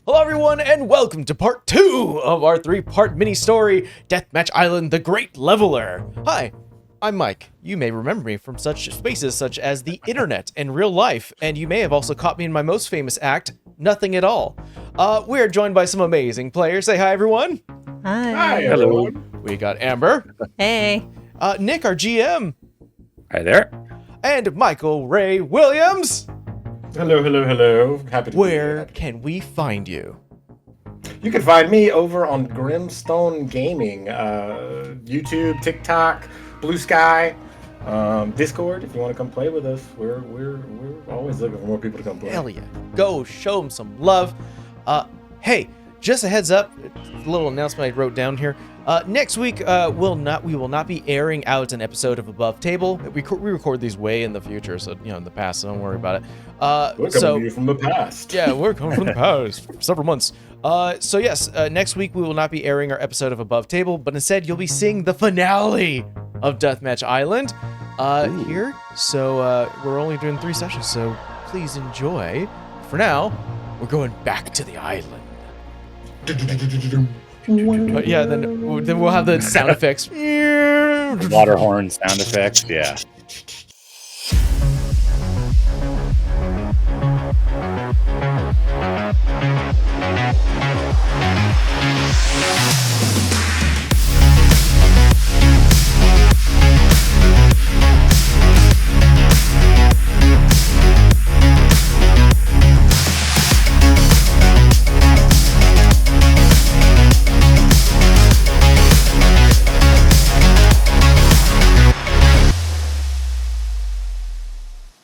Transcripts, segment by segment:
Hello everyone, and welcome to part 2 of our 3-part mini-story, Deathmatch Island: The Great Leveler. Hi, I'm Mike. You may remember me from such spaces such as the internet and real life, and you may have also caught me in my most famous act, Nothing at All. We're joined by some amazing players. Say hi, everyone. Hi. Hello. We got Amber. Hey. Nick, our GM. Hi there. And Michael Ray Williams. Hello. Happy to be Where here. can we find you? You can find me over on Grimstone Gaming, YouTube, TikTok, Blue Sky, Discord. If you want to come play with us, we're always looking for more people to come play. Hell yeah. Go show them some love. Hey, just a heads up, a little announcement I wrote down here. Next week, we will not be airing out an episode of Above Table. We record these way in the future, so in the past, so don't worry about it. We're coming to you from the past. Yeah, we're coming from the past, several months. So yes, next week we will not be airing our episode of Above Table, but instead you'll be seeing the finale of Deathmatch Island here. So we're only doing 3 sessions, so please enjoy. For now, we're going back to the island. But yeah, then we'll have the sound effects. Water horn sound effects, yeah.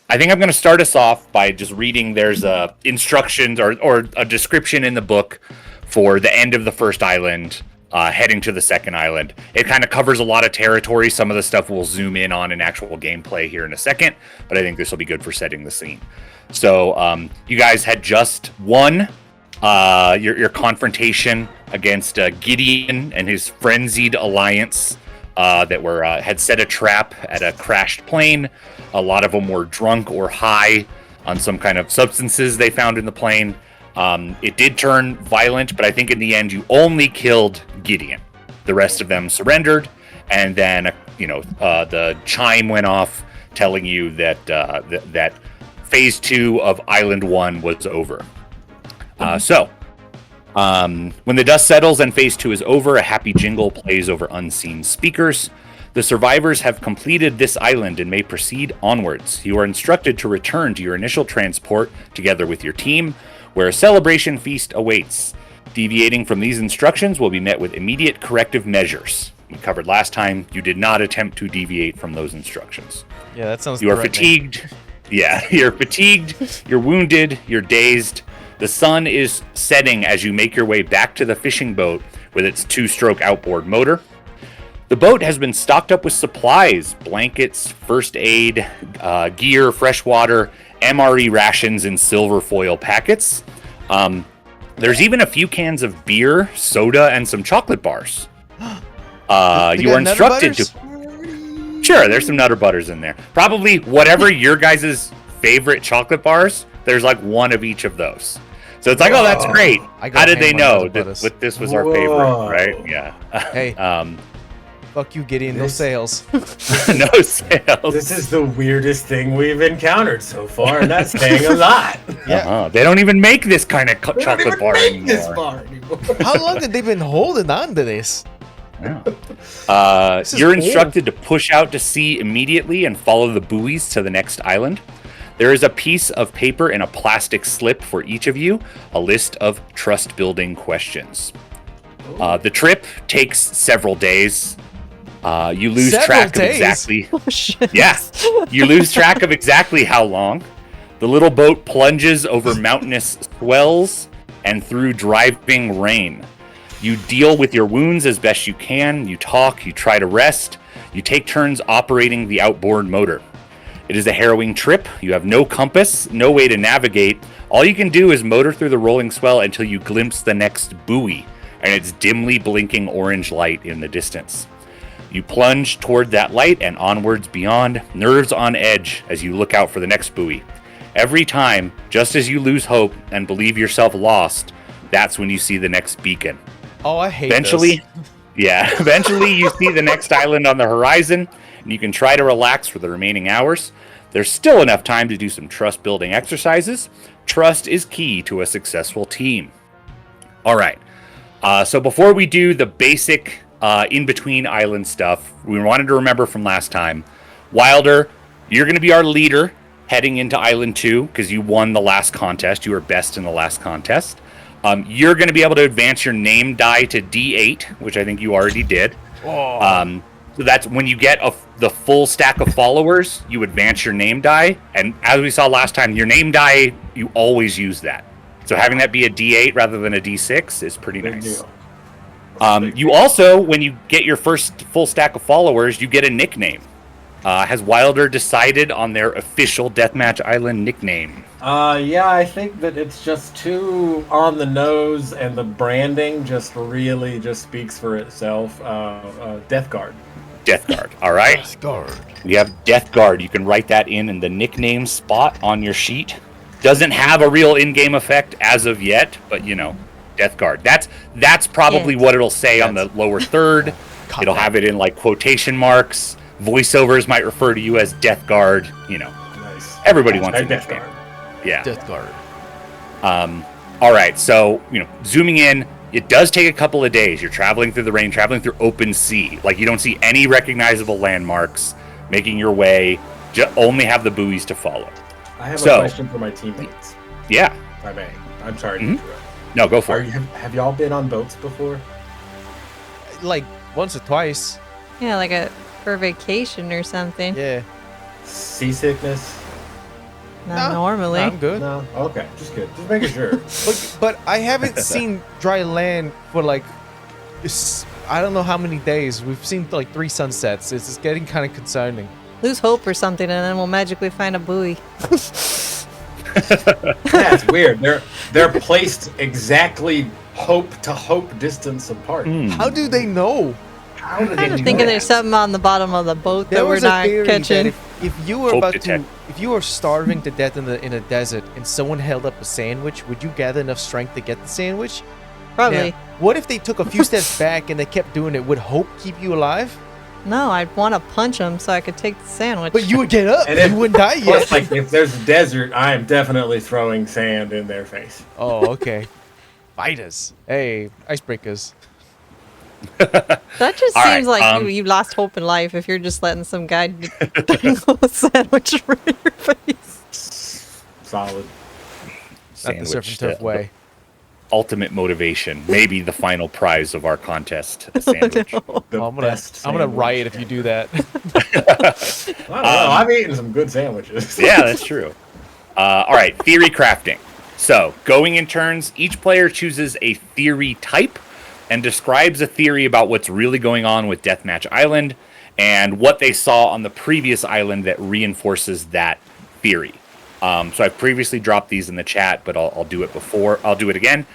I think I'm going to start us off by just reading. There's instructions or a description in the book for the end of the first island, heading to the second island. It kind of covers a lot of territory. Some of the stuff we'll zoom in on in actual gameplay here in a second, but I think this will be good for setting the scene. So you guys had just won your confrontation against Gideon and his frenzied alliance that had set a trap at a crashed plane. A lot of them were drunk or high on some kind of substances they found in the plane. It did turn violent, but I think in the end you only killed Gideon. The rest of them surrendered, and then the chime went off telling you that that phase 2 of Island 1 was over. When the dust settles and phase 2 is over, a happy jingle plays over unseen speakers. The survivors have completed this island and may proceed onwards. You are instructed to return to your initial transport together with your team, where a celebration feast awaits. Deviating from these instructions will be met with immediate corrective measures. We covered last time, you did not attempt to deviate from those instructions. Yeah, that sounds. You are fatigued. Yeah, you're fatigued, you're wounded, you're dazed. The sun is setting as you make your way back to the fishing boat with its 2-stroke outboard motor. The boat has been stocked up with supplies, blankets, first aid, gear, fresh water, MRE rations in silver foil packets. There's even a few cans of beer, soda, and some chocolate bars. You are instructed to... Sure, there's some Nutter Butters in there. Probably whatever your guys' favorite chocolate bars, there's like one of each of those. So it's like, oh, that's great. How did they know that this was our favorite, right? Yeah. Hey, fuck you, Gideon. No sales. No sales. This is the weirdest thing we've encountered so far, and that's saying a lot. Yeah. They don't even make this kind of chocolate bar anymore. This bar anymore. How long have they been holding on to this? Yeah. You're instructed to push out to sea immediately and follow the buoys to the next island. There is a piece of paper and a plastic slip for each of you, a list of trust-building questions. The trip takes several days. You lose track of exactly... Yeah, you lose track of exactly how long. The little boat plunges over mountainous swells and through driving rain. You deal with your wounds as best you can. You talk, you try to rest. You take turns operating the outboard motor. It is a harrowing trip. You have no compass, no way to navigate. All you can do is motor through the rolling swell until you glimpse the next buoy and its dimly blinking orange light in the distance. You plunge toward that light and onwards beyond, nerves on edge as you look out for the next buoy. Every time, just as you lose hope and believe yourself lost, that's when you see the next beacon. Oh, I hate Eventually, this. yeah, eventually you see the next island on the horizon, and you can try to relax for the remaining hours. There's still enough time to do some trust-building exercises. Trust is key to a successful team. All right. So before we do the basic in-between island stuff, we wanted to remember from last time, Wilder, you're going to be our leader heading into Island 2 because you won the last contest. You were best in the last contest. You're going to be able to advance your name die to D8, which I think you already did. Oh. So that's when you get the full stack of followers, you advance your name die. And as we saw last time, your name die, you always use that. So having that be a D8 rather than a D6 is pretty nice. You also, when you get your first full stack of followers, you get a nickname. Has Wilder decided on their official Deathmatch Island nickname? Yeah, I think that it's just too on the nose, and the branding just really just speaks for itself. Death Guard. Death Guard, all right? Death Guard. You have Death Guard. You can write that in the nickname spot on your sheet. Doesn't have a real in-game effect as of yet, but you know, Death Guard. That's probably what it'll say on the lower third. It'll have it in like quotation marks. Voiceovers might refer to you as Death Guard. You know, Nice. everybody wants a Death nickname. Guard. Yeah. Death Guard. All right. So zooming in, it does take a couple of days. You're traveling through the rain, traveling through open sea. Like you don't see any recognizable landmarks. Making your way, only have the buoys to follow. I have a question for my teammates. Yeah. If I may. I'm sorry to interrupt. No, go for it. Have y'all been on boats before? Like once or twice. Yeah, like for vacation or something. Yeah. Seasickness? Not normally. I'm good. No? Okay, just good. Just making sure. But I haven't seen dry land for like I don't know how many days. We've seen like 3 sunsets. It's getting kind of concerning. Lose hope or something, and then we'll magically find a buoy. Yeah, it's weird. They're placed exactly hope to hope distance apart. How do they know? How do I'm they just do thinking that? there's something on the bottom of the boat that we're was a not theory catching. that if you were Hope about detect. to, if you were starving to death in a desert and someone held up a sandwich, would you gather enough strength to get the sandwich? Probably. Now, what if they took a few steps back and they kept doing it? Would hope keep you alive? No, I'd want to punch him so I could take the sandwich. But you would get up. And And you wouldn't die yet. Plus, like, if there's a desert, I am definitely throwing sand in their face. Oh, okay. Fighters. Hey, icebreakers. That just All seems right, like you lost hope in life if you're just letting some guy dangle a sandwich right in your face. Solid. Not the surf and Sandwich, turf the way. ultimate motivation. Maybe the final prize of our contest, a sandwich. The Well, I'm best gonna sandwich riot if you do that. I don't know. I've eaten some good sandwiches. Yeah, that's true. All right, theory crafting. So, going in turns, each player chooses a theory type and describes a theory about what's really going on with Deathmatch Island and what they saw on the previous island that reinforces that theory. So I've previously dropped these in the chat, but I'll do it before. I'll do it again.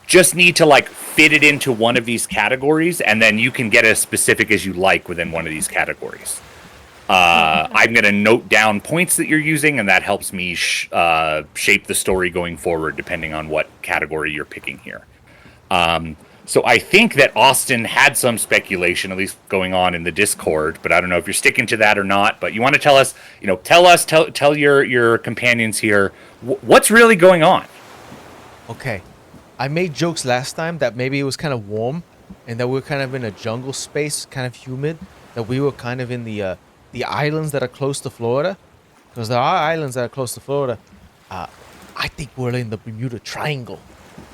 Just need to like fit it into one of these categories, and then you can get as specific as you like within one of these categories. I'm going to note down points that you're using, and that helps me shape the story going forward, depending on what category you're picking here. So I think that Austin had some speculation, at least going on in the Discord, but I don't know if you're sticking to that or not. But you want to tell us, tell your companions here what's really going on. Okay. I made jokes last time that maybe it was kind of warm and that we were kind of in a jungle space, kind of humid, that we were kind of in the islands that are close to Florida. Because there are islands that are close to Florida. I think we're in the Bermuda Triangle.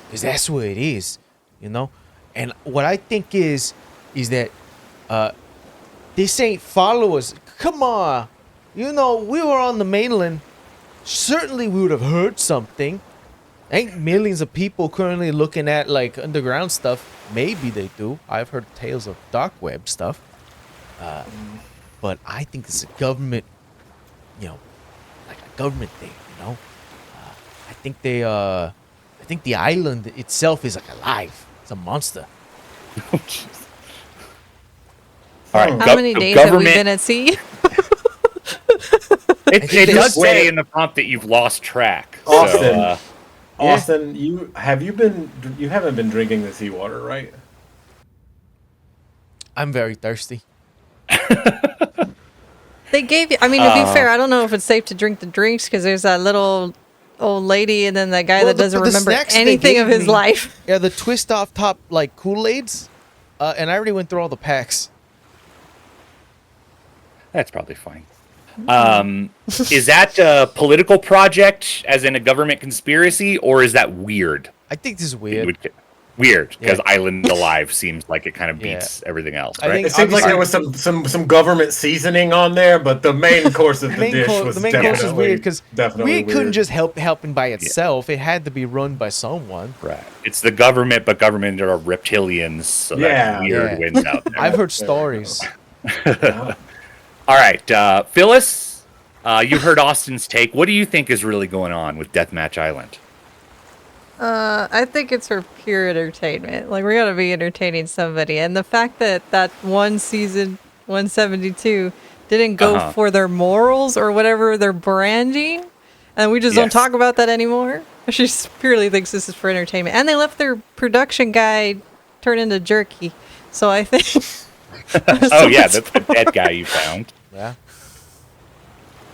Because that's where it is, And what I think is that this ain't followers. Come on. We were on the mainland. Certainly we would have heard something. Ain't millions of people currently looking at like underground stuff. Maybe they do. I've heard tales of dark web stuff. But I think it's a government, like a government thing, I think the island itself is like alive. It's a monster. All right. How many days have we been at sea? It does Wait. say in the prompt that you've lost track. Austin. So, Austin, you haven't been drinking the seawater, right? I'm very thirsty. They gave you. I mean, to be fair, I don't know if it's safe to drink the drinks because there's that little old lady and then that guy that doesn't remember snacks they anything of gave his me- life. Yeah, the twist off top like Kool-Aids, and I already went through all the packs. That's probably fine. Is that a political project, as in a government conspiracy, or is that weird? I think this is It weird. would- Weird, because Yeah. Island Alive seems like it kind of beats everything else, I right? think- It seems like Obviously- there was some government seasoning on there, but the main course of the dish was The main course is weird because definitely we couldn't weird. just helping by itself. It had to be run by someone. Right. It's the government, but government are reptilians, so that's weird Yeah. wins out there. I've heard stories. All right, Phyllis, you've heard Austin's take. What do you think is really going on with Deathmatch Island? I think it's for pure entertainment. Like, we gotta be entertaining somebody. And the fact that that one season, 172, didn't go for their morals or whatever, their branding, and we just don't Yes. talk about that anymore. She just purely thinks this is for entertainment. And they left their production guy turn into jerky. So I think... Oh, yeah, that's the dead guy you found. Yeah.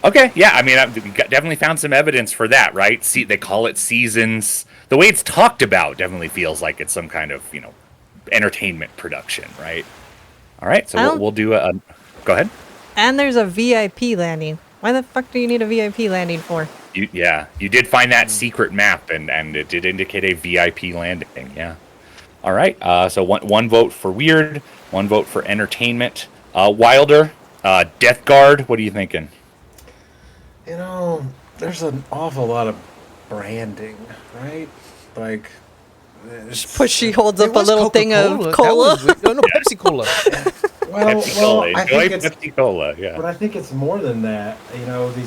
Okay, yeah, I mean, I've definitely found some evidence for that, right? See, they call it seasons. The way it's talked about definitely feels like it's some kind of, entertainment production, right? All right, so we'll do a... Go ahead. And there's a VIP landing. Why the fuck do you need a VIP landing for? You did find that secret map, and it did indicate a VIP landing, yeah. All right, so one vote for weird, one vote for entertainment. Wilder, Death Guard, what are you thinking? There's an awful lot of branding, right? Like, She holds It up a was little thing Coca-Cola. of That cola. was- no, Pepsi Cola. Pepsi Cola. I Enjoy think it's, Pepsi Cola, yeah. but I think it's more than that.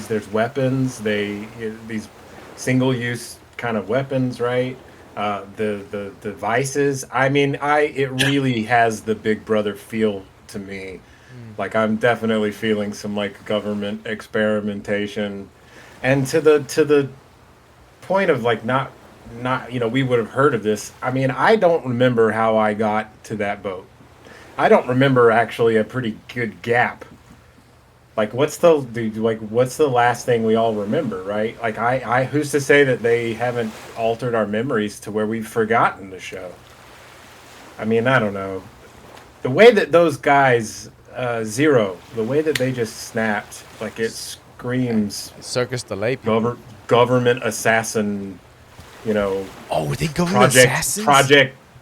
There's weapons. These single-use kind of weapons, right? The devices. I mean, it really has the Big Brother feel to me. Like, I'm definitely feeling some like government experimentation, and to the point of like not we would have heard of this. I mean, I don't remember how I got to that boat. I don't remember actually a pretty good gap. Like, what's the last thing we all remember, right? Like, I who's to say that they haven't altered our memories to where we've forgotten the show? I mean, I don't know. The way that those guys, Zero, the way that they just snapped, like, it screams Circus delay. government assassin, Oh, they government assassins.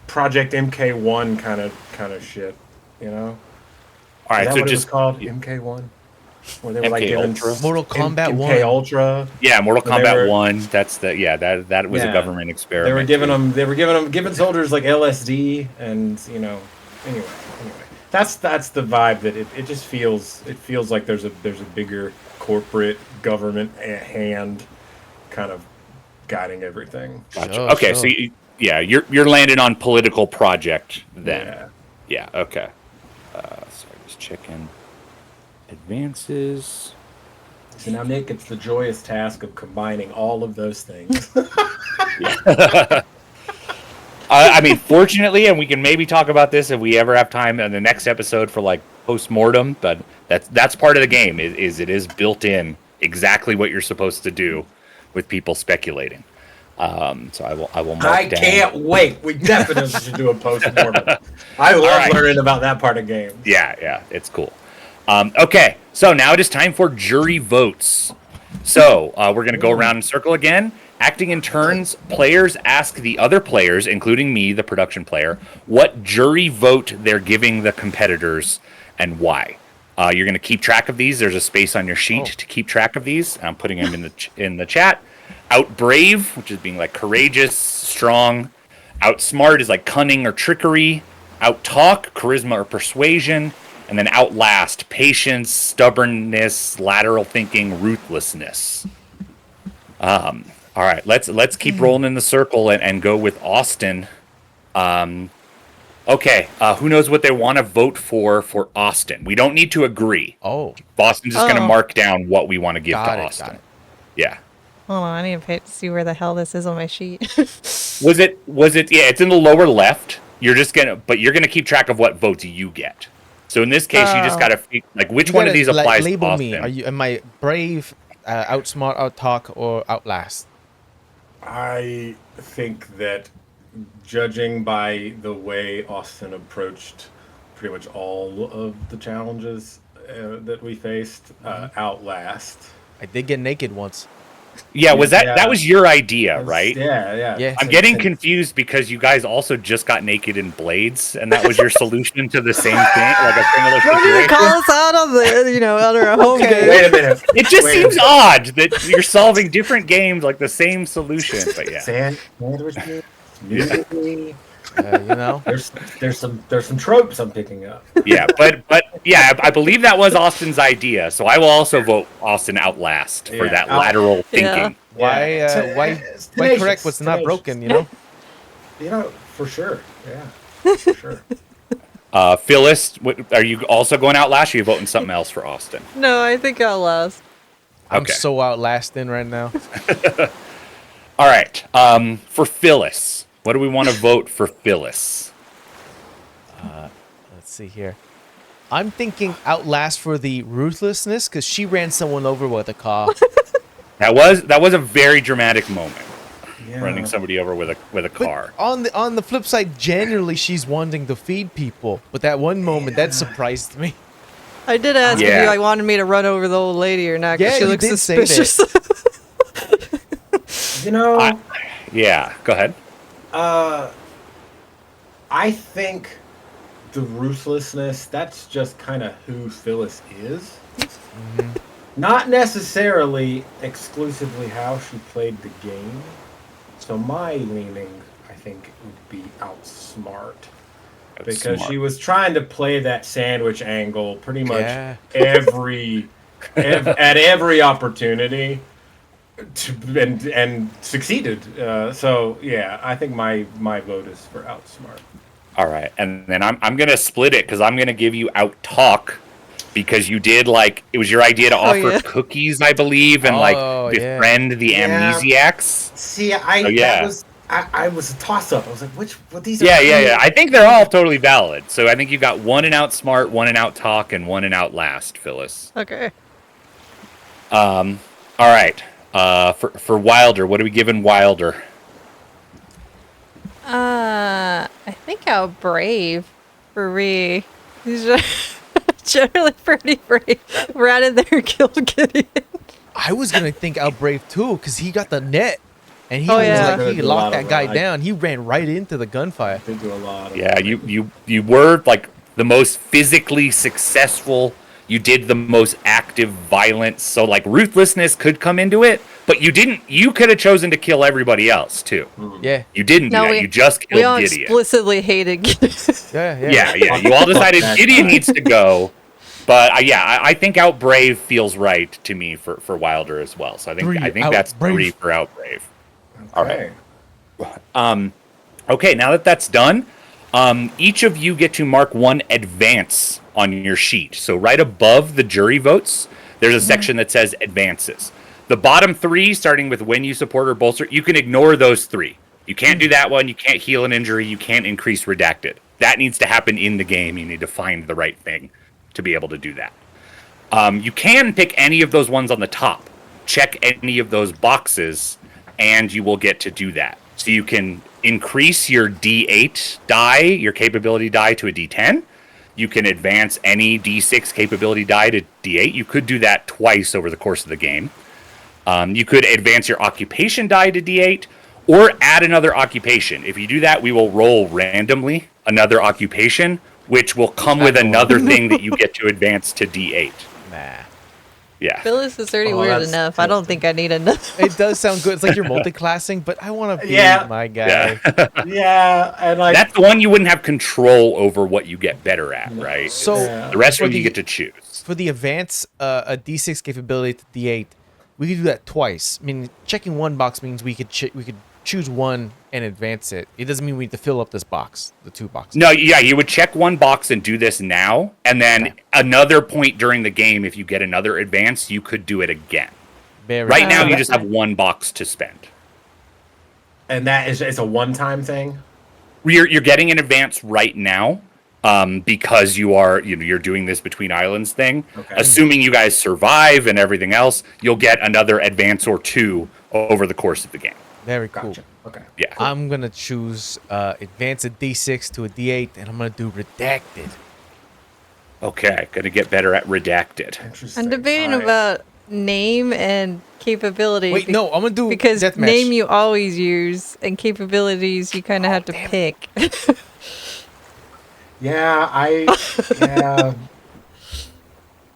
Project MK1 kind of shit, All Is right, that so what just it was called? MK1? Where they were like MK giving Ultra? Mortal Kombat 1. MK Ultra. yeah, Mortal When they Kombat were- 1. That's that was a Yeah. government experiment. They were giving soldiers like LSD, and anyway. That's the vibe that it just feels. It feels like there's a bigger corporate government hand kind of guiding everything. Gotcha. Sure, Okay, so sure. you're landing on political project then. Yeah. Yeah. Okay. Sorry, just checking advances. So now, Nick, it's the joyous task of combining all of those things. I mean, fortunately, and we can maybe talk about this if we ever have time in the next episode for like post-mortem, but that's part of the game is it is built in exactly what you're supposed to do with people speculating. So I will mark I down. can't wait. We definitely should do a post-mortem. I love right. learning about that part of games. Yeah, it's cool. Okay, so now it is time for jury votes. So we're going to go around in circle again. Acting in turns, players ask the other players, including me, the production player, what jury vote they're giving the competitors and why. You're going to keep track of these. There's a space on your sheet to keep track of these. I'm putting them in the chat. Out brave, which is being like courageous, strong. Outsmart is like cunning or trickery. Out talk, charisma or persuasion. And then outlast, patience, stubbornness, lateral thinking, ruthlessness. All right, let's keep rolling in the circle and go with Austin. Okay, who knows what they want to vote for Austin? We don't need to agree. Oh, Austin's just going to Oh. mark down what we want to give got to it. Austin. Got it. Yeah. Hold on, I need to see where the hell this is on my sheet. Was it? Yeah, it's in the lower left. You're gonna keep track of what votes you get. So in this case, you just Oh. gotta like which You one of gotta, these like, applies label to me. Austin. Am I brave, outsmart, outtalk, or outlast? I think that judging by the way Austin approached pretty much all of the challenges that we faced, Outlast. I did get naked once. Yeah, was that Yeah. was your idea, right? Yeah. Yeah. I'm getting confused because you guys also just got naked in Blades, and that was your solution to the same thing, like a similar Don't even situation. call us out on the, under a home game. Wait a minute. It just Wait a seems minute. odd that you're solving different games like the same solution, but yeah. Sandwich me, nudity. There's some tropes I'm picking up. Yeah, but yeah, I believe that was Austin's idea, so I will also vote Austin Outlast for Yeah, that lateral thinking. Why It's why tenacious, correct what's not tenacious. broken, you know? For sure. Yeah, for sure. Phyllis, are you also going Outlast, or are you voting something else for Austin? No, I think Outlast. I'm Okay. so outlasting right now. All right. For Phyllis, what do we want to vote for Phyllis? Let's see here. I'm thinking outlast for the ruthlessness because she ran someone over with a car. That was a very dramatic moment, Yeah. running somebody over with a car. On the flip side, generally she's wanting to feed people, but that one moment that surprised me. I did ask if Yeah. you wanted me to run over the old lady or not, because Yeah, she you looks did say that. suspicious. Yeah, go ahead. I think the ruthlessness, that's just kind of who Phyllis is. Not necessarily exclusively how she played the game. So my leaning, I think, would be outsmart. Because Outsmart. she was trying to play that sandwich angle pretty much Yeah. at every opportunity. And succeeded. So yeah, I think my vote is for outsmart. All right, and then I'm gonna split it because I'm gonna give you Outtalk because you did it was your idea to offer yeah. cookies, I believe, and Oh, yeah. befriend the Yeah. amnesiacs. See, yeah. I was a toss up. I was like, what these? Yeah. I think they're all totally valid. So I think you got one in Outsmart, one in Outtalk, and one in Outlast, Phyllis. Okay. All right. For Wilder, what are we giving Wilder? I think how brave for me. He's generally pretty brave. Ran in there and killed Gideon. I was gonna think out brave too, because he got the net, and he Oh, was yeah. like he Did a locked lot that of guy that. down. He ran right into the gunfire. They do a lot. Of Yeah, you were the most physically successful. You did the most active violence. So ruthlessness could come into it, but you didn't. You could have chosen to kill everybody else too. Yeah, You didn't do that. You just we all killed Gideon. explicitly hated Gideon. yeah. Yeah. You all decided Gideon needs to go. But I think Outbrave feels right to me for Wilder as well. So I think that's Outbrave. 3 for Outbrave. All right. Okay. Okay, now that's done, each of you get to mark one advance on your sheet. So right above the jury votes, there's a section that says advances. The bottom 3, starting with when you support or bolster, you can ignore those 3. You can't do that one. You can't heal an injury. You can't increase redacted. That needs to happen in the game. You need to find the right thing to be able to do that. You can pick any of those ones on the top. Check any of those boxes, and you will get to do that. So you can increase your D8 die, your capability die, to a D10. You can advance any D6 capability die to D8. You could do that twice over the course of the game. You could advance your occupation die to D8, or add another occupation. If you do that, we will roll randomly another occupation, which will come with another thing that you get to advance to D8. Nah. Yeah. Phyllis is already Oh, weird that's enough. I don't think I need another. It does sound good. It's like you're multi-classing, but I want to be Yeah. my guy. Yeah, and That's the one you wouldn't have control over what you get better at, right? So Yeah. The rest for of them you the- get to choose. for the advance a D6 capability to D8, we could do that twice. I mean, checking one box means we could choose one and advance it. It doesn't mean we need to fill up this box, the 2 boxes. No, yeah, you would check one box and do this now, and then Okay. another point during the game, if you get another advance, you could do it again. Very Right now, Oh, you just have okay. 1 box to spend. And that is it's a one-time thing. You're getting an advance right now, because you're doing this between islands thing. Okay. Assuming you guys survive and everything else, you'll get another advance or 2 over the course of the game. Very cool. Gotcha. Okay. Yeah. I'm gonna choose advance a D6 to a D8, and I'm gonna do redacted. Okay, gonna get better at redacted. Interesting. I'm debating All right. about name and capability. Wait, no, I'm gonna do because deathmatch. name you always use and capabilities you kind of have to damn it. pick. Yeah.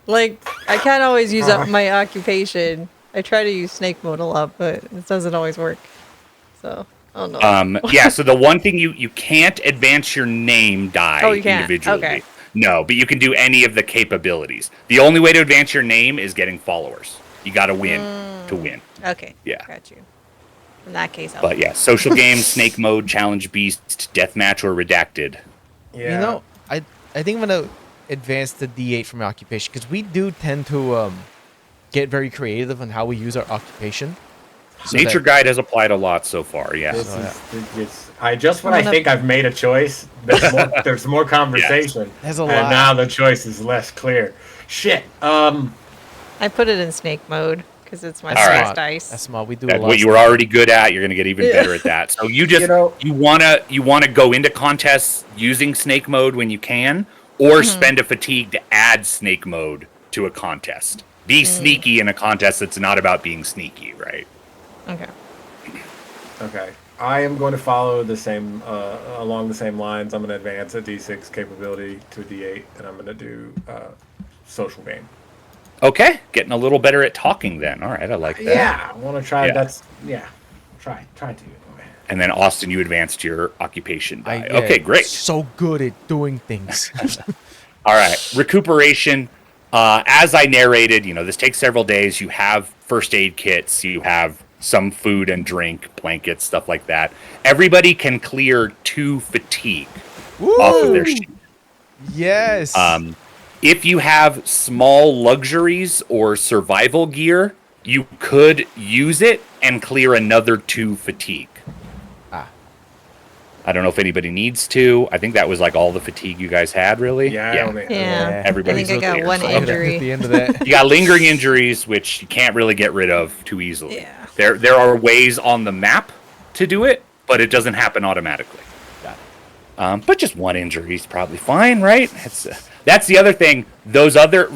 Like I can't always use up my occupation. I try to use snake mode a lot, but it doesn't always work. So I don't know. Yeah, so the one thing you can't advance your name die Oh, you can't? individually. Okay. No, but you can do any of the capabilities. The only way to advance your name is getting followers. You got to win to win. Okay. Yeah. Got you. In that case, I'll But yeah, social game, snake mode, challenge beast, deathmatch, or redacted. Yeah. You know, I think I'm gonna advance the D8 from my occupation because we do tend to get very creative on how we use our occupation. So Nature that- Guide has applied a lot so far. Yeah. This Oh, is it's when I Wanna- think I've made a choice, there's more conversation. There's a and lot. now the choice is less clear. Shit. I put it in snake mode because it's my That's All right. first smart. dice. That's small. We do a That's lot. what you were already good at. You're gonna get even better at that. So you just You know- you wanna go into contests using snake mode when you can, or spend a fatigue to add snake mode to a contest. Be sneaky in a contest that's not about being sneaky, right? Okay. Okay. I am going to follow the same along the same lines. I'm going to advance a D6 capability to a D8, and I'm going to do social game. Okay, getting a little better at talking then. All right, I like that. Yeah, I want to try. Yeah. Try to. And then Austin, you advanced your occupation die. I Okay, get great. So good at doing things. All right, recuperation. As I narrated, this takes several days. You have first aid kits. You have some food and drink, blankets, stuff like that. Everybody can clear 2 fatigue off of their sheet. Yes. If you have small luxuries or survival gear, you could use it and clear another 2 fatigue. I don't know if anybody needs to. I think that was like all the fatigue you guys had, really. Yeah. I only- Yeah. Everybody's I think I got clear. one So- injury. At the end of that. You got lingering injuries, which you can't really get rid of too easily. Yeah. There are ways on the map to do it, but it doesn't happen automatically. But just 1 injury is probably fine, right? That's the other thing.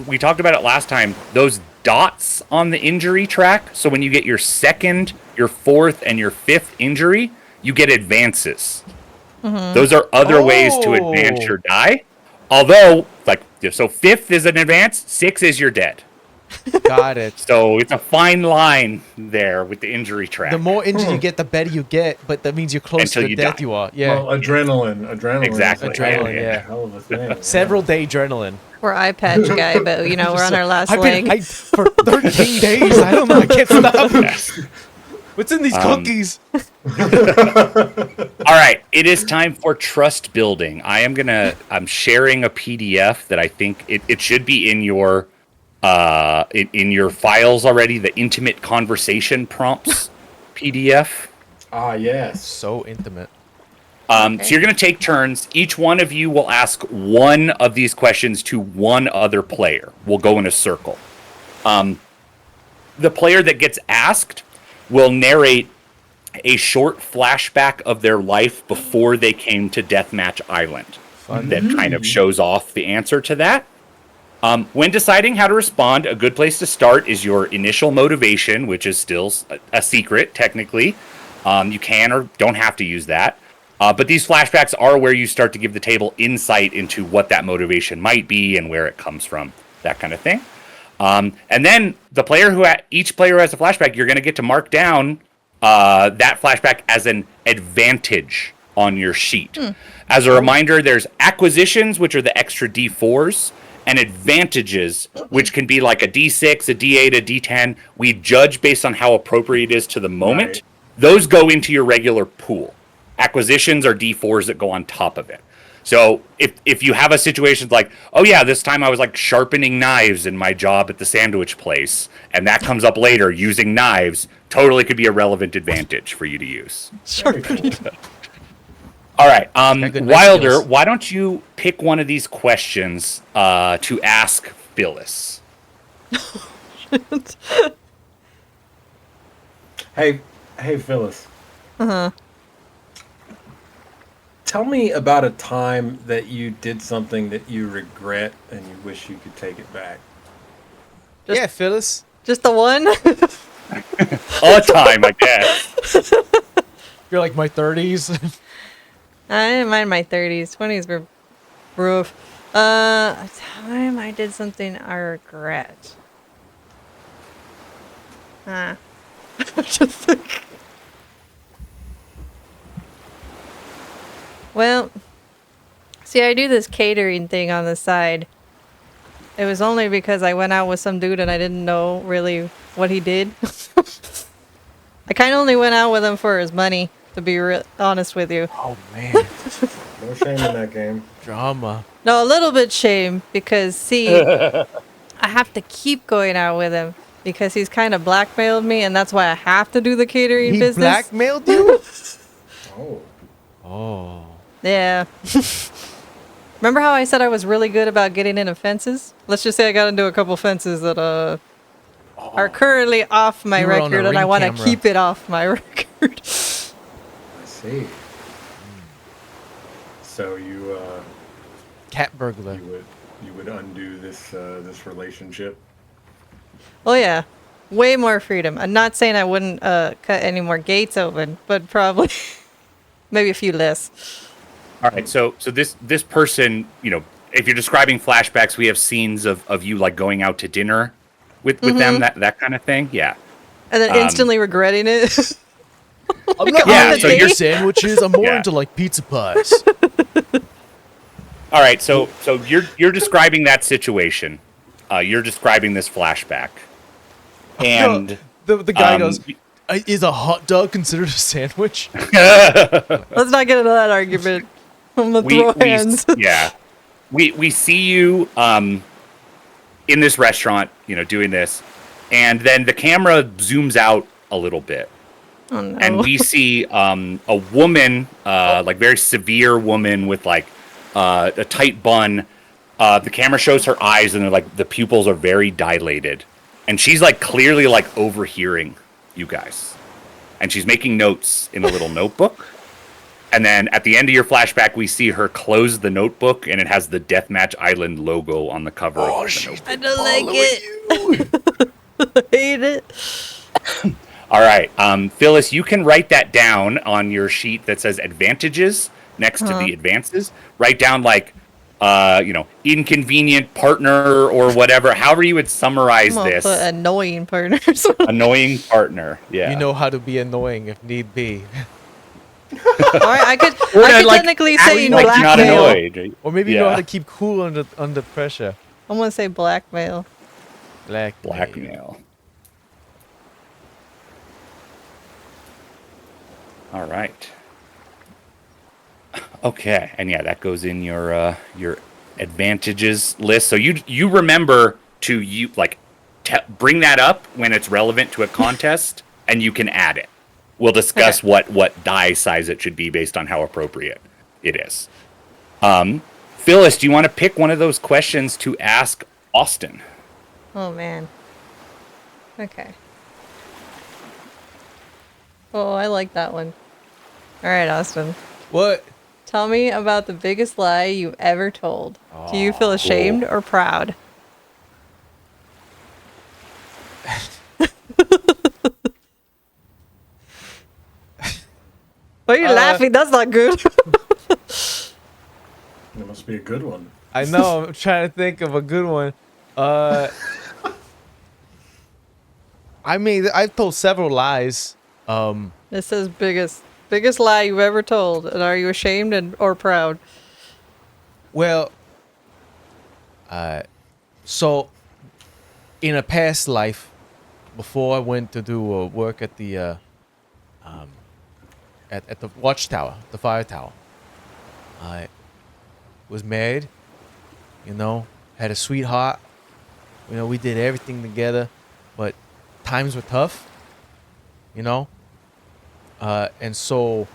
We talked about it last time. Those dots on the injury track. So when you get your 2nd, your 4th, and your 5th injury, you get advances. Those are other ways to advance your die. Although, so 5th is an advance, 6 is you're dead. Got it. So it's a fine line there with the injury track. The more injured you get, the better you get, but that means you're close Until to you death die. you are. Yeah. Well, adrenaline. Exactly. Adrenaline, yeah. yeah. Hell of a thing. Several day adrenaline. We're eye patch guy, but we're on our last I've been leg. hyped for 13 days. I don't know. I can't stop. What's in these cookies? All right, it is time for trust building. I'm sharing a PDF that I think it should be in your in your files already. The intimate conversation prompts PDF. Ah, yes. So intimate. So you're going to take turns. Each one of you will ask one of these questions to one other player. We'll go in a circle. The player that gets asked will narrate a short flashback of their life before they came to Deathmatch Island. That kind of shows off the answer to that. When deciding how to respond, a good place to start is your initial motivation, which is still a secret, technically. You can or don't have to use that. But these flashbacks are where you start to give the table insight into what that motivation might be and where it comes from, that kind of thing. And then each player who has a flashback, you're going to get to mark down that flashback as an advantage on your sheet. As a reminder, there's acquisitions, which are the extra D4s, and advantages, which can be like a D6, a D8, a D10. We judge based on how appropriate it is to the moment. Right. Those go into your regular pool. Acquisitions are D4s that go on top of it. So if you have a situation like, oh yeah, this time I was like sharpening knives in my job at the sandwich place, and that comes up later using knives, totally could be a relevant advantage for you to use. Very cool. All right, got good knife Wilder, skills. why don't you pick one of these questions to ask Phyllis? Hey, Phyllis. Tell me about a time that you did something that you regret and you wish you could take it back. Yeah, Phyllis. Just the one? A time, I guess. You're like my 30s. I didn't mind my 30s. 20s were rough. A time I did something I regret. Just think. Well, see, I do this catering thing on the side. It was only because I went out with some dude and I didn't know really what he did. I kind of only went out with him for his money, to be honest with you. Oh man, No shame in that game. drama. No, a little bit shame because, see, I have to keep going out with him because he's kind of blackmailed me, and that's why I have to do the catering He business. blackmailed you? Oh. Oh. Yeah. Remember how I said I was really good about getting into fences? Let's just say I got into a couple fences that are currently off my You were on a record, and I Ring want to camera. keep it off my record. I see. So you Cat burglar. you would undo this this relationship. Oh yeah, way more freedom. I'm not saying I wouldn't cut any more gates open, but probably maybe a few less. All right, so this person, you know, if you're describing flashbacks, we have scenes of you like going out to dinner with them, that kind of thing. Yeah. And then instantly regretting it. I'm not Yeah, into so your you're- sandwiches. I'm more Yeah. into like pizza pies. All right, so you're describing that situation. You're describing this flashback, and the guy Um, goes, "Is a hot dog considered a sandwich?" Let's not get into that argument. I'm gonna throw hands. we see you in this restaurant, you know, doing this, and then the camera zooms out a little bit, Oh no. and we see a woman, like very severe woman with like a tight bun. The camera shows her eyes, and they're like the pupils are very dilated, and she's like clearly like overhearing you guys, and she's making notes in a little notebook. And then at the end of your flashback, we see her close the notebook, and it has the Deathmatch Island logo on the cover of the notebook. I don't like it. I hate it. All right, Phyllis, you can write that down on your sheet that says advantages next to the advances. Write down like, you know, inconvenient partner or whatever. However you would summarize I'm gonna this. put annoying partners. Annoying partner. Yeah. You know how to be annoying if need be. All right, I could Or like, technically act say like you're not blackmail. annoyed. Or maybe you know Yeah. how to keep cool under pressure. I'm gonna say blackmail. Blackmail. All right. Okay, and yeah, that goes in your advantages list. So you remember to bring that up when it's relevant to a contest, and you can add it. We'll discuss what die size it should be based on how appropriate it is. Phyllis, do you want to pick one of those questions to ask Austin? Oh man. Okay. Oh, I like that one. All right, Austin. What? Tell me about the biggest lie you ever told. Do you feel ashamed or proud? Why are you laughing? That's not good. It must be a good one. I know. I'm trying to think of a good one. I mean, I've told several lies. It says biggest lie you've ever told, and are you ashamed or proud? Well, so in a past life, before I went to do work at the at the watchtower, the fire tower, was married, you know, had a sweetheart. You know, we did everything together, but times were tough, you know. And so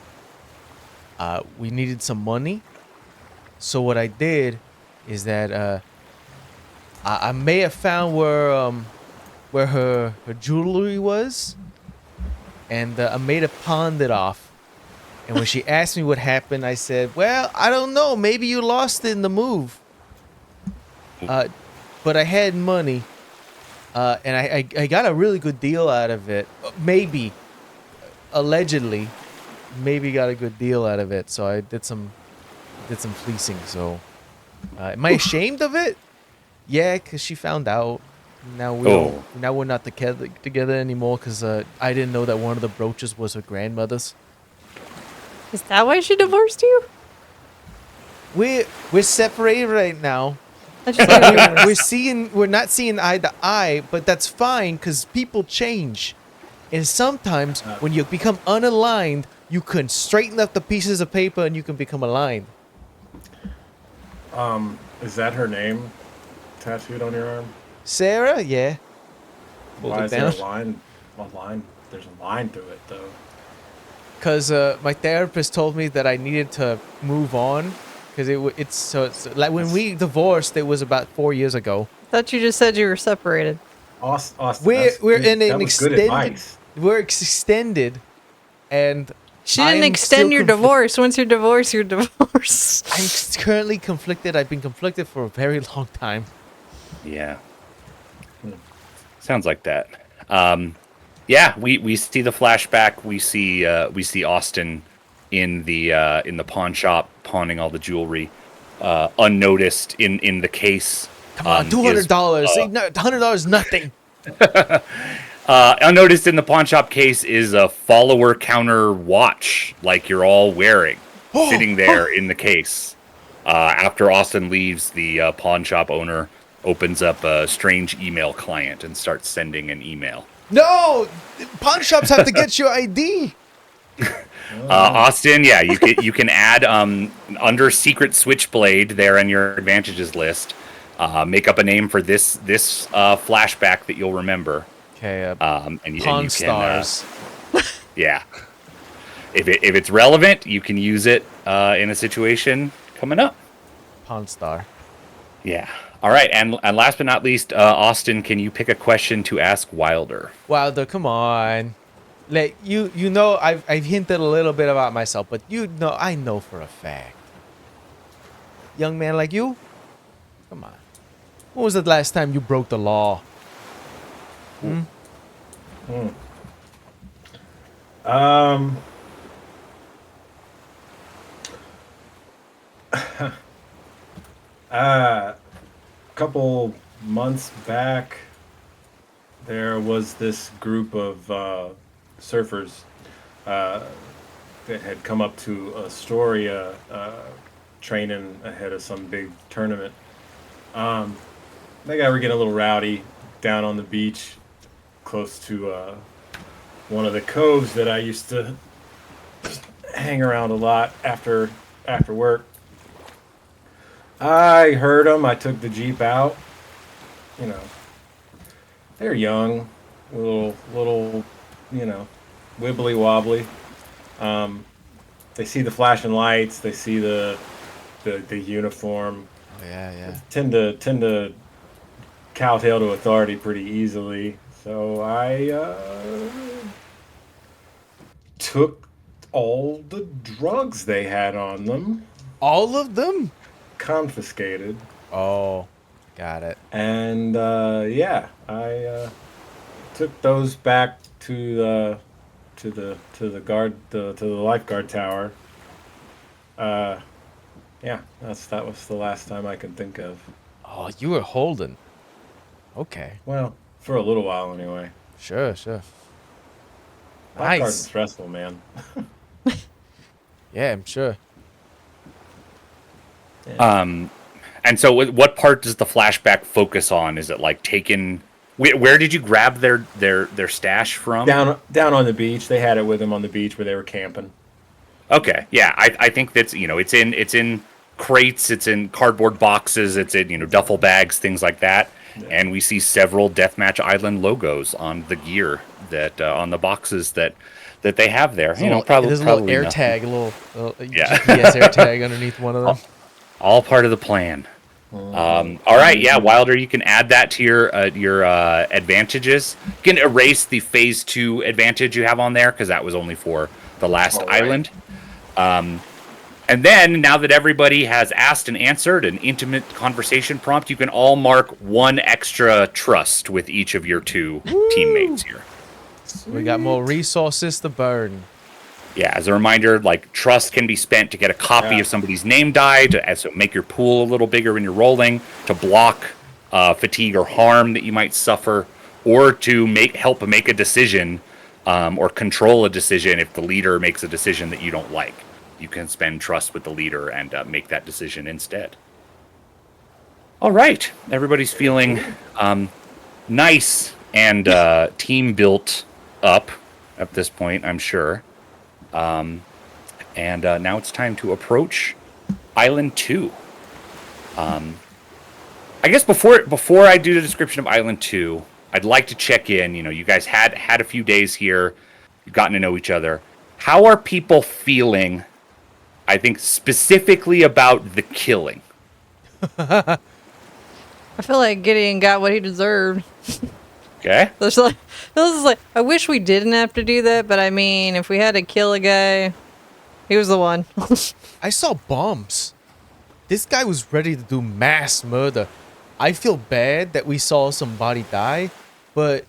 we needed some money. So what I did is that I may have found where her jewelry was, and I made her pawn it off. And when she asked me what happened, I said, "Well, I don't know. Maybe you lost it in the move." But I had money, and I got a really good deal out of it. Maybe, allegedly, maybe got a good deal out of it. So I did some fleecing. So, am I ashamed of it? Yeah, cause she found out. Now we're not together anymore. Cause I didn't know that one of the brooches was her grandmother's. Is that why she divorced you? We're separated right now. I just thought We're not seeing eye to eye, but that's fine because people change. And sometimes when you become unaligned, you can straighten up the pieces of paper and you can become aligned. Is that her name tattooed on your arm? Sarah, yeah. Why Hold is it there a down. line? A line? There's a line to it though. Because my therapist told me that I needed to move on. Because it's like when we divorced, it was about 4 years ago. thought you just said you were separated. Austin, We're good. in That an was good extended. advice. We're extended, and She I didn't am extend still your divorce. Once you're divorced, you're divorced. I'm currently conflicted. I've been conflicted for a very long time. Yeah. Sounds like that. Yeah, we see the flashback. We see Austin in the pawn shop pawning all the jewelry, unnoticed in the case. Come on, $200. $100, nothing. Unnoticed in the pawn shop case is a follower counter watch, like you're all wearing, sitting there in the case. After Austin leaves, the pawn shop owner opens up a strange email client and starts sending an email. No, pawn shops have to get your ID. Austin, yeah, you can add under Secret Switchblade there in your advantages list. Make up a name for this flashback that you'll remember. Okay, And you Pawn can, Stars. yeah. If it's relevant, you can use it in a situation coming up. Pawn Star. Yeah. All right, and last but not least, Austin, can you pick a question to ask Wilder? Wilder, come on. Like you know, I've hinted a little bit about myself, but I know for a fact. Young man like you, come on. When was the last time you broke the law? Couple months back, there was this group of surfers that had come up to Astoria training ahead of some big tournament. They were getting a little rowdy down on the beach, close to one of the coves that I used to hang around a lot after work. I heard them. I took the Jeep out. You know, they're young, little, wibbly wobbly. They see the flashing lights. They see the uniform. Oh, yeah. Tend to cowtail to authority pretty easily. So I took all the drugs they had on them, All of them? confiscated. Oh, got it. And I took those back to the lifeguard tower. That was the last time I can think of. Oh, you were holding. Okay. Well, for a little while anyway. Sure. Lifeguard's Nice. stressful, man. Yeah, I'm sure. And so what part does the flashback focus on? Is it like taking... Where did you grab their stash from? Down on the beach. They had it with them on the beach where they were camping. Okay, yeah, I think that's it's in crates, it's in cardboard boxes, it's in duffel bags, things like that. Yeah. And we see several Deathmatch Island logos on the gear that on the boxes that they have there. There's a little air nothing. tag, a little Yeah. GPS air tag underneath one of them. All part of the plan. All right, yeah, Wilder, you can add that to your advantages. You can erase the phase 2 advantage you have on there because that was only for the last island. And then, now that everybody has asked and answered an intimate conversation prompt, you can all mark 1 extra trust with each of your 2 teammates here. We got more resources to burn. Yeah, as a reminder, like, trust can be spent to get a copy of somebody's name die, to make your pool a little bigger when you're rolling, to block fatigue or harm that you might suffer, or to help make a decision or control a decision if the leader makes a decision that you don't like. You can spend trust with the leader and make that decision instead. All right, everybody's feeling nice and team built up at this point, I'm sure. And now it's time to approach Island 2. I guess before I do the description of Island 2, I'd like to check in. You guys had a few days here. You've gotten to know each other. How are people feeling, I think, specifically about the killing? I feel like Gideon got what he deserved. Okay. This is like, I wish we didn't have to do that, but I mean, if we had to kill a guy, he was the one. I saw bombs. This guy was ready to do mass murder. I feel bad that we saw somebody die, but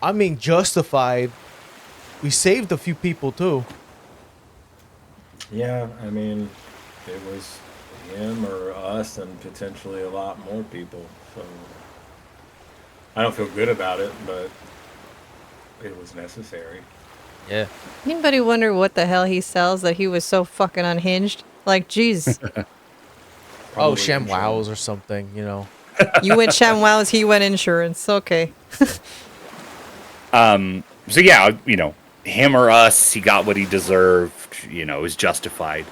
I mean, justified. We saved a few people too. Yeah, I mean, it was him or us and potentially a lot more people. So I don't feel good about it, but it was necessary. Yeah. Anybody wonder what the hell he sells that he was so fucking unhinged? Like, jeez. Oh, Probably ShamWows or something, You went ShamWows, he went insurance. Okay. So yeah, him or us, he got what he deserved. Is justified.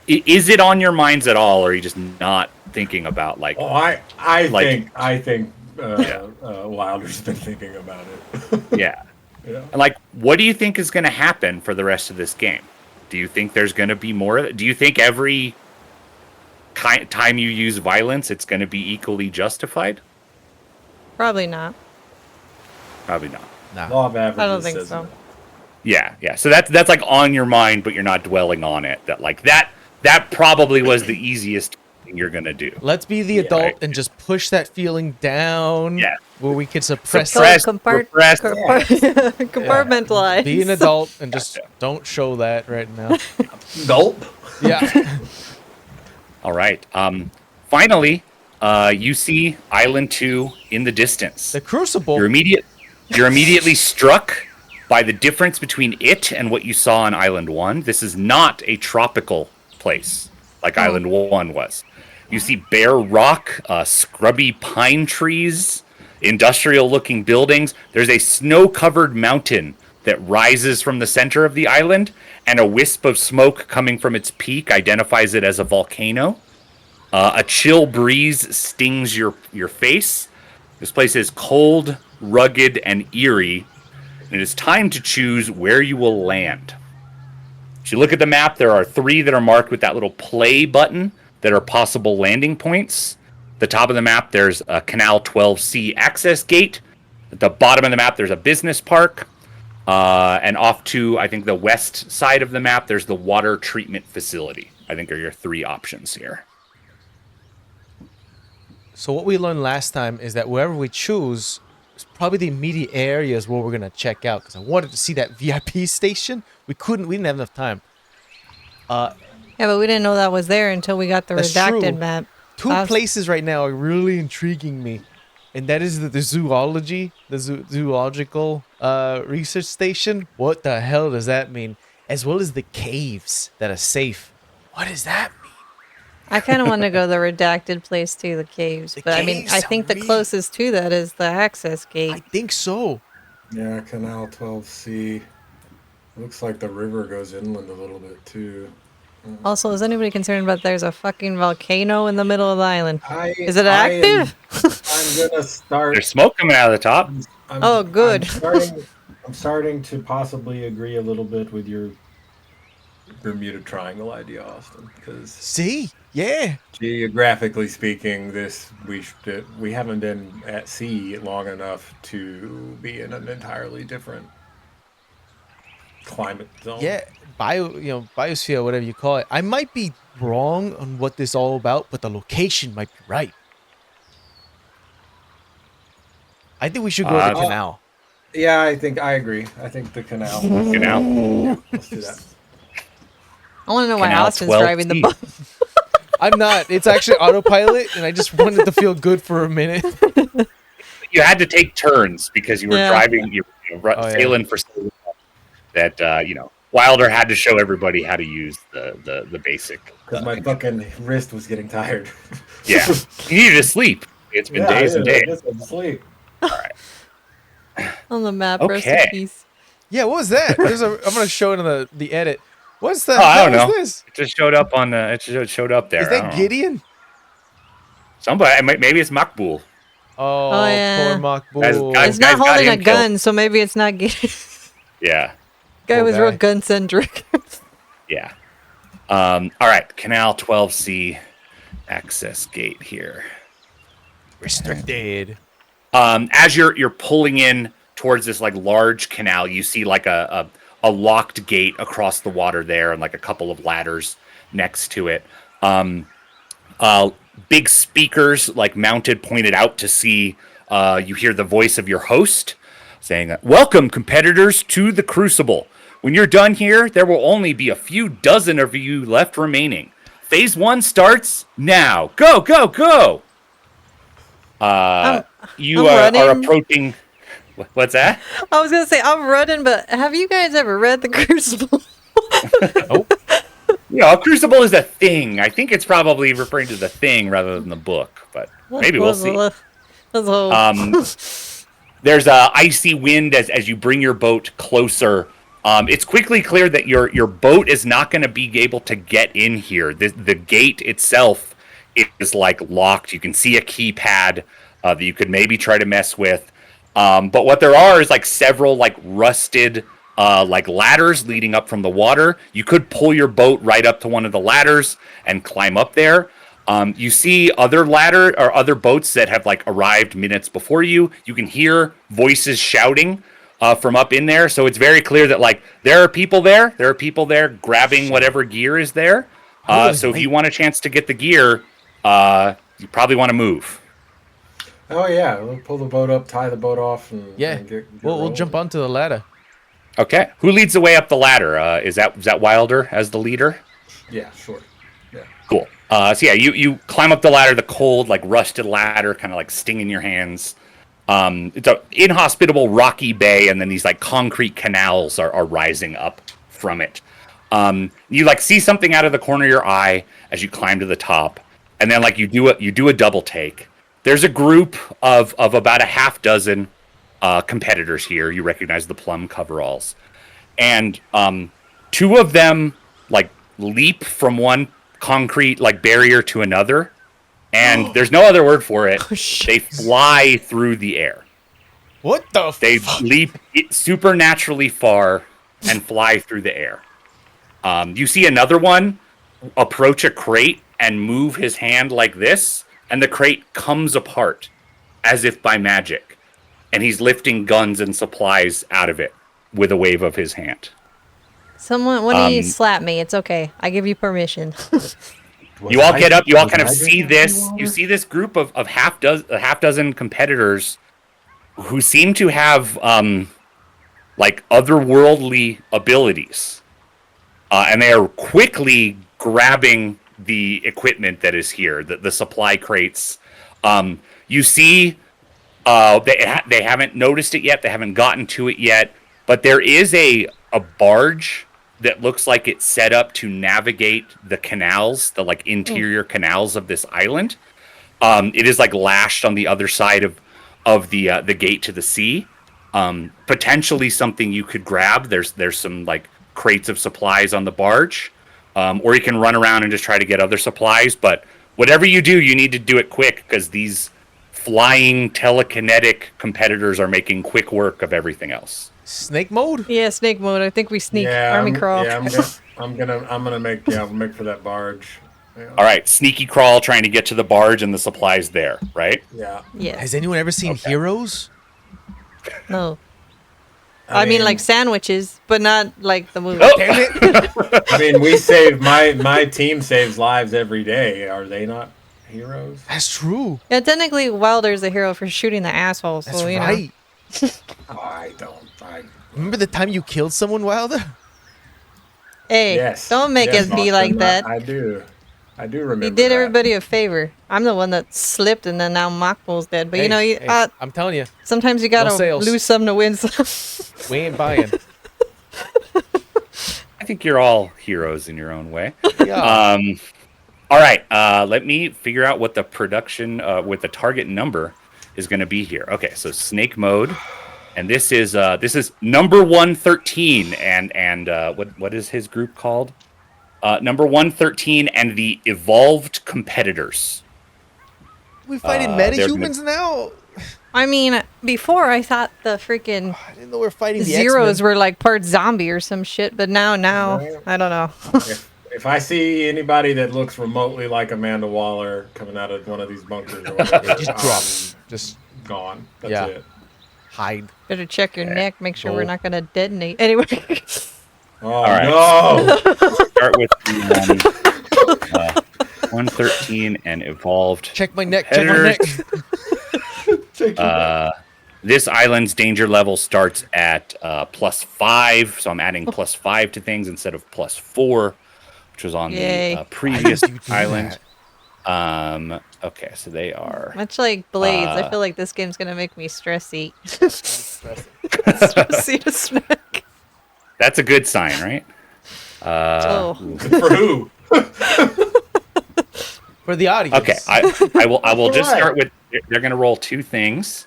Is it on your minds at all, or are you just not thinking about like? Oh, I think Wilder's been thinking about it. Yeah. Yeah. And like, what do you think is going to happen for the rest of this game? Do you think there's going to be more? Do you think every time you use violence, it's going to be equally justified? Probably not. Probably not. Nah. Law of averages I don't think says so. no. Yeah. So that's like on your mind, but you're not dwelling on it. That probably was the easiest thing you're gonna do. Let's be the adult right. and just push that feeling down. Yeah. Where we can suppress Suppress, it. repress. Compartmentalize. Be an adult and just don't show that right now. Gulp. Yeah. All right. Finally, you see Island 2 in the distance. The Crucible. You're immediately struck by the difference between it and what you saw on Island 1. This is not a tropical place like Island 1 was. You see bare rock, scrubby pine trees, industrial-looking buildings. There's a snow-covered mountain that rises from the center of the island, and a wisp of smoke coming from its peak identifies it as a volcano. A chill breeze stings your face. This place is cold, rugged, and eerie. And it is time to choose where you will land. If you look at the map, there are 3 that are marked with that little play button that are possible landing points. At the top of the map, there's a Canal 12C access gate. At the bottom of the map, there's a business park. And off to, I think, the west side of the map, there's the water treatment facility. I think are your 3 options here. So what we learned last time is that wherever we choose, it's probably the immediate areas where we're gonna check out. Because I wanted to see that VIP station. We didn't have enough time. Yeah, but we didn't know that was there until we got the That's redacted true. map. 2 places right now are really intriguing me. And that is the zoological research station. What the hell does that mean? As well as the caves that are safe. What does that mean? I kind of want to go to the redacted place too, the caves. The But I mean, caves I think the sound closest to that is the access gate. I think so. Yeah, Canal 12C. Looks like the river goes inland a little bit too. Also, is anybody concerned about there's a fucking volcano in the middle of the island? Is it I am. active? I'm gonna start. There's smoke coming out of the top. Oh, good. I'm starting to possibly agree a little bit with your Bermuda Triangle idea, Austin, because See? Yeah. geographically speaking, we haven't been at sea long enough to be in an entirely different climate zone. Yeah. Biosphere, whatever you call it. I might be wrong on what this is all about, but the location might be right. I think we should go to the canal. Yeah, I agree. I think the canal. Canal. Let's do that. I want to know why Canal Austin's 12 driving the feet. boat. I'm not. It's actually autopilot, and I just wanted to feel good for a minute. You had to take turns because you were driving, sailing for so long that Wilder had to show everybody how to use the basic. Because my fucking wrist was getting tired. Yeah, you needed to sleep. It's been days and days. I guess I'm asleep. All right. On the map, Okay. rest in peace. Yeah, what was that? I'm gonna show it in the edit. What's that? Oh, I don't know. This? It just showed up on the. It just showed up there. Is that Gideon? Somebody. Maybe it's Makbul. Oh, yeah. poor Makbul. Guys, It's not got holding a him gun, killed. so maybe it's not getting. Yeah. Guy Poor was guy. real gun centric. Yeah. All right. Canal 12C access gate here. Restricted. As you're pulling in towards this like large canal, you see like a locked gate across the water there, and like a couple of ladders next to it. Big speakers like mounted, pointed out to sea. You hear the voice of your host saying, "Welcome, competitors, to the Crucible. When you're done here, there will only be a few dozen of you left remaining. Phase 1 starts now. Go, go, go!" You I'm are running. approaching. What's that? I was gonna say I'm running, but have you guys ever read the Crucible? A Crucible is a thing. I think it's probably referring to the thing rather than the book, but maybe we'll see. Let's hope. There's a icy wind as you bring your boat closer. It's quickly clear that your boat is not going to be able to get in here. The gate itself is like locked. You can see a keypad that you could maybe try to mess with. But what there are is like several like rusted like ladders leading up from the water. You could pull your boat right up to one of the ladders and climb up there. You see other other boats that have like arrived minutes before you. You can hear voices shouting from up in there. So it's very clear that like there are people there. There are people there grabbing whatever gear is there. So if you want a chance to get the gear, you probably want to move. Oh yeah, we'll pull the boat up, tie the boat off, and get we'll rolling. jump onto the ladder. Okay. Who leads the way up the ladder? Is that Wilder as the leader? Yeah, sure. Yeah. Cool. So yeah, you climb up the ladder, the cold, like rusted ladder, kind of like stinging your hands. It's an inhospitable rocky bay, and then these like concrete canals are rising up from it. You like see something out of the corner of your eye as you climb to the top, and then like you do a double take. There's a group of about a half dozen competitors here. You recognize the plum coveralls, and two of them like leap from one concrete like barrier to another, and there's no other word for it. They fly through the air. What the They fuck? leap supernaturally far and fly through the air. You see another one approach a crate and move his hand like this, and the crate comes apart as if by magic, and he's lifting guns and supplies out of it with a wave of his hand. Someone, one of you slap me. It's okay. I give you permission. You all get up. You all kind of see this. You see this group of a half dozen competitors who seem to have like otherworldly abilities, and they are quickly grabbing the equipment that is here, the supply crates. You see, they haven't noticed it yet. They haven't gotten to it yet. But there is a barge that looks like it's set up to navigate the canals, the like interior canals of this island. It is like lashed on the other side of the gate to the sea. Potentially something you could grab. There's some like crates of supplies on the barge. or you can run around and just try to get other supplies. But whatever you do, you need to do it quick because these flying telekinetic competitors are making quick work of everything else. Snake mode? Yeah, snake mode. I think we sneak army crawl. Yeah, I'm gonna make make for that barge. Yeah. All right, sneaky crawl, trying to get to the barge and the supplies there, right? Yeah. Yeah. Has anyone ever seen Heroes? No. I mean, like sandwiches, but not like the movie. Oh! Damn it! I mean, we save my team saves lives every day. Are they not heroes? That's true. Yeah, technically, Wilder's a hero for shooting the asshole. So That's you right. Oh, I Remember the time you killed someone, Wilder? Hey, yes. don't make Yes, us be Austin, like that. I do remember. You did that. everybody a favor. I'm the one that slipped, and then now Mockbull's dead. But Hey, I'm telling you, sometimes you gotta sales. lose some to win some. we ain't buying. I think you're all heroes in your own way. Yeah. All right, let me figure out what the production, what the target number is going to be here. Okay, so snake mode, and this is number 113, and what is his group called? Number 113 and the evolved competitors. We fighting they're metahumans now? I mean, before I thought the freaking I didn't know we were fighting the zeros X-Men. were like part zombie or some shit, but now Right. I don't know. If I see anybody that looks remotely like Amanda Waller coming out of one of these bunkers, or whatever, Just drop. Just gone. That's Yeah. it. hide. Better check your neck, make sure we're Cool. not gonna detonate. Anyway, Oh right. no! Start with the 113 and evolved. Check my neck. Check my neck. This island's danger level starts at +5, so I'm adding +5 to things instead of +4, which was on Yay. the previous Why did you do island. Okay, so they are. much like Blades, I feel like this game's gonna make me stressy. Stressy to snack. That's a good sign, right? Oh, For who? For the audience. Okay, I will just Alright. start with. They're going to roll two things.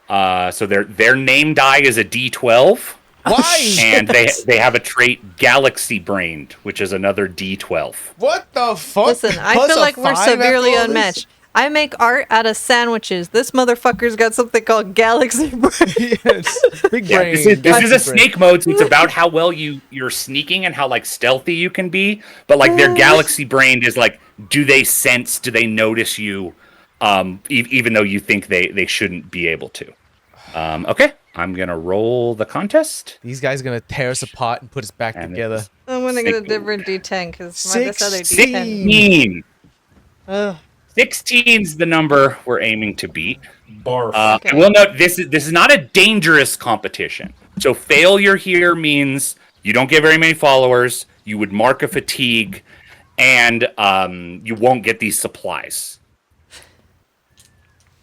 So their name die is a D12. Why? And they have a trait Galaxy Brained, which is another D12. What the fuck? listen, I Plus feel a like we're 5 severely after all unmatched. this? I make art out of sandwiches. This motherfucker's got something called Galaxy Brain. Yes. Big Yeah, brain. this is a Galaxy brain. snake mode, so it's about how well you're sneaking and how like stealthy you can be. But like their Galaxy Brained is like, do they sense? Do they notice you? Even though you think they shouldn't be able to. Okay, I'm gonna roll the contest. These guys are gonna tear us apart and put us back And together. I'm gonna get a Snake different D10 because this other 16. D10. 16. Ugh. 16's the number we're aiming to beat. Barf. Okay. I will note this is not a dangerous competition. So failure here means you don't get very many followers, you would mark a fatigue, and you won't get these supplies.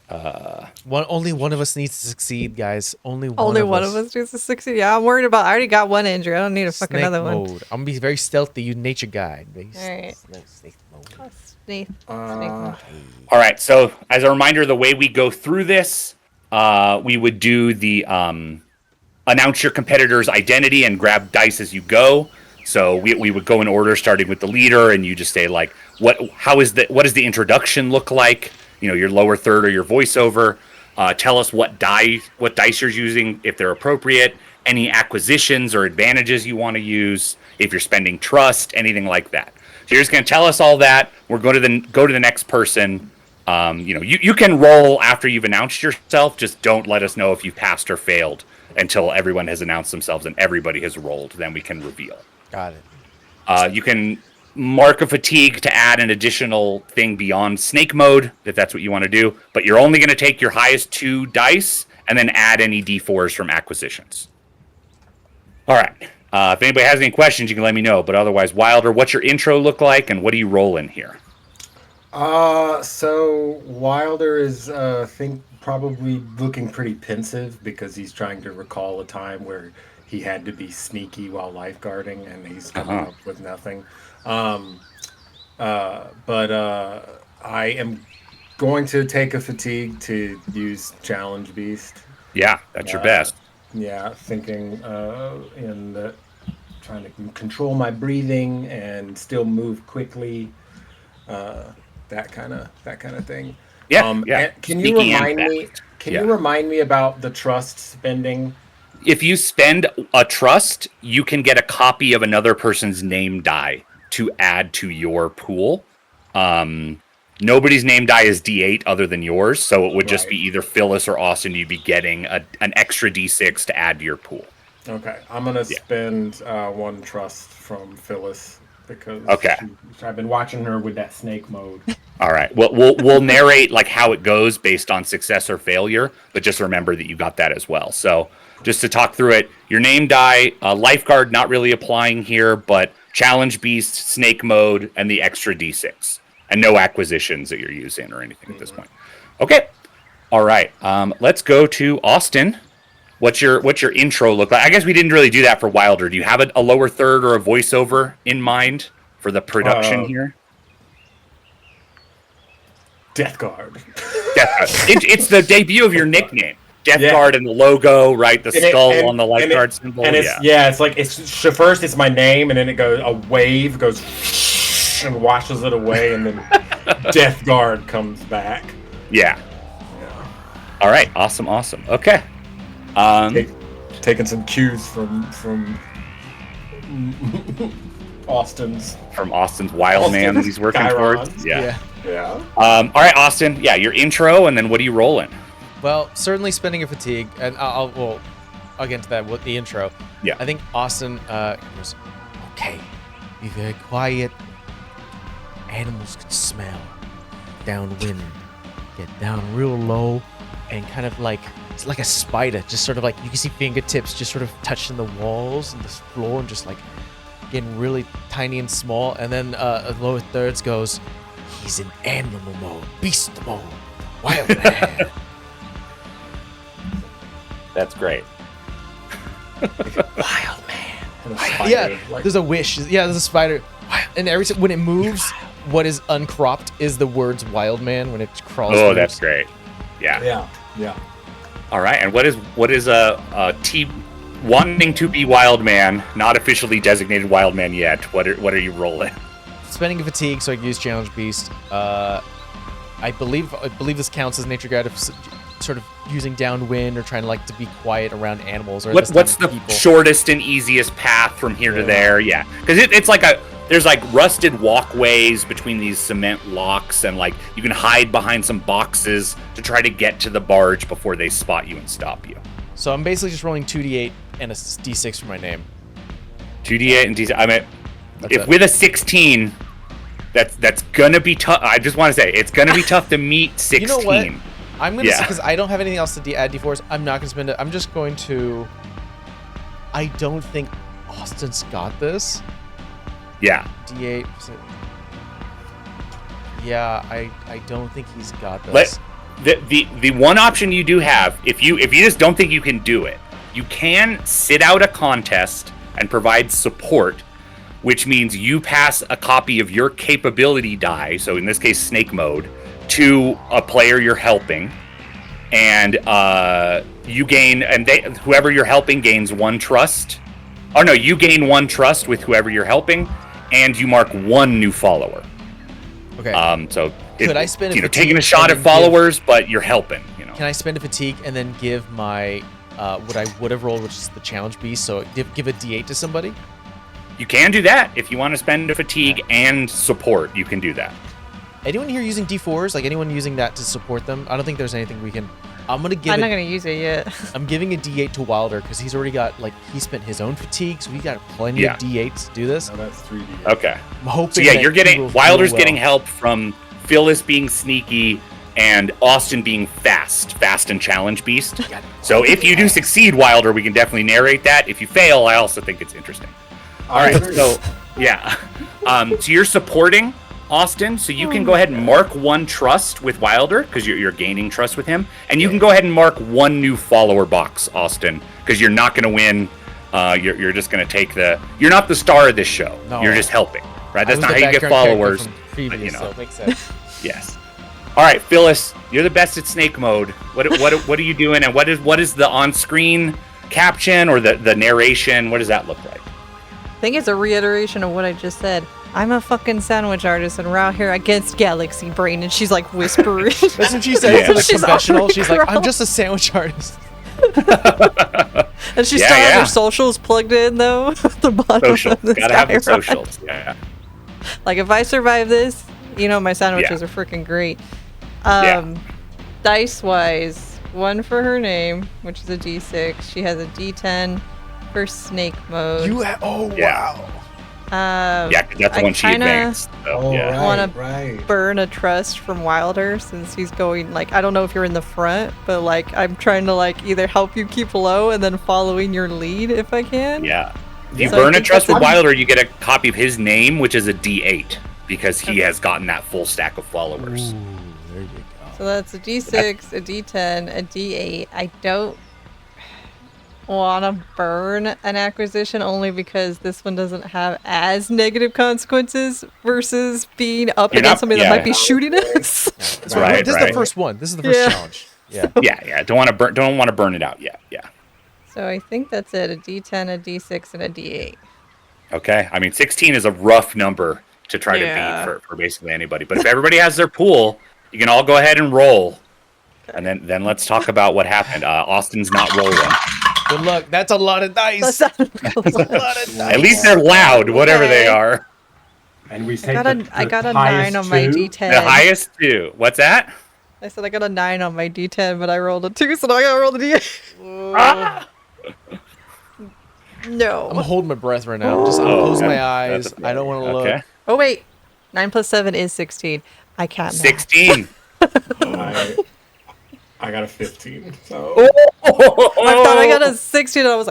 Only one of us needs to succeed, guys. Only one Only of one us. of us needs to succeed. Yeah, I'm worried about. I already got one injury. I don't need a fucking Snake another one. mode. I'm gonna be very stealthy. You nature guide. Alright. Snake mode. Snake. All right, so as a reminder, the way we go through this, we would do the announce your competitor's identity and grab dice as you go. So we would go in order, starting with the leader, and you just say like, what does the introduction look like? You know, your lower third or your voiceover. Tell us what dice you're using, if they're appropriate, any acquisitions or advantages you want to use, if you're spending trust, anything like that. So you're just going to tell us all that. We're going to go to the next person. You can roll after you've announced yourself. Just don't let us know if you passed or failed until everyone has announced themselves and everybody has rolled. Then we can reveal. Got it. You can mark a fatigue to add an additional thing beyond snake mode, if that's what you want to do. But you're only going to take your highest 2 dice and then add any D4s from acquisitions. All right. If anybody has any questions, you can let me know. But otherwise, Wilder, what's your intro look like, and what do you roll in here? So Wilder is, I think, probably looking pretty pensive because he's trying to recall a time where he had to be sneaky while lifeguarding, and he's coming up with nothing. But I am going to take a fatigue to use Challenge Beast. Yeah, that's your best. Yeah, thinking in that trying to control my breathing and still move quickly. That kind of thing. Yeah. And can you Sneaky and remind me? fast. Can you remind me about the trust spending? If you spend a trust, you can get a copy of another person's name die to add to your pool. Nobody's name die is D8 other than yours, so it would just be either Phyllis or Austin. You'd be getting an extra D6 to add to your pool. Okay, I'm gonna spend one trust from Phyllis because I've been watching her with that snake mode. All right. Well, we'll narrate like how it goes based on success or failure, but just remember that you got that as well. So just to talk through it, your name die, lifeguard not really applying here, but challenge beast, snake mode, and the extra D6, and no acquisitions that you're using or anything at this point. Okay. All right. Let's go to Austin. What's your intro look like? I guess we didn't really do that for Wilder. Do you have a lower third or a voiceover in mind for the production here? Death Guard. It's the debut of your nickname. Death Guard and the logo, right? The skull on the lifeguard symbol. And it's like first it's my name, and then it goes a wave goes and washes it away, and then Death Guard comes back. Yeah. All right. Awesome. Okay. Taking some cues from Austin's wild man that he's working towards. Yeah. All right, Austin. Yeah, your intro, and then what are you rolling? Well, certainly spending a fatigue, and I'll get into that with the intro. Yeah. I think Austin goes, okay, be very quiet. Animals can smell. Downwind, get down real low, and kind of like it's like a spider, just sort of like you can see fingertips just sort of touching the walls and the floor, and just like getting really tiny and small. And then lower thirds goes, he's in animal mode, beast mode, wild man. That's great. Wild man. Yeah, there's a wish. Yeah, there's a spider. And when it moves, what is uncropped is the words wild man when it crawls. Oh, that's great. Yeah. All right, and what is a T wanting to be wild man, not officially designated wild man yet? What are you rolling? Spending a fatigue, so I can use challenge beast. I believe this counts as nature guide, sort of using downwind or trying to like to be quiet around animals. Or what's the shortest and easiest path from here to there? Yeah, because it's like there's like rusted walkways between these cement locks, and like you can hide behind some boxes to try to get to the barge before they spot you and stop you. So I'm basically just rolling 2d8 and a d6 for my name. 2d8 and d6. I mean, with a 16, that's gonna be tough. I just want to say it's gonna be tough to meet 16. You know what? I'm gonna because I don't have anything else to add d4s. I'm not gonna spend it. I'm just going to. I don't think Austin's got this. Yeah. D8. Yeah, I don't think he's got this. The one option you do have, if you just don't think you can do it, you can sit out a contest and provide support, which means you pass a copy of your capability die, so in this case snake mode, to a player you're helping, and you gain, and whoever you're helping gains one trust. Oh no, you gain one trust with whoever you're helping, and you mark one new follower. Okay. So could I spend taking a shot at followers, but you're helping. Can I spend a fatigue and then give my what I would have rolled, which is the challenge beast? So give a D8 to somebody. You can do that if you want to spend a fatigue and support. You can do that. Anyone here using D4s? Like anyone using that to support them? I don't think there's anything we can. I'm not gonna use it yet. I'm giving a D8 to Wilder because he's already got he spent his own fatigue, so we got plenty of D8s to do this. No, that's 3D8. Okay. I'm hoping. So you're getting Wilder's getting help from Phyllis being sneaky and Austin being fast and challenge beast. So if you do succeed, Wilder, we can definitely narrate that. If you fail, I also think it's interesting. All right. So so you're supporting Austin, so you can go ahead and mark one trust with Wilder because you're gaining trust with him, and you can go ahead and mark one new follower box, Austin, because you're not going to win. You're just going to take you're not the star of this show. No. You're just helping, right? That's not how you get followers. So it makes sense. Yes. All right, Phyllis, you're the best at snake mode. What are you doing, and what is the on-screen caption or the narration? What does that look like? think it's a reiteration of what I just said. I'm a fucking sandwich artist and we're out here against Galaxy Brain, and she's like whispering. That's what she said in the She's confessional. already She's like, I'm crawled. just a sandwich artist. And she Yeah, still has yeah. her socials plugged in though. At the bottom Social. of this Gotta have the diagram. socials. Yeah. Like if I survive this, my sandwiches are freaking great. Yeah. Dice wise, 1 for her name, which is a D6. She has a D10 for snake mode. Oh, Yeah. wow. Yeah, 'cause that's the I one she kinda advanced. So, Oh, yeah. wanna right. burn a trust from Wilder since he's going I don't know if you're in the front, but I'm trying to either help you keep low and then following your lead if I can. Yeah. If you So I burn a think trust that's with a- Wilder, you get a copy of his name, which is a D8, because he has gotten that full stack of followers. There you go. So that's a D6, a D10, a D8. I don't want to burn an acquisition only because this one doesn't have as negative consequences versus being up You're against not- somebody yeah. that might be shooting us. That's Right, This is right. the first one. This is the first Yeah. challenge. Yeah. Yeah. Don't want to burn it out yet. Yeah. So I think that's it. A D10, a D6, and a D8. Okay. I mean, 16 is a rough number to try Yeah. to beat for basically anybody. But if everybody has their pool, you can all go ahead and roll. And then let's talk about what happened. Austin's not rolling. Good luck. That's a lot of dice. That's not That's a lot of dice. At least they're loud, whatever they Okay. are. And we I take got a 9 highest on my two. D10. The highest two. What's that? I said I got a 9 on my D10, but I rolled a 2, so now I gotta roll the D8. Ah! No. I'm holding my breath right now. Just close my eyes. That's- I don't want to look. Okay. Oh, wait. 9 plus 7 is 16. I can't math. 16. I got a 15. So I thought I got a 16, and I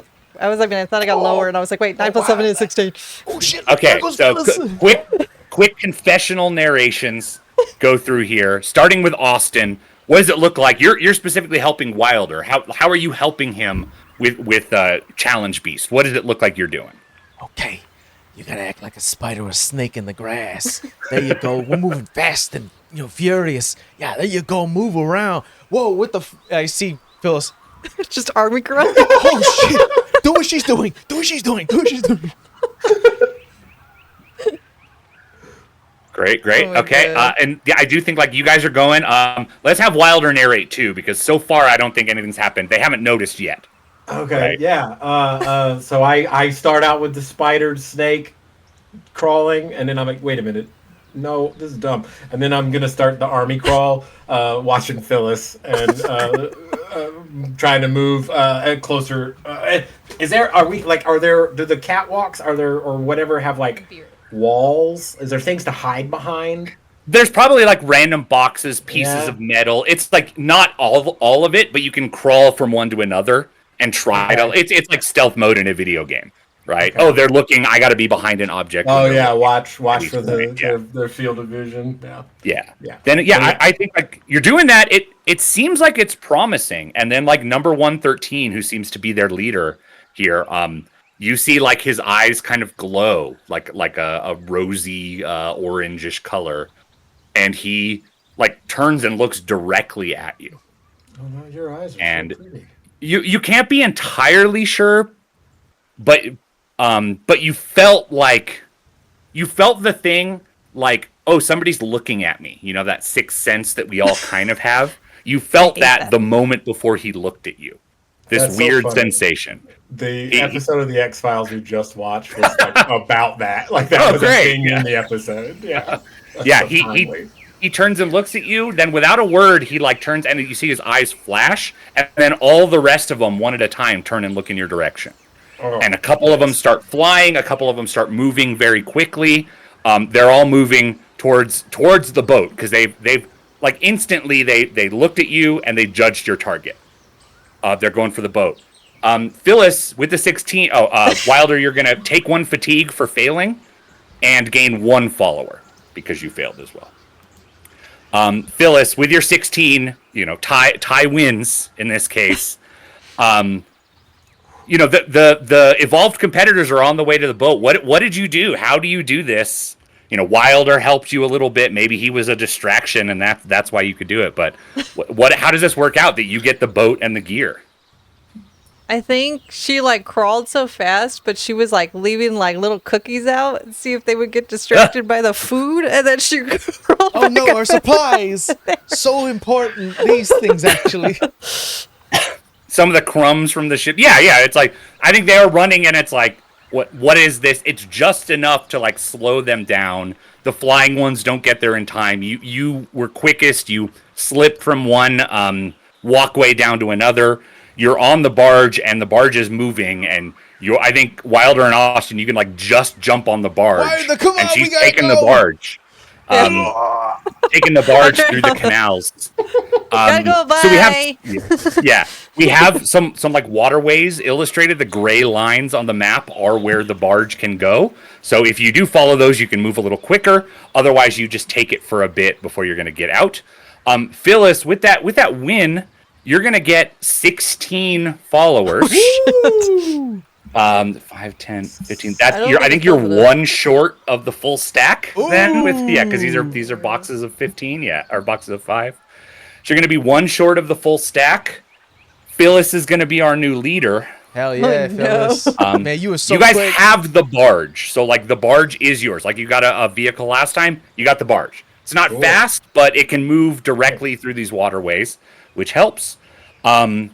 thought I got lower, and I was like, wait, 9 plus 7 is 16. Oh, shit. Okay, There goes so Phyllis. quick confessional narrations go through here, starting with Austin. What does it look like? You're specifically helping Wilder. How are you helping him with Challenge Beast? What does it look like you're doing? Okay. You gotta act like a spider or a snake in the grass. There you go. We're moving fast and furious. Yeah, there you go. Move around. Whoa, what the? I see Phyllis. Just army grunt. Oh shit! Do what she's doing. Do what she's doing. Do what she's doing. Great. Oh my Okay, God. and yeah, I do think you guys are going. Let's have Wilder narrate too, because so far I don't think anything's happened. They haven't noticed yet. okay, Right. yeah. So I start out with the spider snake crawling, and then I'm like, wait a minute, no, this is dumb. And then I'm gonna start the army crawl, watching Phyllis and trying to move closer. Do the catwalks or whatever have walls? Is there things to hide behind? There's probably random boxes, pieces Yeah. of metal. It's not all of it, but you can crawl from one to another and try to. It's like stealth mode in a video game, right? Okay. Oh, they're looking. I got to be behind an object. Oh when they're yeah, looking. watch for Yeah. their field of vision. Yeah. Yeah. Yeah. Then I think you're doing that. It seems like it's promising. And then number 113, who seems to be their leader here, you see his eyes kind of glow like a rosy orangish color, and he turns and looks directly at you. Oh no, your eyes are And- so pretty. You can't be entirely sure, but you felt the thing oh, somebody's looking at me. That sixth sense that we all kind of have. You felt hate that that. the moment before he looked at you. This That's so weird funny. sensation. The episode of the X Files we just watched was about that. That Oh, was great. a thing in the episode. Yeah. That's Yeah, so he timely. he turns and looks at you. Then, without a word, he turns and you see his eyes flash, and then all the rest of them, one at a time, turn and look in your direction. Oh, And a couple of them start flying. A couple of them start moving very quickly. They're all moving towards the boat because they've instantly they looked at you and they judged your target. They're going for the boat. Phyllis with the 16. Wilder, you're gonna take 1 fatigue for failing, and gain 1 follower because you failed as well. Phyllis with your 16, tie wins in this case. The evolved competitors are on the way to the boat. What did you do? How do you do this? Wilder helped you a little bit. Maybe he was a distraction, and that's why you could do it. But how does this work out that you get the boat and the gear? I think she like crawled so fast, but she was like leaving like little cookies out and see if they would get distracted by the food, and then she crawled Oh back no, up our supplies! So important. These things actually. Some of the crumbs from the ship. Yeah, yeah. It's like I think they were running, and it's like, what is this? It's just enough to like slow them down. The flying ones don't get there in time. You were quickest. You slipped from one walkway down to another. You're on the barge, and the barge is moving, and you. I think Wilder and Austin, you can like just jump on the barge, Wilder, come and on, we she's gotta taking the go. barge. Taking the barge through the canals. Gotta go, bye. So we have, we have some like waterways illustrated. The gray lines on the map are where the barge can go. So if you do follow those, you can move a little quicker. Otherwise, you just take it for a bit before you're going to get out. Phyllis, with that win, you're going to get 16 followers. 5, 10, 15. I think you're one short of the full stack. Then because these are boxes of 15, or boxes of 5. So you're going to be one short of the full stack. Phyllis is going to be our new leader. Hell yeah, Phyllis. Man, you were so you guys quick. have the barge, so like the barge is yours. Like you got a vehicle last time, you got the barge. It's not fast, but it can move directly through these waterways, which helps. And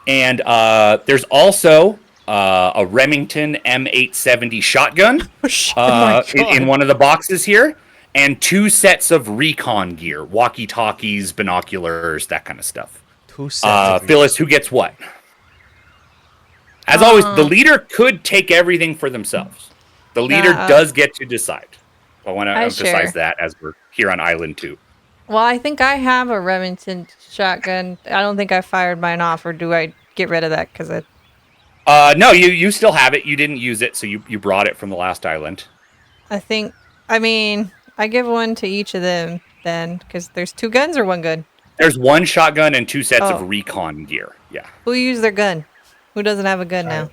there's also a Remington M870 shotgun in one of the boxes here, and 2 sets of recon gear, walkie-talkies, binoculars, that kind of stuff. 2 sets. Phyllis, who gets what? As always, the leader could take everything for themselves. The leader does get to decide. I want to emphasize that as we're here on Island 2. Well, I think I have a Remington shotgun. I don't think I fired mine off, or do I get rid of that because it? No, you still have it. You didn't use it, so you brought it from the last island. I give one to each of them then, because there's 2 guns or 1 gun? There's 1 shotgun and 2 sets of recon gear. Yeah. Who used their gun? Who doesn't have a gun now?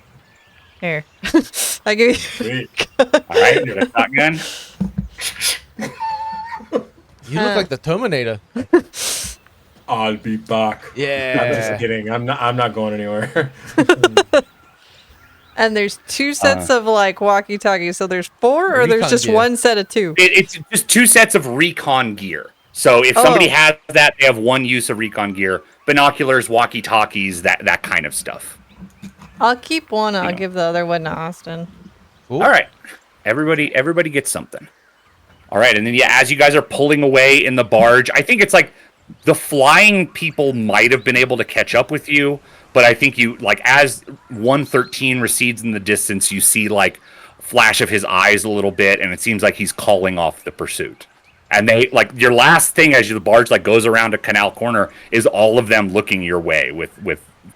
Here. I give you. Sweet. All right, you got a shotgun. You look like the Terminator. I'll be back. Yeah. I'm just kidding. I'm not going anywhere. And there's 2 sets of like walkie-talkies. So there's 4, or there's Recon just gear. 1 set of 2? It's just 2 sets of recon gear. So if somebody has that, they have 1 use of recon gear. Binoculars, walkie-talkies, that kind of stuff. I'll keep one. I'll give the other one to Austin. All right. Everybody gets something. All right. And then, as you guys are pulling away in the barge, I think it's like the flying people might have been able to catch up with you. But I think you, like, as 113 recedes in the distance, you see, like, flash of his eyes a little bit. And it seems like he's calling off the pursuit. And they, like, your last thing as the barge, like, goes around a canal corner is all of them looking your way with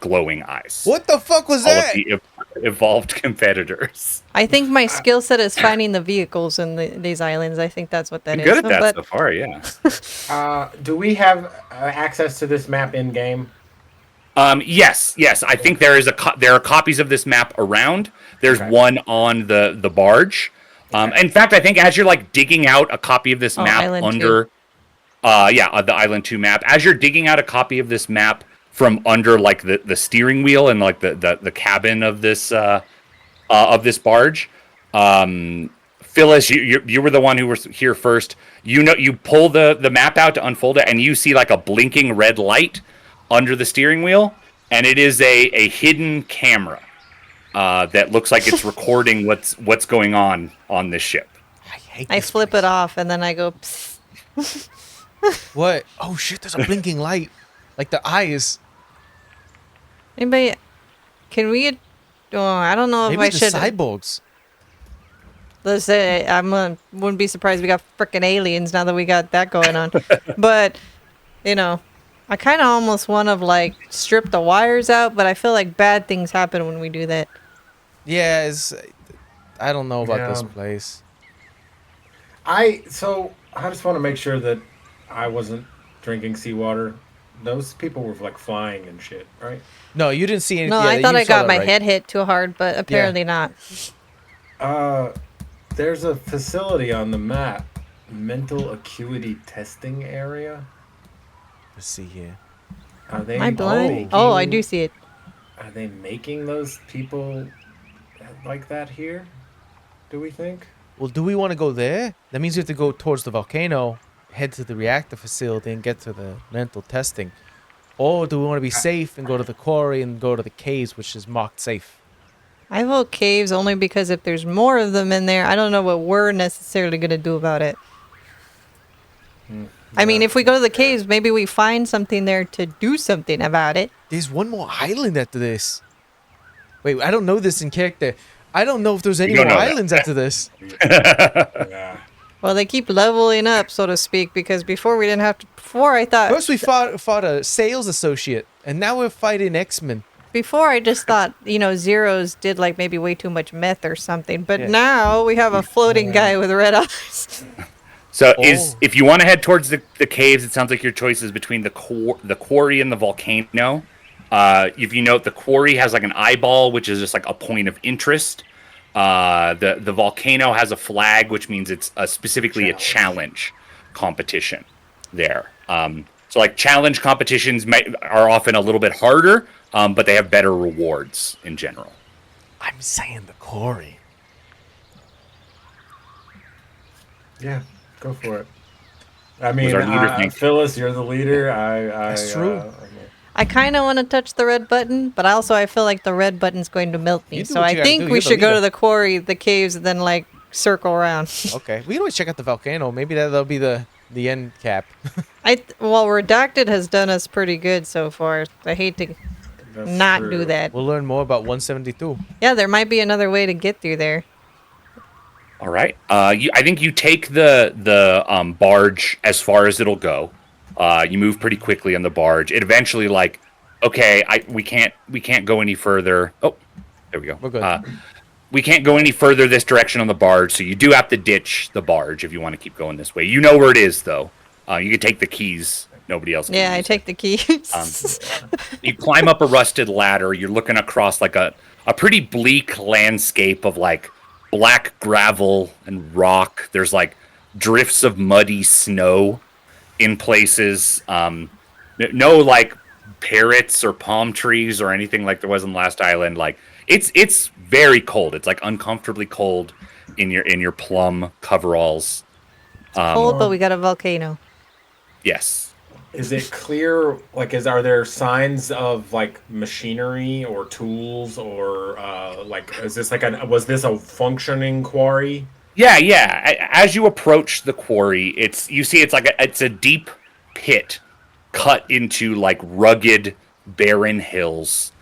glowing eyes. What the fuck was All that? of the evolved competitors. I think my skill set is finding the vehicles in these islands. I think that's what that is. Good at that so far, yeah. Do we have access to this map in game? Yes. I think there are copies of this map around. There's one on the barge. In fact, I think as you're like digging out a copy of this map under, the Island 2 map, as you're digging out a copy of this map from under like the steering wheel and like the cabin of this barge, Phyllis, you were the one who was here first. You pull the map out to unfold it, and you see like a blinking red light under the steering wheel, and it is a hidden camera that looks like it's recording what's going on this ship. I flip it off, and then I go, psst. What? Oh shit! There's a blinking light, like the eyes. Anybody? Can we? Oh, I don't know if Maybe I the should. cyborgs. Let's say wouldn't be surprised we got frickin' aliens now that we got that going on. But I kind of almost want to like strip the wires out, but I feel like bad things happen when we do that. Yeah, I don't know about this place. I just want to make sure that I wasn't drinking seawater. Those people were like flying and shit, right? No, you didn't see anything. No, I thought I got my head hit too hard, but apparently not. There's a facility on the map, mental acuity testing area. Let's see here. Are they? Am I blind? Oh, I do see it. are they making those people like that here? Do we think? Well, do we want to go there? That means we have to go towards the volcano, head to the reactor facility, and get to the mental testing. Or do we want to be safe and go to the quarry and go to the caves, which is marked safe? I vote caves only because if there's more of them in there, I don't know what we're necessarily going to do about it. I mean, if we go to the caves, maybe we find something there to do something about it. There's one more island after this. Wait, I don't know this in character. I don't know if there's any don't more know that. islands after this. Yeah. Well, they keep leveling up, so to speak, because before we didn't have to. Before I thought. First we fought a sales associate, and now we're fighting X-Men. Before I just thought, Zeros did like maybe way too much meth or something. But Yeah. now we have a floating guy with red eyes. So Oh. if you want to head towards the caves, it sounds like your choice is between the quarry and the volcano. If you note, the quarry has like an eyeball, which is just like a point of interest. The volcano has a flag, which means it's specifically a challenge competition there. So like challenge competitions are often a little bit harder, but they have better rewards in general. I'm saying the quarry. Yeah, go for it. I mean, our leader think? Phyllis, you're the leader. That's true. I kind of want to touch the red button, but also I feel like the red button's going to melt me. You do So what I you gotta think do. we You're the should go leader. to the quarry, the caves, and then like circle around. Okay, we can always check out the volcano. Maybe that'll be the end cap. Well, Redacted has done us pretty good so far. I hate to That's not true. do that. We'll learn more about 172. Yeah, there might be another way to get through there. All right. I think you take the barge as far as it'll go. You move pretty quickly on the barge. It eventually okay, we can't go any further. Oh, there we go. We're good. We can't go any further this direction on the barge, so you do have to ditch the barge if you want to keep going this way. You know where it is, though. You can take the keys. Nobody else can Yeah, I use take the keys. You climb up a rusted ladder. You're looking across like a pretty bleak landscape of like black gravel and rock. There's like drifts of muddy snow in places. No like parrots or palm trees or anything like there was in Last Island. Like it's very cold. It's like uncomfortably cold in your plum coveralls. Cold, but we got a volcano. Yes. Is it clear? Like, are there signs of like machinery or tools or is this was this a functioning quarry? Yeah. As you approach the quarry, you see it's it's a deep pit cut into like rugged, barren hills.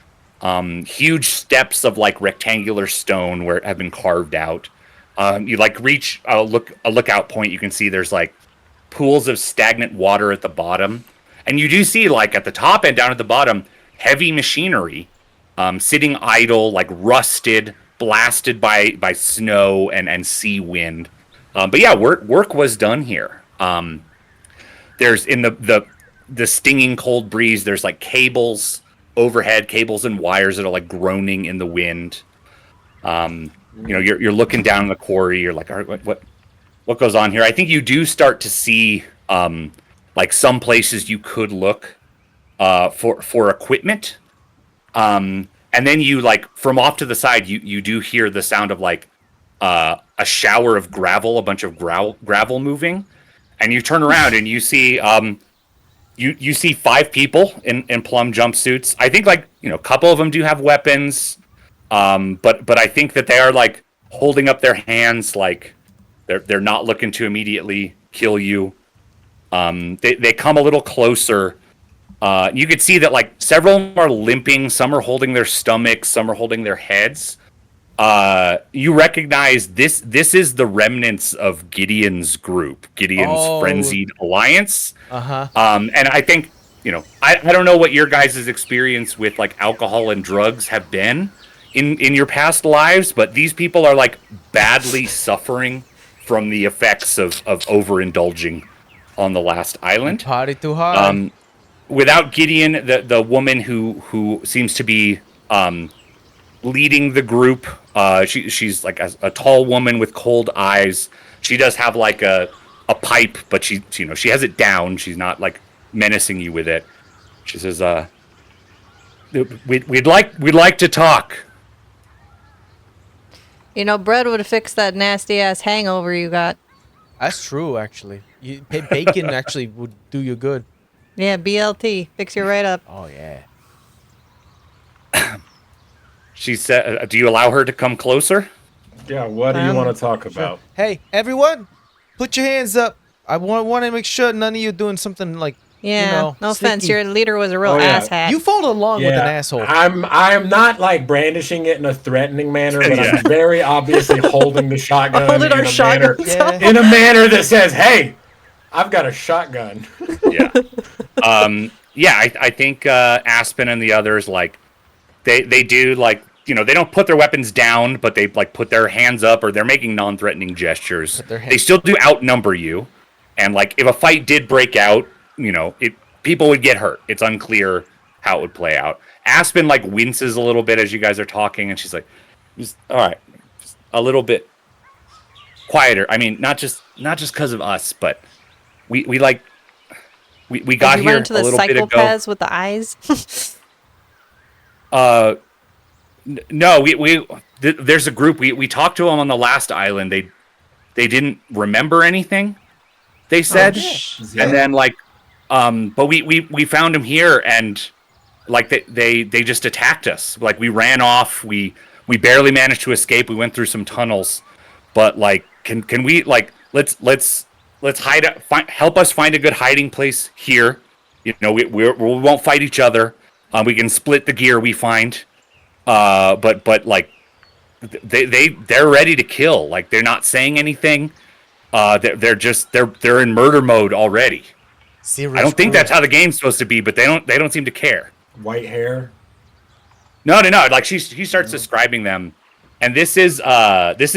Huge steps of like rectangular stone where have been carved out. You like reach a lookout point. You can see there's like pools of stagnant water at the bottom, and you do see like at the top and down at the bottom heavy machinery sitting idle, like rusted, blasted by snow and sea wind. But yeah, work was done here. There's in the stinging cold breeze, there's like overhead cables and wires that are like groaning in the wind. You're looking down the quarry. You're like, all right, what goes on here? I think you do start to see like some places you could look for equipment. And then you like from off to the side, you do hear the sound of like a shower of gravel, a bunch of gravel moving, and you turn around and you see you see 5 people in plum jumpsuits. I think a couple of them do have weapons, but I think that they are like holding up their hands like they're not looking to immediately kill you. They come a little closer. You could see that like several of them are limping, some are holding their stomachs, some are holding their heads. You recognize this is the remnants of Gideon's group, Gideon's frenzied alliance. And I think, I don't know what your guys' experience with like alcohol and drugs have been in your past lives, but these people are like badly suffering from the effects of overindulging on the last island. Party too hard. Without Gideon, the woman who seems to be leading the group, she's like a tall woman with cold eyes. She does have like a pipe, but she has it down. She's not like menacing you with it. She says, we'd like to talk. You know, bread would have fixed that nasty ass hangover you got. That's true, actually. Bacon actually would do you good. Yeah, BLT, fix you right up. Oh yeah. She said, "Do you allow her to come closer?" Yeah, what do you want to talk about? Hey, everyone, put your hands up. I want to make sure none of you doing something like, Yeah, you know, no offense, sneaky. your leader was a real Oh, yeah. asshat. You followed along with an asshole. I am not like brandishing it in a threatening manner, but Yeah. I'm very obviously holding the shotgun Holding in our a shotguns Yeah. up. in a manner that says, "Hey, I've got a shotgun." Yeah. Yeah, I think Aspen and the others, like, they do, like, you know, they don't put their weapons down, but they, like, put their hands up, or they're making non-threatening gestures. Put their They hands still do outnumber you. And, like, if a fight did break out, you know, people would get hurt. It's unclear how it would play out. Aspen, like, winces a little bit as you guys are talking, and she's like, all right, just a little bit quieter. I mean, not just because of us, but we got Did you here run a into the little bit ago. psychopaths with the eyes? No, there's a group. We talked to them on the last island. They didn't remember anything, they said. Yeah. And then, like, but we found them here, and, like, they just attacked us. Like, we ran off. We barely managed to escape. We went through some tunnels, but, like, can we, like, let's hide. Help us find a good hiding place here. You know, we won't fight each other. We can split the gear we find. But like, they're ready to kill. Like, they're not saying anything. They're in murder mode already. Serious I don't think crime. that's how the game's supposed to be, but they don't seem to care. White hair. No. Like, he starts describing them, and this is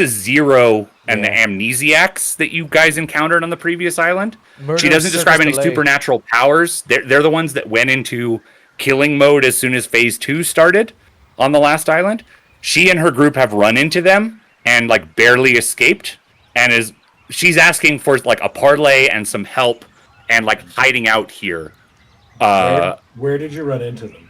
Zero and the Amnesiacs that you guys encountered on the previous island. Murder She doesn't service describe any delay. supernatural powers. They're the ones that went into killing mode as soon as phase 2 started on the last island. She and her group have run into them and, like, barely escaped, and she's asking for, like, a parlay and some help and, like, hiding out here. Where did you run into them?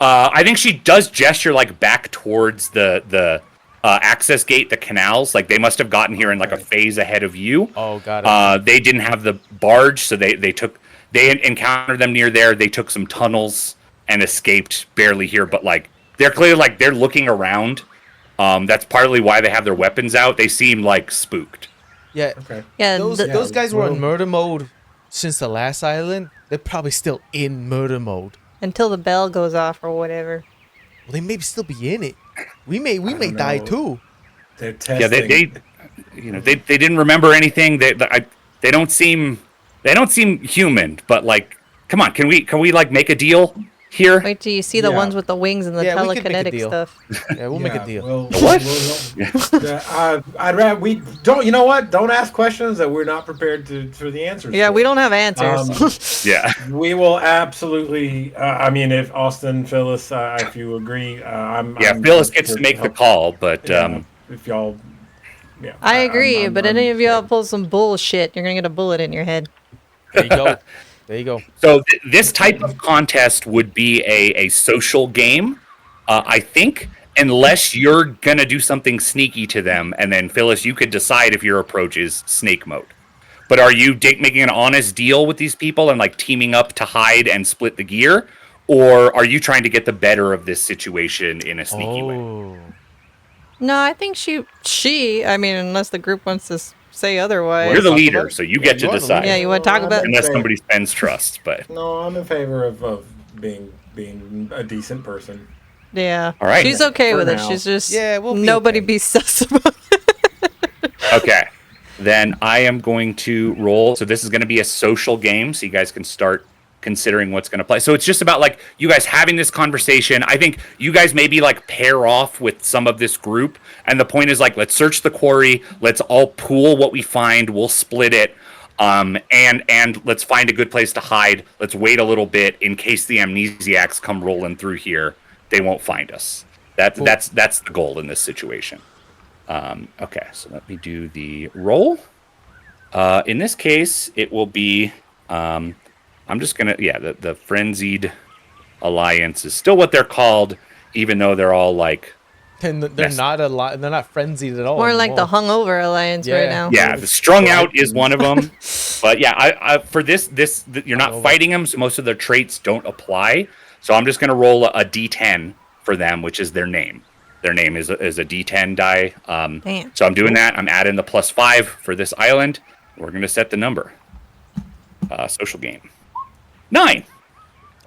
I think she does gesture, like, back towards the access gate, the canals. Like, they must have gotten here in, like, a phase ahead of you. Oh, got it. They didn't have the barge, so they encountered them near there. They took some tunnels and escaped barely here, but, like, they're clearly, like, they're looking around. That's partly why they have their weapons out. They seem, like, spooked. Yeah. Okay. Yeah, Those guys were well- in murder mode since the last island. They're probably still in murder mode. until the bell goes off or whatever. Well, they may still be in it. We may don't die know. too. They're testing. Yeah, they didn't remember anything. They don't seem human. But, like, come on, can we like make a deal here? Wait till you see the Yeah. ones with the wings and the Yeah, we could make a telekinetic deal. stuff. Yeah, we'll make a deal. What? I'd rather we don't. You know what? Don't ask questions that we're not prepared for the answers. Yeah, for. we don't have answers. Yeah. We will absolutely. I mean, if Austin, Phyllis, if you agree, Yeah, I'm Phyllis gets to make the help. call, but Yeah, if y'all. Yeah, I agree, I'm- but I'm- any of y'all pull some bullshit, you're gonna get a bullet in your head. There you go. There you go. so this type of contest would be a social game, I think, unless you're gonna do something sneaky to them, and then Phyllis, you could decide if your approach is snake mode. But are you making an honest deal with these people and, like, teaming up to hide and split the gear, or are you trying to get the better of this situation in a sneaky way? Oh. No, I think she. I mean, unless the group wants to say otherwise. You're the talk leader, about it? so you Yeah, get you to are the decide. Yeah, you want to talk about? Unless somebody spends trust, but No, I'm in favor of being a decent person. Yeah. All right. She's okay For with it. now. She's just Yeah, we'll be nobody okay. be sus about it. okay. Then I am going to roll. So this is going to be a social game, so you guys can start considering what's going to play. So it's just about, like, you guys having this conversation. I think you guys maybe, like, pair off with some of this group, and the point is, like, let's search the quarry. Let's all pool what we find. We'll split it. And let's find a good place to hide. Let's wait a little bit in case the amnesiacs come rolling through here. They won't find us. That's the goal in this situation. Okay, so let me do the roll. In this case, it will be. I'm just gonna the frenzied Alliance is still what they're called, even though they're all like. And they're not a lot. They're not frenzied at all. More like the anymore. hungover alliance right now. Yeah, the strung out is one of them. But yeah, I for this you're not fighting them, so most of their traits don't apply. So I'm just gonna roll a D10 for them, which is their name. Their name is a D10 die. Damn. So I'm doing that. I'm adding the +5 for this island. We're gonna set the number. Social game. 9.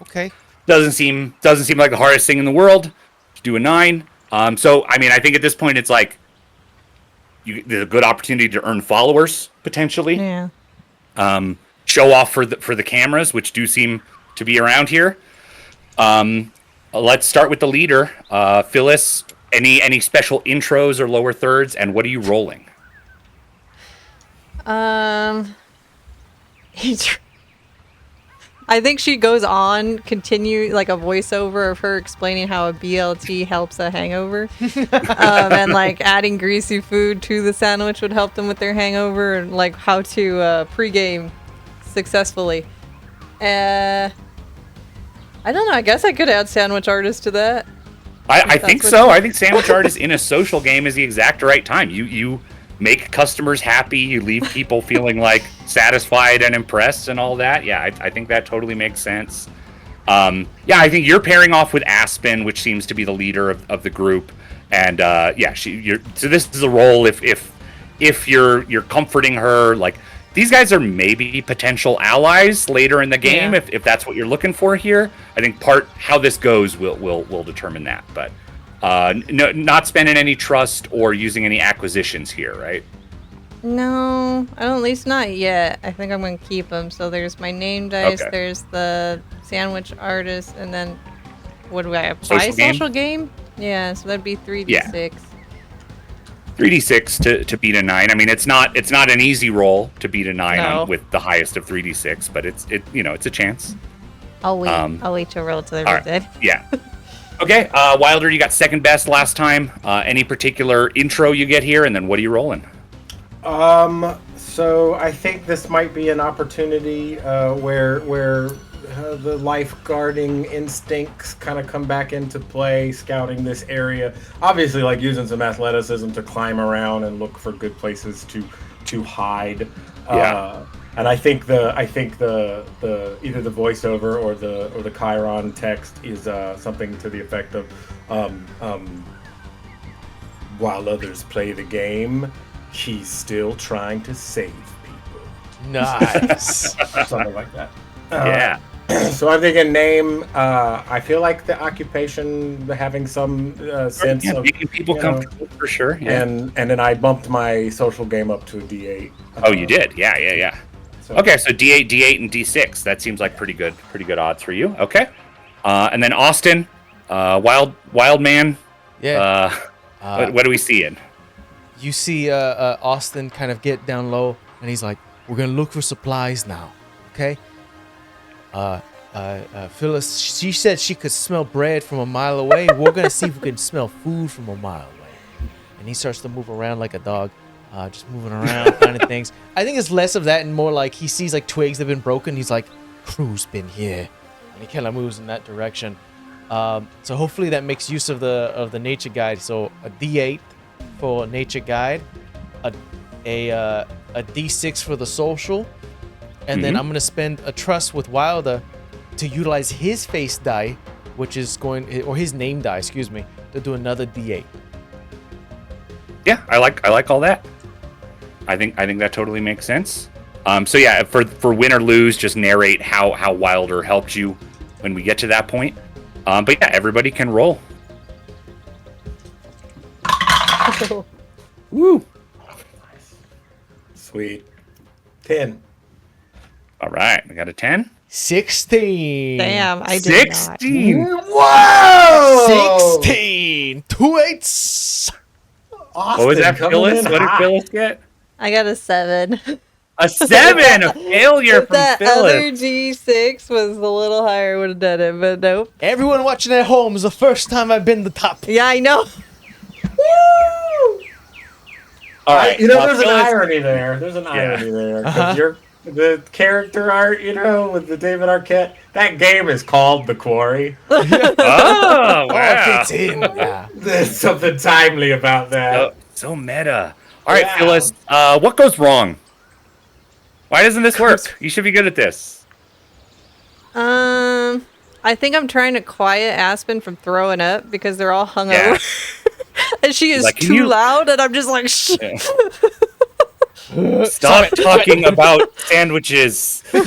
Okay. Doesn't seem like the hardest thing in the world to do a 9. So I mean, I think at this point it's like there's a good opportunity to earn followers potentially. Yeah. Show off for the cameras, which do seem to be around here. Let's start with the leader, Phyllis. Any special intros or lower thirds, and what are you rolling? I think she goes on, continue like a voiceover of her explaining how a BLT helps a hangover, and like adding greasy food to the sandwich would help them with their hangover, and like how to pregame successfully. I don't know. I guess I could add sandwich artist to that. I think so. I think sandwich artist in a social game is the exact right time. You make customers happy. You leave people feeling like satisfied and impressed and all that. Yeah, I think that totally makes sense. Yeah, I think you're pairing off with Aspen, which seems to be the leader of the group. And yeah, so this is a role if you're comforting her. Like these guys are maybe potential allies later in the game if that's what you're looking for here. I think how this goes will determine that. But no, not spending any trust or using any acquisitions here, right? No, I don't, at least not yet. I think I'm going to keep them. So there's my name dice, Okay. there's the sandwich artist, and then what do I apply? Social game? Social game? Yeah, so that'd be 3d6. Yeah. 3d6 to beat a 9. I mean, it's not an easy roll to beat a 9 with the highest of 3d6, but it's a chance. I'll wait. I'll wait to roll till they're All right. dead. Yeah. Okay, Wilder, you got second best last time. Any particular intro you get here, and then what are you rolling? So I think this might be an opportunity where the lifeguarding instincts kind of come back into play, scouting this area. Obviously, like using some athleticism to climb around and look for good places to hide. Yeah. And I think the either the voiceover or the Chiron text is something to the effect of while others play the game, he's still trying to save people. Nice. Something like that. Yeah. So I'm thinking name. I feel like the occupation having some sense of making people comfortable for sure. Yeah. and then I bumped my social game up to a D8. Oh, you did? Yeah. So, Okay, so D8, and D6. That seems like pretty good odds for you. Okay. And then Austin, wild man. Yeah. What are we seeing? You see Austin kind of get down low, and he's like, "We're gonna look for supplies now, okay?" Phyllis, she said she could smell bread from a mile away. We're gonna see if we can smell food from a mile away. And he starts to move around like a dog, just moving around, finding things. I think it's less of that and more like he sees like twigs that have been broken. He's like, "Crew's been here," and he kind of moves in that direction. So hopefully that makes use of the nature guide. So a D8 for nature guide, a D6 for the social, and then I'm gonna spend a trust with Wilder to utilize his face die, which is or his name die, excuse me, to do another D8. Yeah, I like all that. I think that totally makes sense. So yeah, for win or lose, just narrate how Wilder helped you when we get to that point. But yeah, everybody can roll. Woo! Sweet. 10. All right, we got a 10. 16. Damn, I did not. 16. Whoa! 16. 2 8s. Austin, What was that, coming Phyllis? in What did hot. Phyllis get? I got a 7. A 7. A failure If from that Phyllis. other D6 was a little higher, would have done it, but nope. Everyone watching at home, is the first time I've been the top. Yeah, I know. All right, There's an Phyllis- irony there. There's an irony there. 'Cause the character art, with the David Arquette. That game is called The Quarry. Oh, Oh, wow. fits in. Yeah. There's something timely about that. So meta. All right, Yeah. Phyllis, what goes wrong? Why doesn't this work? You should be good at this. I think I'm trying to quiet Aspen from throwing up because they're all hung Yeah. over. And she is Like, can too you- loud, and I'm just like, shh. Yeah. Stop talking about sandwiches. Yeah,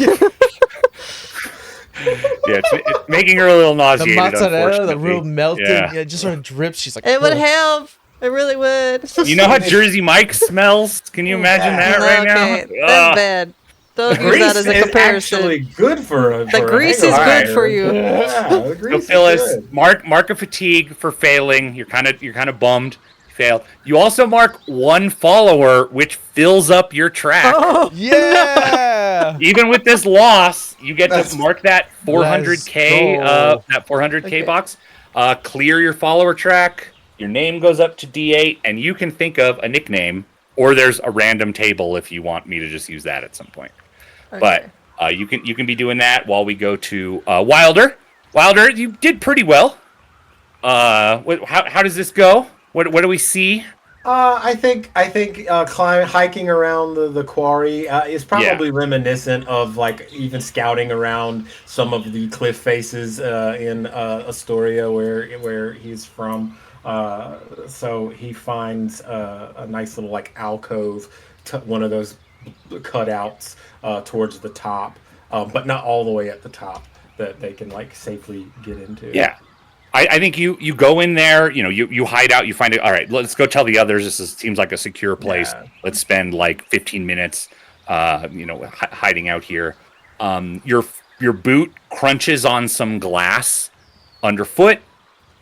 it's making her a little The nauseated. mozzarella, the unfortunately. real melting, Yeah. it just sort of drips. She's like, It would "Ugh." help. It really would. You know how Jersey Mike smells? Can you imagine that right now? Okay, that's bad. Don't use that as a Grease is comparison. actually good for a The for a grease is hangover. good for you. Yeah, the So grease is Phyllis, good. mark a fatigue for failing. You're kind of bummed. You failed. You also mark one follower, which fills up your track. Oh, Yeah. Even with this loss, you get That's- to mark that 400K, Let's go. that 400K Okay. box. Clear your follower track. Your name goes up to D8, and you can think of a nickname, or there's a random table if you want me to just use that at some point. okay. But you can be doing that while we go to Wilder. Wilder, you did pretty well. How does this go? What do we see? I think hiking around the quarry is probably reminiscent of like even scouting around some of the cliff faces in Astoria where he's from. So he finds a nice little like alcove, one of those cutouts towards the top, but not all the way at the top that they can like safely get into. Yeah. I think you go in there, you hide out, you find it. All right, let's go tell the others. Seems like a secure place. Yeah. Let's spend like 15 minutes, hiding out here. Your boot crunches on some glass underfoot.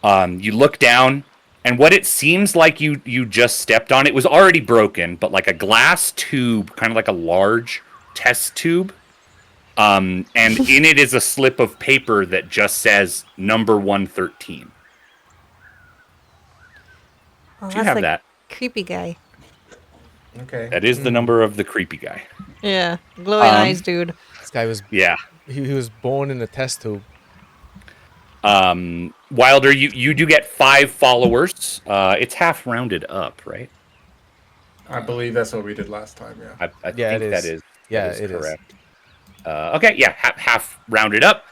You look down, and what it seems like you just stepped on, it was already broken, but like a glass tube, kind of like a large test tube. And in it is a slip of paper that just says number 113. Oh, Do you have like that? creepy guy. Okay. That is the number of the creepy guy. Yeah, glowing eyes, dude. This guy was Yeah. he was born in a test tube. Wilder, you do get 5 followers. It's half rounded up, right? I believe that's what we did last time. Yeah. I Yeah, think it that is. is Yeah, that is it is. correct. Okay, yeah, half rounded up.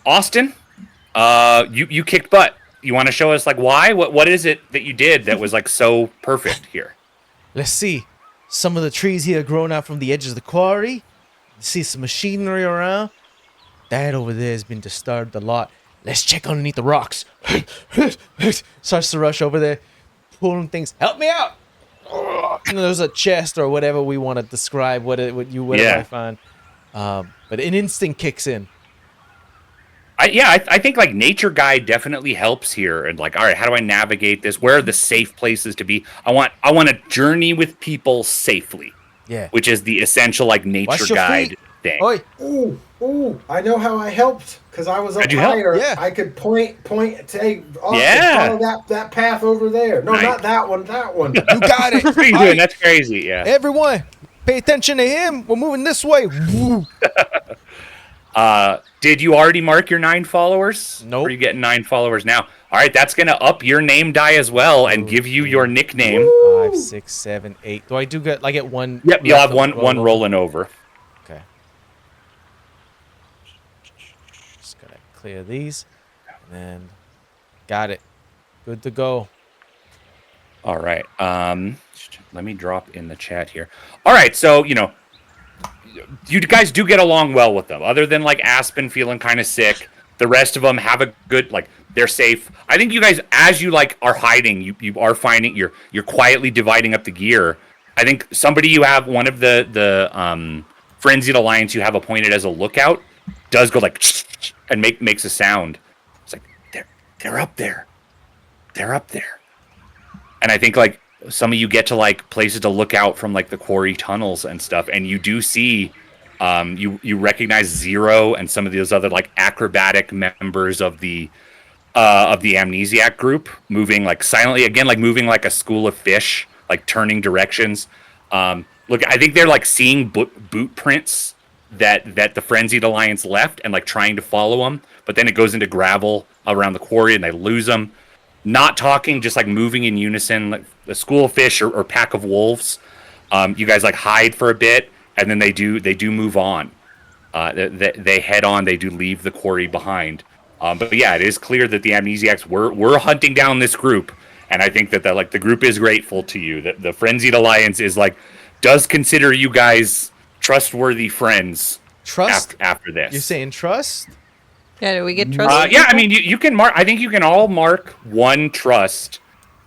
Austin, you kicked butt. You want to show us like why? What is it that you did that was like so perfect here? Let's see. Some of the trees here growing out from the edges of the quarry. See some machinery around. That over there has been disturbed a lot. Let's check underneath the rocks. Starts to rush over there, pulling things. Help me out! And there's a chest or whatever we want to describe whatever Yeah. I find. But an instinct kicks in. I think like nature guide definitely helps here, and like, all right, how do I navigate this? Where are the safe places to be? I want to journey with people safely, Yeah. which is the essential like nature Watch your guide feet. thing. Oi! Ooh! I know how I helped because I was up How'd you help? higher. Yeah. I could point, say, oh, Yeah. follow that path over there. No, Right. not that one. That one. You got it! What are you Oi, doing? That's crazy. Yeah. everyone, pay attention to him. We're moving this way. Woo. Did you already mark your 9 followers? Nope. Or are you getting 9 followers now? All right, that's gonna up your name die as well and give you your nickname. 5, 6, 7, 8. Do I get one? Yep, you'll have left one rolling over. Okay. Just gonna clear these, and then got it. Good to go. All right. Let me drop in the chat here. All right, so you guys do get along well with them. Other than like Aspen feeling kind of sick, the rest of them have a good they're safe. I think you guys, as you like are hiding, you are finding you're quietly dividing up the gear. I think somebody you have one of the Frenzied Alliance you have appointed as a lookout does go like and makes a sound. It's like they're up there. They're up there. And I think like some of you get to like places to look out from like the quarry tunnels and stuff, and you do see you recognize Zero and some of those other like acrobatic members of the amnesiac group moving like silently again, like moving like a school of fish, like turning directions. look, I think they're like seeing boot prints that the Frenzied Alliance left and like trying to follow them, but then it goes into gravel around the quarry and they lose them. Not talking, just like moving in unison, like a school of fish or pack of wolves. You guys like hide for a bit, and then they do move on. They head on. They do leave the quarry behind. But yeah, it is clear that the Amnesiacs were hunting down this group, and I think that the group is grateful to you. That the Frenzied Alliance is does consider you guys trustworthy friends. Trust after this. You're saying trust? Yeah, do we get trust? Yeah, I mean you can mark. I think you can all mark one trust.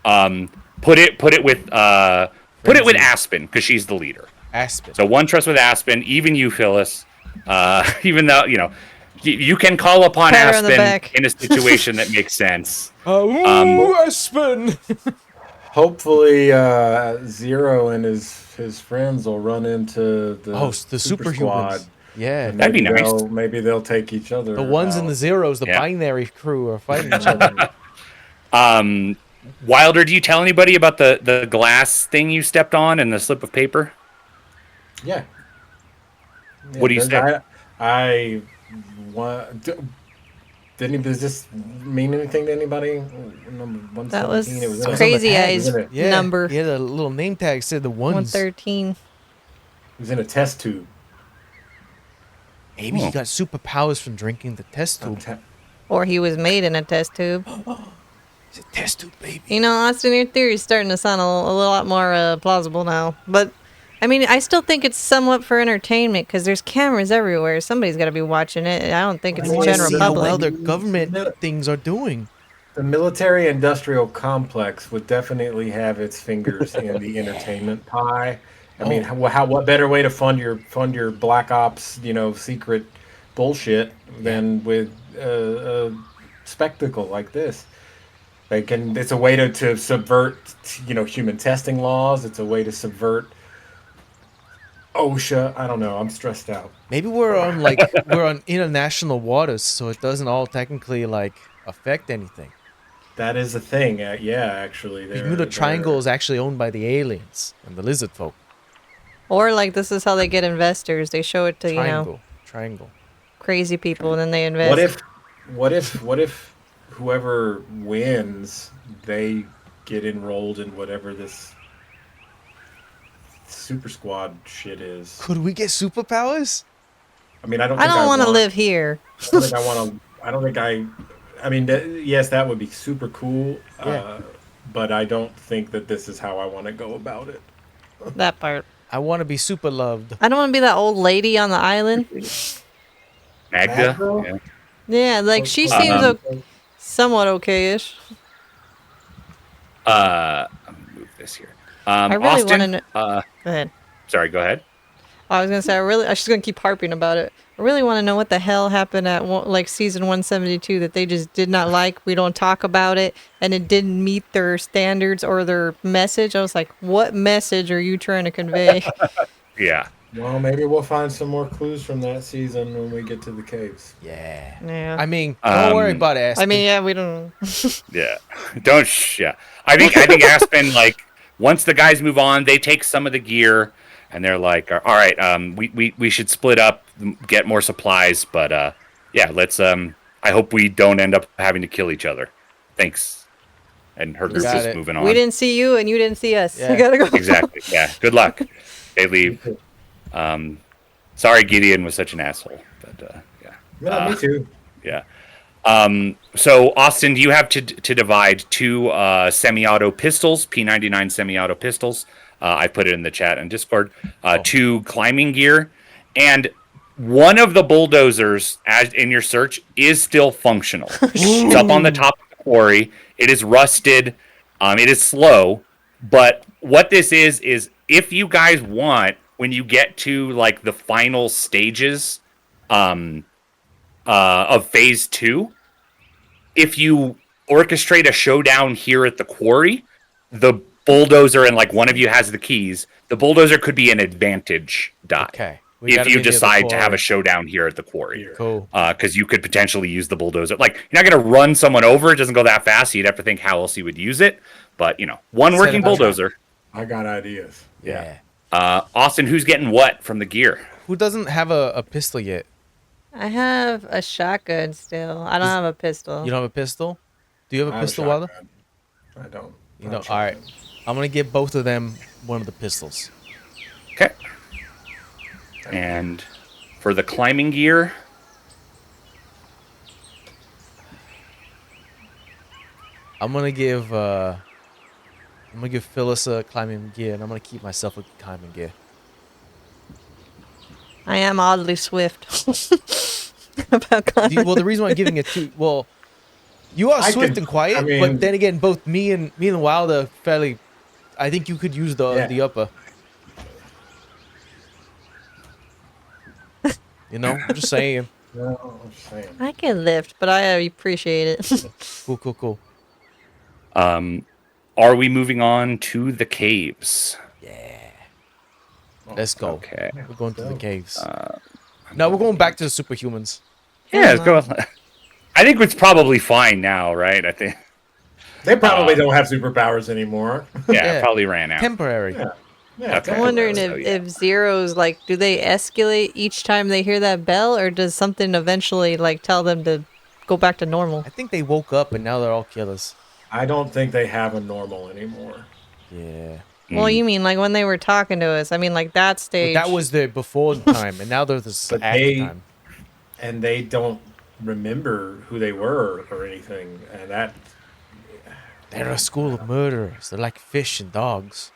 Put it with Aspen because she's the leader. Aspen. So one trust with Aspen. Even you, Phyllis. Even though you can call upon Pat her on the Aspen back. in a situation that makes sense. Aspen. Hopefully, Zero and his friends will run into the Super superhumans. squad. Yeah, That'd be nice. Maybe they'll take each other. the ones and the zeros, the Yeah. binary crew are fighting each other. Wilder, do you tell anybody about the glass thing you stepped on and the slip of paper? Yeah. What do you say? I want. Does this mean anything to anybody? Number That was 117, it was in a- Crazy it was Eyes in a- Yeah, number Yeah, the little name tag said the ones. 113. It was in a test tube. Maybe he got superpowers from drinking the test tube. Or he was made in a test tube. It's a test tube, baby. You know, Austin, your theory is starting to sound a lot more plausible now. But, I mean, I still think it's somewhat for entertainment because there's cameras everywhere. Somebody's got to be watching it. I don't think it's I the want to general see how public. well their government things are doing. The military-industrial complex would definitely have its fingers in the entertainment pie. I mean, what better way to fund your Black Ops, secret bullshit than with a spectacle like this? It's a way to subvert, human testing laws. It's a way to subvert OSHA. I don't know. I'm stressed out. Maybe we're on international waters, so it doesn't all technically affect anything. That is a thing. Yeah, actually. The Bermuda Triangle is actually owned by the aliens and the lizard folk. Or, this is how they get investors. They show it to, Triangle. crazy people, and then they invest. What if whoever wins, they get enrolled in whatever this super squad shit is? Could we get superpowers? I mean, I don't want to live here. I don't think I want to. I don't think I mean, yes, that would be super cool. Yeah. But I don't think that this is how I want to go about it. That part. I want to be super loved. I don't want to be that old lady on the island. Magda? Yeah. Yeah, she seems somewhat okay-ish. I'll move this here. I really Austin, want to know. Go ahead. sorry, go ahead. I was gonna say I was just gonna keep harping about it. I really want to know what the hell happened at season 172 that they just did not like. We don't talk about it, and it didn't meet their standards or their message. I was like, what message are you trying to convey? Yeah. Well, maybe we'll find some more clues from that season when we get to the caves. Yeah. Yeah. I mean, don't worry about it. I mean, yeah, we don't. Yeah. Yeah. I think Aspen, once the guys move on, they take some of the gear and they're like, all right, we should split up, get more supplies, but yeah, let's I hope we don't end up having to kill each other. Thanks. And her group is moving on. We didn't see you and you didn't see us. Yeah. We gotta go. Exactly. Yeah. Good luck. They leave. Sorry Gideon was such an asshole, but yeah. Yeah, me too. Yeah. So Austin, you have to divide two semi-auto pistols, P99 semi-auto pistols. I put it in the chat and Discord. Two climbing gear, and one of the bulldozers, as in your search, is still functional. It's up on the top of the quarry. It is rusted. It is slow. But what this is if you guys want, when you get to the final stages of phase 2, if you orchestrate a showdown here at the quarry, the bulldozer and one of you has the keys, the bulldozer could be an advantage die. Okay. If you decide to have a showdown here at the quarry. Cool. Because you could potentially use the bulldozer. You're not going to run someone over. It doesn't go that fast. So you'd have to think how else you would use it. But, one working bulldozer. I got ideas. Yeah. Austin, who's getting what from the gear? Who doesn't have a pistol yet? I have a shotgun still. I don't have a pistol. You don't have a pistol? Do you have I a have a pistol, Wilder? shotgun. I don't. You I know, have all right. shotgun. I'm gonna give both of them one of the pistols. Okay. And for the climbing gear, I'm gonna give Phyllis a climbing gear, and I'm gonna keep myself a climbing gear. I am oddly swift. About climbing. Well, the reason why I'm giving it to you are I swift can- and quiet, I mean- but then again, both me and Wilder fairly. I think you could use Yeah. the upper. You know, I'm just saying. No, I'm just saying. I can lift, but I appreciate it. Cool. are we moving on to the caves? Let's go. Okay. We're going to the go. caves. No, we're going back to the superhumans. Yeah, let's go. I think it's probably fine now, right? I think. They probably don't have superpowers anymore. Yeah, Yeah. it probably ran out. Temporary. Yeah, Okay. I'm wondering So, if zeros, like, do they escalate each time they hear that bell, or does something eventually, like, tell them to go back to normal? I think they woke up and now they're all killers. I don't think they have a normal anymore. Yeah. Well, you mean, like, when they were talking to us? I mean, like, that But stage. that was the before time, and now they're the But after they- time. And they don't remember who they were or anything. And that They're a school of murderers. They're like fish and dogs.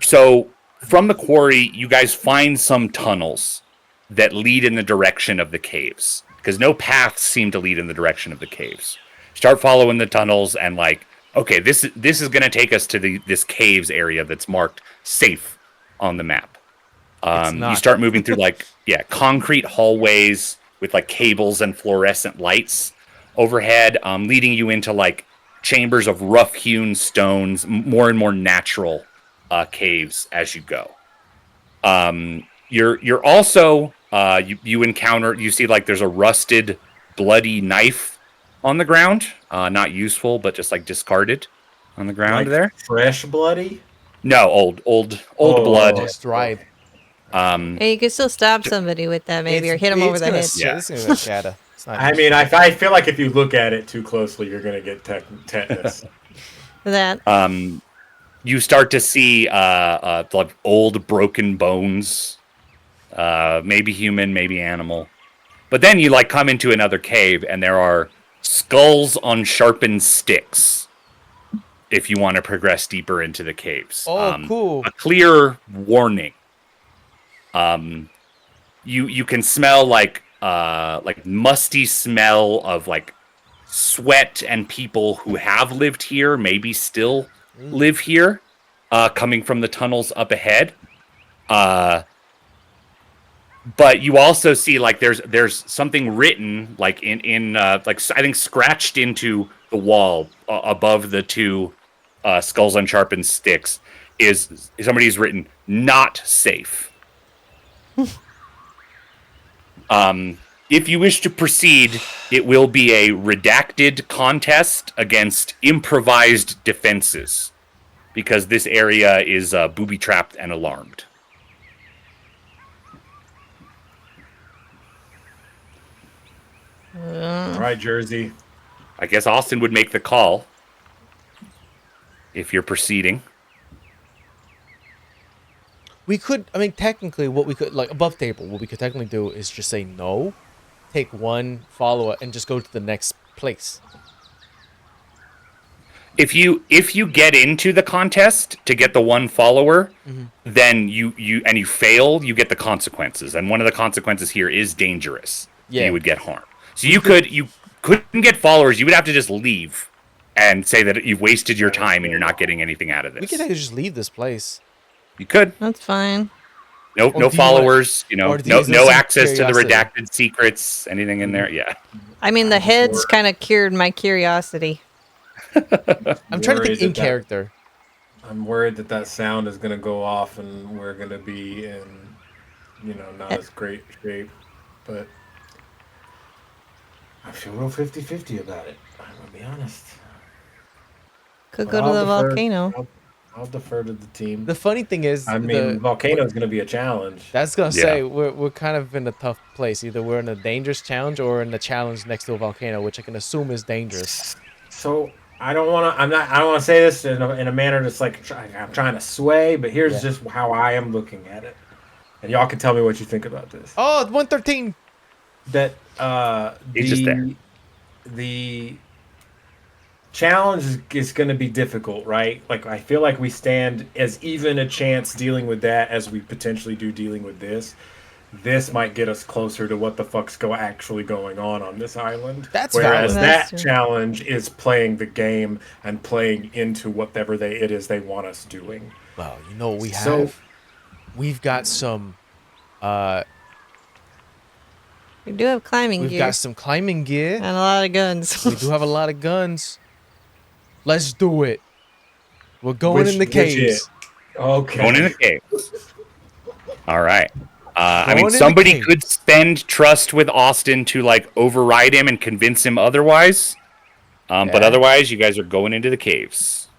So from the quarry, you guys find some tunnels that lead in the direction of the caves because no paths seem to lead in the direction of the caves. Start following the tunnels and like, okay, this is going to take us to this caves area that's marked safe on the map. It's You not. start moving through like concrete hallways with like cables and fluorescent lights overhead, leading you into like chambers of rough-hewn stones, more and more natural caves as you go. You're also you encounter, you see like there's a rusted, bloody knife on the ground, not useful, but just like discarded on the ground like there. fresh bloody. No, old Oh. blood. Just dried. Hey, you can still stab somebody with that, maybe, or hit them over the head. Yeah. It's gonna shatter. It's not I mean, I feel like if you look at it too closely, you're gonna get tetanus. That. You start to see like old broken bones, maybe human, maybe animal. But then you like come into another cave and there are skulls on sharpened sticks. If you want to progress deeper into the caves, Oh, cool. A clear warning. You can smell like musty smell of like sweat and people who have lived here, maybe still live here, coming from the tunnels up ahead. But you also see like there's something written like in like I think scratched into the wall above the two skulls on sharpened sticks is somebody's written "not safe." If you wish to proceed, it will be a redacted contest against improvised defenses, because this area is booby-trapped and alarmed. All right, Jersey. I guess Austin would make the call if you're proceeding. We could, I mean, technically, what we could, like, above table, what we could technically do is just say no, take one follower, and just go to the next place. If you get into the contest to get the one follower, then you fail, you get the consequences. And one of the consequences here is dangerous. Yeah. You would get harmed. So you couldn't get followers, you would have to just leave and say that you've wasted your time and you're not getting anything out of this. We could actually just leave this place. You could. That's fine. No do you followers, or do no you- is there some access to the curiosity? redacted secrets, anything in there. Yeah. I mean, the heads kind of cured my curiosity. I'm trying to Worried think in that- character. I'm worried that sound is gonna go off and we're gonna be in, not as great shape. But I feel real 50-50 about it. I'm gonna be honest. Could But go to I'll the defer- volcano. I'll defer to the team. The funny thing is, I mean, Volcano's going to be a challenge. That's gonna say we're kind of in a tough place. Either we're in a dangerous challenge or in the challenge next to a volcano, which I can assume is dangerous. So I don't want to. I don't want to say this in a manner that's like I'm trying to sway, but here's just how I am looking at it, and y'all can tell me what you think about this. Oh, 113. That He's just there. The challenge is going to be difficult, right? Like I feel like we stand as even a chance dealing with that as we potentially do dealing with this. This might get us closer to what the fuck's actually going on this island. That's whereas valid. that challenge is playing the game and playing into whatever it is they want us doing. Well, you know what we have? We've got some We do have climbing we've gear. got some climbing gear. And a lot of guns. We do have a lot of guns. Let's do it. We're going in the caves. Okay. Going in the caves. All right. I mean, somebody could spend trust with Austin to like override him and convince him otherwise. But otherwise, you guys are going into the caves.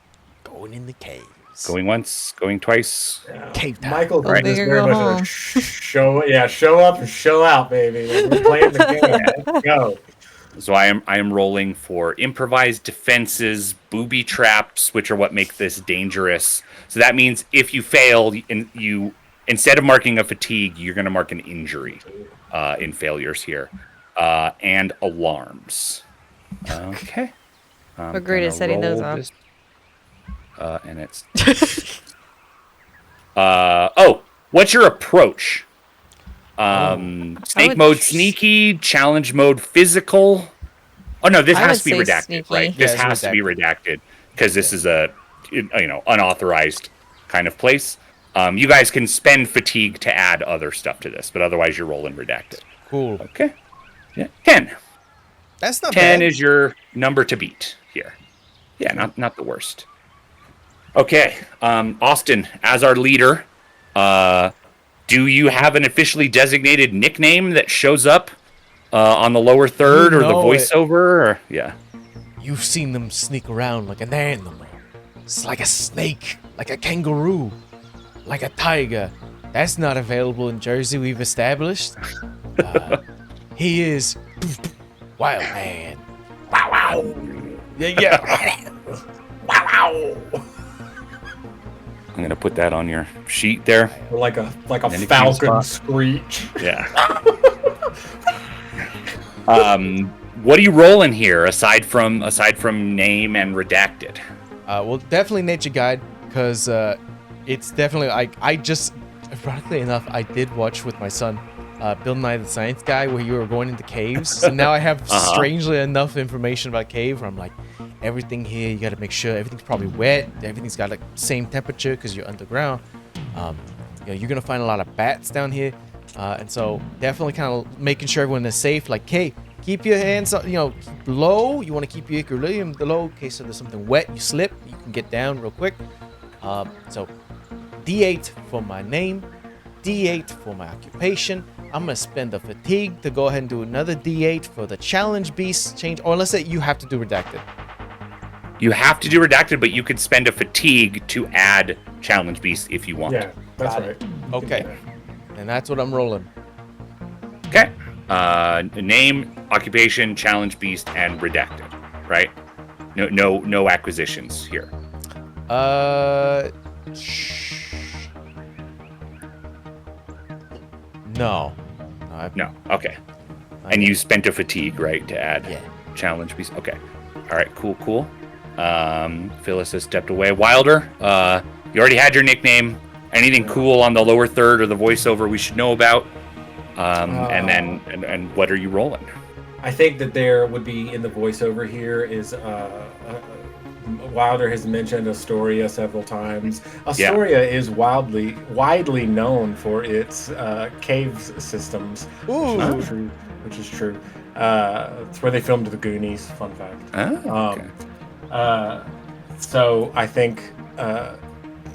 Going in the caves. Going once, going twice. Cave time. Michael Go big or very go much home. show up and show out, baby. Like, we're playing the game. Let's go. So I am rolling for improvised defenses, booby traps, which are what make this dangerous. So that means if you fail, and you instead of marking a fatigue, you're going to mark an injury in failures here, and alarms. Okay. We're great at setting those up. And it's what's your approach? Snake mode sneaky, challenge mode physical. Oh no, this has to be redacted, sneaky. right? This has to be redacted because this is a unauthorized kind of place. You guys can spend fatigue to add other stuff to this, but otherwise you're rolling redacted. Cool. Okay. Yeah. 10. That's not 10 bad. is your number to beat here. Yeah, not the worst. Okay, Austin, as our leader, do you have an officially designated nickname that shows up on the lower third or the voiceover? Or, yeah. You've seen them sneak around like an animal. It's like a snake, like a kangaroo, like a tiger. That's not available in Jersey, we've established. He is Wild Man. Wow, wow. Yeah. Wow. I'm gonna put that on your sheet there. Or like a falcon screech. Yeah. What are you rolling here aside from name and redacted? Well, definitely nature guide because it's definitely I just ironically enough I did watch with my son Bill Nye the Science Guy where you were going into caves. So now I have strangely enough information about cave where I'm like, everything here you got to make sure everything's probably wet, everything's got like same temperature because you're underground. You're gonna find a lot of bats down here, and so definitely kind of making sure everyone is safe. Like, hey, keep your hands low. You want to keep your equilibrium low in case there's something wet, you slip, you can get down real quick. So D8 for my name, D8 for my occupation. I'm gonna spend a fatigue to go ahead and do another D8 for the challenge beast change, or let's say you have to do redacted. You have to do redacted, but you could spend a fatigue to add challenge beast if you want. Yeah, that's right. Okay, and that's what I'm rolling. Okay. Name, occupation, challenge beast, and redacted. Right? No acquisitions here. No. No. Okay. And you spent a fatigue, right, to add challenge beast. Okay. All right. Cool. Phyllis has stepped away. Wilder, you already had your nickname. Anything cool on the lower third or the voiceover we should know about? And what are you rolling? I think that there would be in the voiceover here is Wilder has mentioned Astoria several times. Astoria is widely known for its caves systems, which is true. It's where they filmed The Goonies. Fun fact. Oh, okay. So I think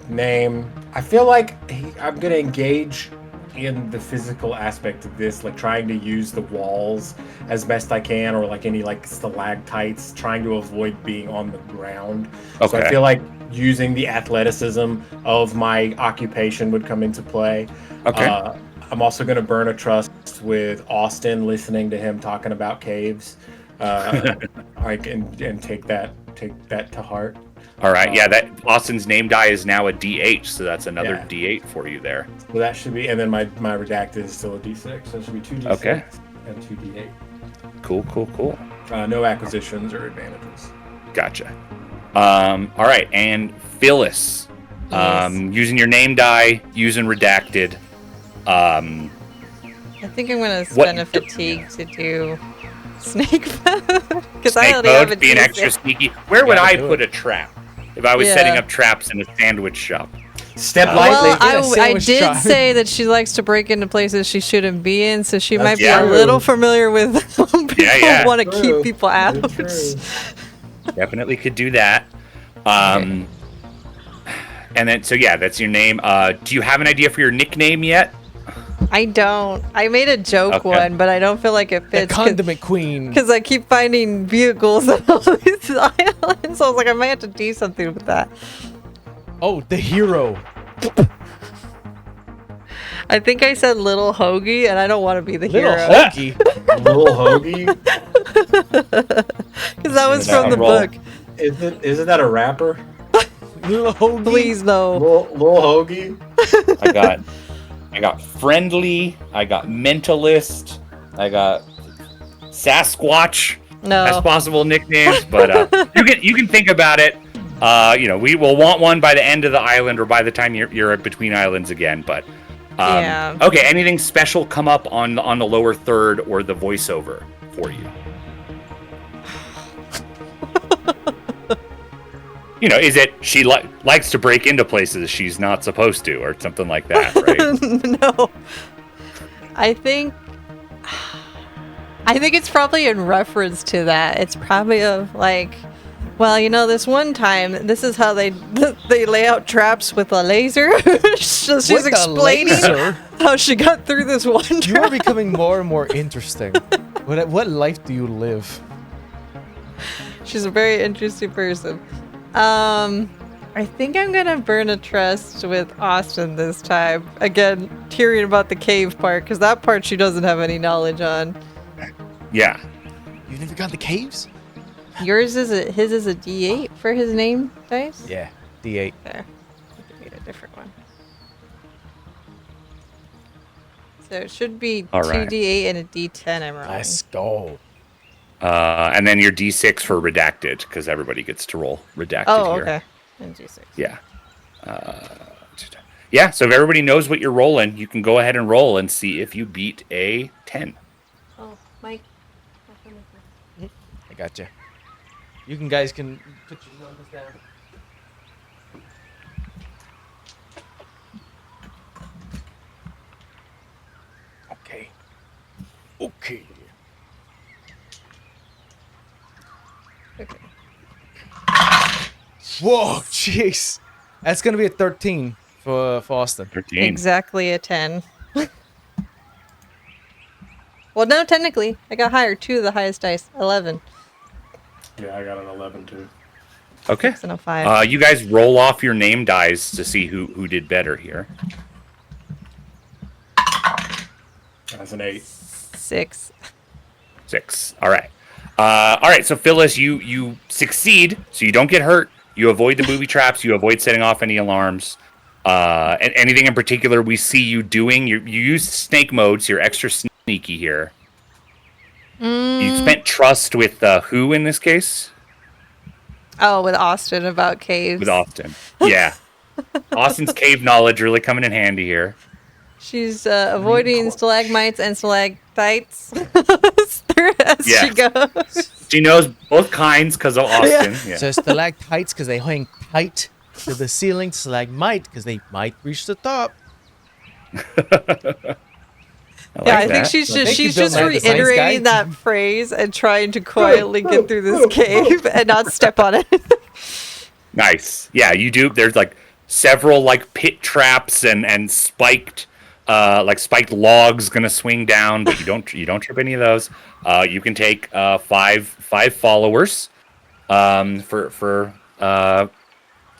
name. I feel like I'm gonna engage in the physical aspect of this, like trying to use the walls as best I can, or like any like stalactites, trying to avoid being on the ground. Okay. So I feel like using the athleticism of my occupation would come into play. Okay. I'm also going to burn a trust with Austin, listening to him talking about caves. And take that to heart. All right. Yeah, that Austin's name die is now a DH, so that's another Yeah. D8 for you there. So that should be, and then my redacted is still a D6, so it should be 2 D6 Okay. and 2 D8. Cool. No acquisitions or advantages. Gotcha. All right, and Phyllis, Yes. using your name die, using redacted. I think I'm gonna spend a fatigue to do snake mode because I Snake already have a mode, being D6. extra sneaky. Where would Gotta I do put it. a trap if I was Yeah. setting up traps in a sandwich shop? Step Well, lightly. Yeah, I sandwich did shop. say that she likes to break into places she shouldn't be in, so she might be Yeah. a little familiar with how people Yeah. want to True. keep people out. Very true. Definitely could do that. And then, so yeah, that's your name. Do you have an idea for your nickname yet? I don't. I made a joke Okay. one, but I don't feel like it The fits condiment queen. because I keep finding vehicles on all these islands. So I was like, I might have to do something with that. Oh, the hero. I think I said Little Hoagie, and I don't want to be the Little hero Hoagie. Little Hoagie. because that was Is that from the a roll? book. Isn't that a rapper? Little Hoagie. Please no. Little Hoagie. I got friendly. I got mentalist. I got Sasquatch. As No. possible nicknames, but you can think about it. We will want one by the end of the island or by the time you're between islands again. But Yeah. okay, anything special come up on the lower third or the voiceover for you? Is it she likes to break into places she's not supposed to, or something like that, right? No. I think it's probably in reference to that. It's probably of like, well, this one time, this is how they lay out traps with a laser. So she's With a explaining laser? how she got through this one You are trap. becoming more and more interesting. What life do you live? She's a very interesting person. I think I'm gonna burn a trust with Austin this time. Again, hearing about the cave part, because that part she doesn't have any knowledge on. Yeah. You never got the caves? His is a D8 for his name dice? Yeah, D8. There. I could get a different one. So it should be All right. 2D8 and a D10 I'm rolling. Let's go. And then your D6 for redacted, because everybody gets to roll redacted Oh, here. okay. And D6. Yeah. Yeah, so if everybody knows what you're rolling, you can go ahead and roll and see if you beat a 10. Oh, Mike. I got you. You guys can put your numbers down. Okay. Okay. Okay. Whoa, jeez. That's gonna be a 13 for Austin. 13. Exactly a 10. Well, no, technically. I got higher. 2 of the highest dice. 11. Yeah, I got an 11 too. Okay. 6 and a 5. You guys roll off your name dice to see who did better here. That's an 8. 6. 6. All right. So Phyllis, you succeed, so you don't get hurt. You avoid the booby traps. You avoid setting off any alarms. And anything in particular we see you doing? You use snake mode, so you're extra sneaky here. You spent trust with who in this case? Oh, with Austin about caves. With Austin. Yeah. Austin's cave knowledge really coming in handy here. She's avoiding stalagmites and stalactites as Yeah. she goes. She knows both kinds because of Austin. Yeah. So stalactites because they hang tight to the ceiling, stalagmite because they might reach the top. I think she's Thank you, she's Bill just Nye, the science reiterating guy. that phrase and trying to quietly get through this cave and not step on it. Nice. Yeah, you do. There's like several like pit traps and spiked spiked logs gonna swing down, but you don't trip any of those. You can take five followers for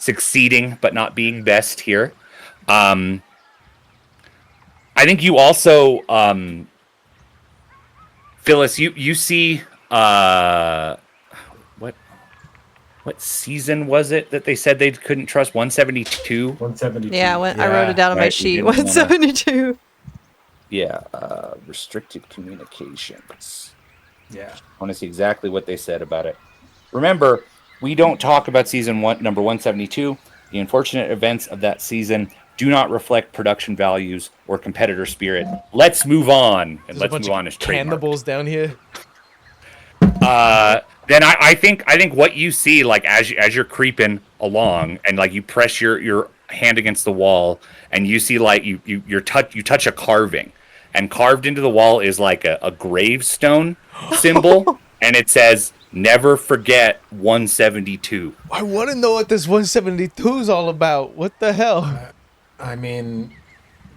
succeeding but not being best here. I think you also, Phyllis, you see what season was it that they said they couldn't trust? 172. 172. Yeah, I wrote it down on my Right, you sheet. didn't wanna- 172. Yeah, restricted communications. Yeah. I want to see exactly what they said about it. Remember, we don't talk about season one, number 172. The unfortunate events of that season do not reflect production values or competitor spirit. Let's move on, and There's a let's bunch move on of as trademarked. cannibals down here. Then I think what you see, like as you're creeping along, and like you press your hand against the wall, and you see like you touch a carving, and carved into the wall is like a gravestone symbol, and it says "Never forget 172." I want to know what this 172 is all about. What the hell? I mean,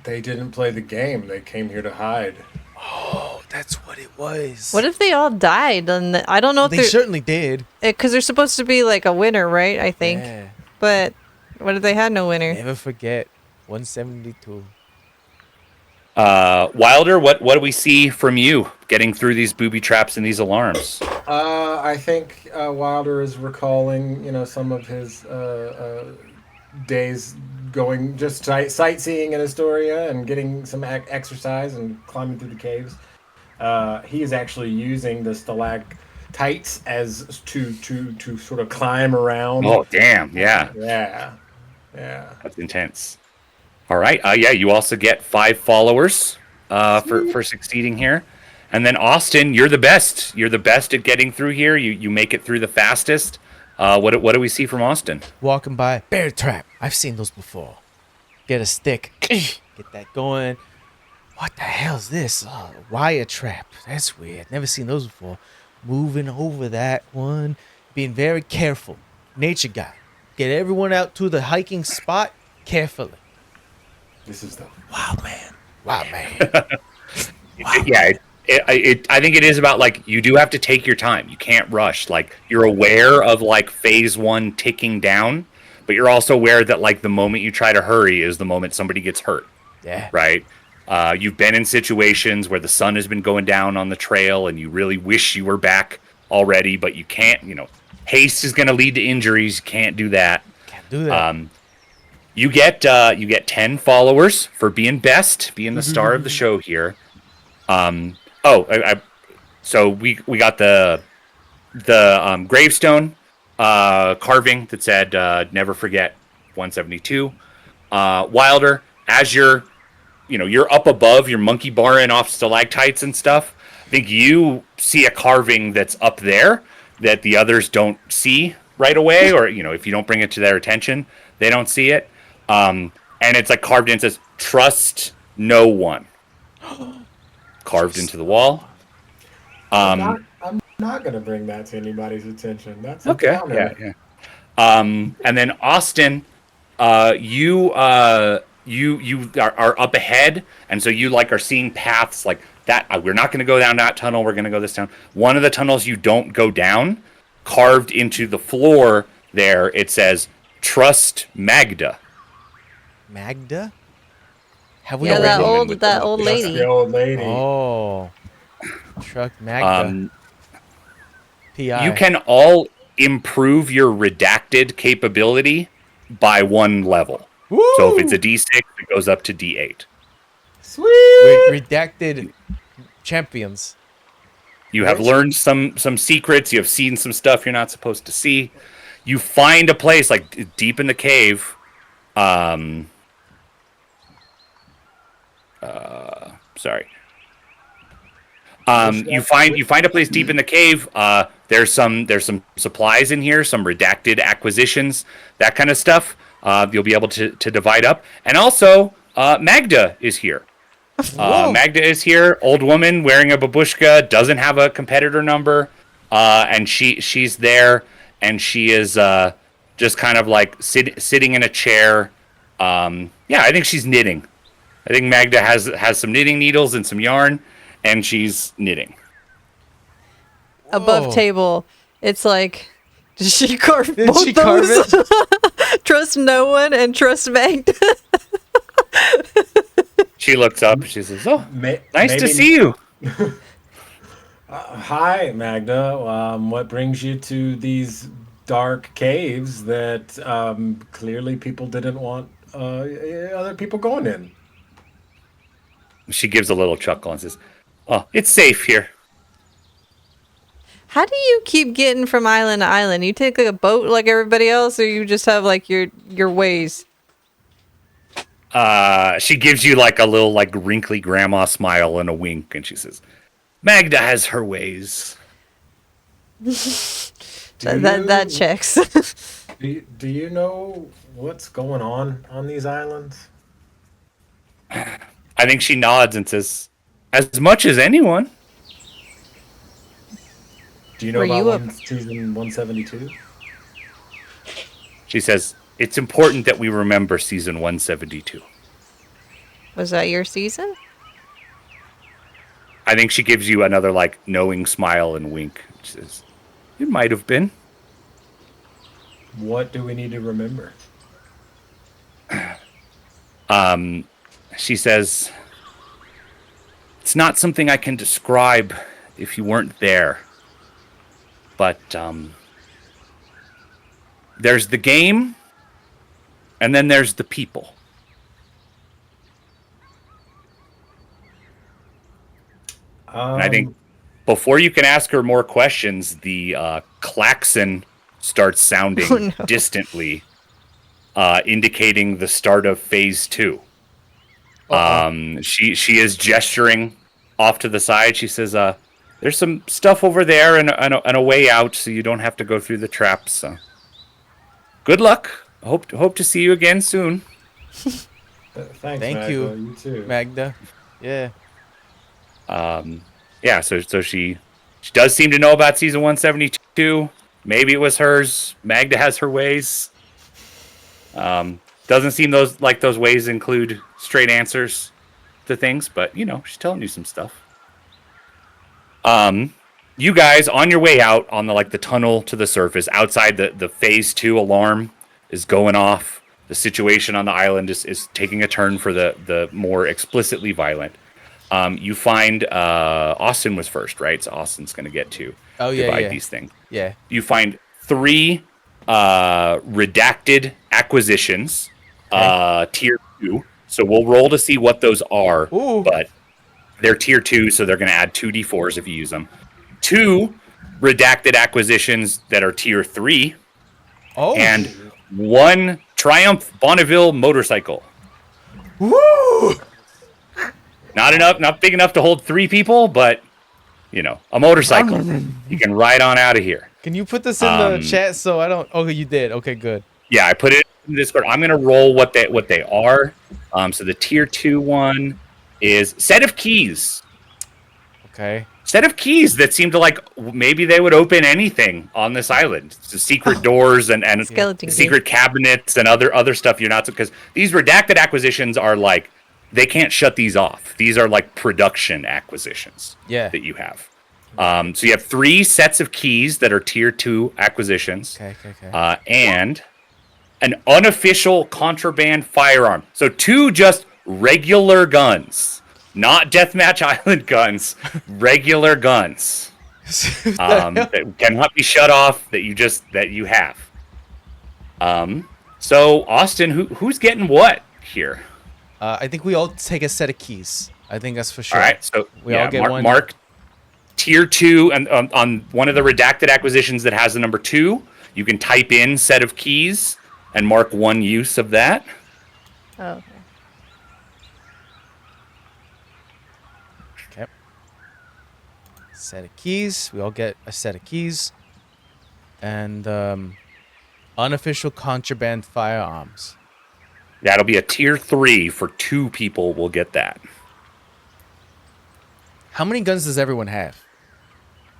they didn't play the game. They came here to hide. Oh, that's what it was. What if they all died? And I don't know if They certainly did. because they're supposed to be like a winner, right? I think. Yeah. But what if they had no winner? Never forget 172. Wilder, what do we see from you getting through these booby traps and these alarms? I think Wilder is recalling, some of his days going just sightseeing in Astoria and getting some exercise and climbing through the caves. He is actually using the stalactites as to sort of climb around. Oh, damn! Yeah, Yeah. that's intense. All right. Yeah, you also get 5 followers for succeeding here. And then Austin, you're the best. You're the best at getting through here. You make it through the fastest. What do we see from Austin? Walking by. Bear trap. I've seen those before. Get a stick. Get that going. What the hell's this? Oh, wire trap. That's weird. Never seen those before. Moving over that one. Being very careful. Nature guy. Get everyone out to the hiking spot carefully. This is the Wow, man. Yeah, I think it is about like you do have to take your time. You can't rush. Like you're aware of like phase 1 ticking down, but you're also aware that like the moment you try to hurry is the moment somebody gets hurt. Yeah. Right. You've been in situations where the sun has been going down on the trail, and you really wish you were back already, but you can't. Haste is going to lead to injuries. You can't do that. Can't do that. You get 10 followers for being best, being the star of the show here. So we got the gravestone carving that said never forget 172. Wilder, as you're up above, you're monkey barring off stalactites and stuff. I think you see a carving that's up there that the others don't see right away, or if you don't bring it to their attention, they don't see it. And it's like carved in, it says trust no one. Carved into the wall. I'm not going to bring that to anybody's attention. That's a Okay. downer. Yeah. And then Austin, you are up ahead, and so you like are seeing paths like that. We're not going to go down that tunnel. We're going to go this down. One of the tunnels you don't go down, carved into the floor there, it says trust Magda. Magda? Have we Yeah, already- that old That's lady. the old lady. Oh. Truck Magda. PI. You can all improve your redacted capability by 1 level. Woo! So if it's a D6, it goes up to D8. Sweet. Redacted champions. You have learned some secrets. You have seen some stuff you're not supposed to see. You find a place like deep in the cave. Sorry. You find a place deep in the cave. There's some supplies in here, some redacted acquisitions, that kind of stuff. You'll be able to divide up. And also, Magda is here. Magda is here. Old woman wearing a babushka, doesn't have a competitor number, and she's there, and she is just kind of like sitting in a chair. I think she's knitting. I think Magda has some knitting needles and some yarn, and she's knitting. Above Whoa. table, it's like, did she carve Did both she carve those? it? Trust no one and trust Magda. She looks up. She says, "Oh, nice to maybe- see you." Hi, Magda. What brings you to these dark caves that clearly people didn't want other people going in? She gives a little chuckle and says, "Oh, it's safe here." How do you keep getting from island to island? You take like a boat like everybody else, or you just have like your ways? She gives you like a little like wrinkly grandma smile and a wink, and she says, "Magda has her ways." That checks. Do you know what's going on these islands? I think she nods and says, "As much as anyone." Do you know Were about you season 172? She says, "It's important that we remember season 172." Was that your season? I think she gives you another like knowing smile and wink. She says, "It might have been." What do we need to remember? She says, "It's not something I can describe if you weren't there. But there's the game, and then there's the people." And I think before you can ask her more questions, the klaxon starts sounding Oh, no. distantly, indicating the start of phase 2. She is gesturing off to the side. She says, "There's some stuff over there and a way out, so you don't have to go through the traps. So good luck. Hope to see you again soon." Thanks, Thank Magda. you. You too. Magda. Yeah. Yeah, so she does seem to know about season 172. Maybe it was hers. Magda has her ways. Doesn't seem those ways include straight answers to things, but she's telling you some stuff. You guys on your way out on the tunnel to the surface, outside the phase 2 alarm is going off. The situation on the island is taking a turn for the more explicitly violent. You find Austin was first, right? So Austin's going to get to divide these things. Yeah. You find 3 redacted acquisitions, tier 2. So we'll roll to see what those are. Ooh. But they're tier 2, so they're going to add 2d4s if you use them. 2 redacted acquisitions that are tier 3, and 1 Triumph Bonneville motorcycle. Woo! Not big enough to hold 3 people, but a motorcycle. You can ride on out of here. Can you put this in the chat so I don't? Oh, you did. Okay, good. Yeah, I put it in Discord. I'm gonna roll what they are. So the tier 2 one is set of keys. Okay. Set of keys that seem to maybe they would open anything on this island. So secret doors and Skeleton secret cabinets and other stuff you're not, because these redacted acquisitions are they can't shut these off. These are production acquisitions that you have. So you have 3 sets of keys that are tier 2 acquisitions. Okay. And an unofficial contraband firearm. So 2 just regular guns, not Deathmatch Island guns, regular guns that cannot be shut off that you have. So Austin, who's getting what here? I think we all take a set of keys. I think that's for sure. All right, so we all get one. Mark tier 2, and on one of the redacted acquisitions that has the number 2, you can type in set of keys and mark 1 use of that. Oh, Okay. Set of keys. We all get a set of keys. And unofficial contraband firearms. That'll be a tier 3 for 2 people. Will get that. How many guns does everyone have?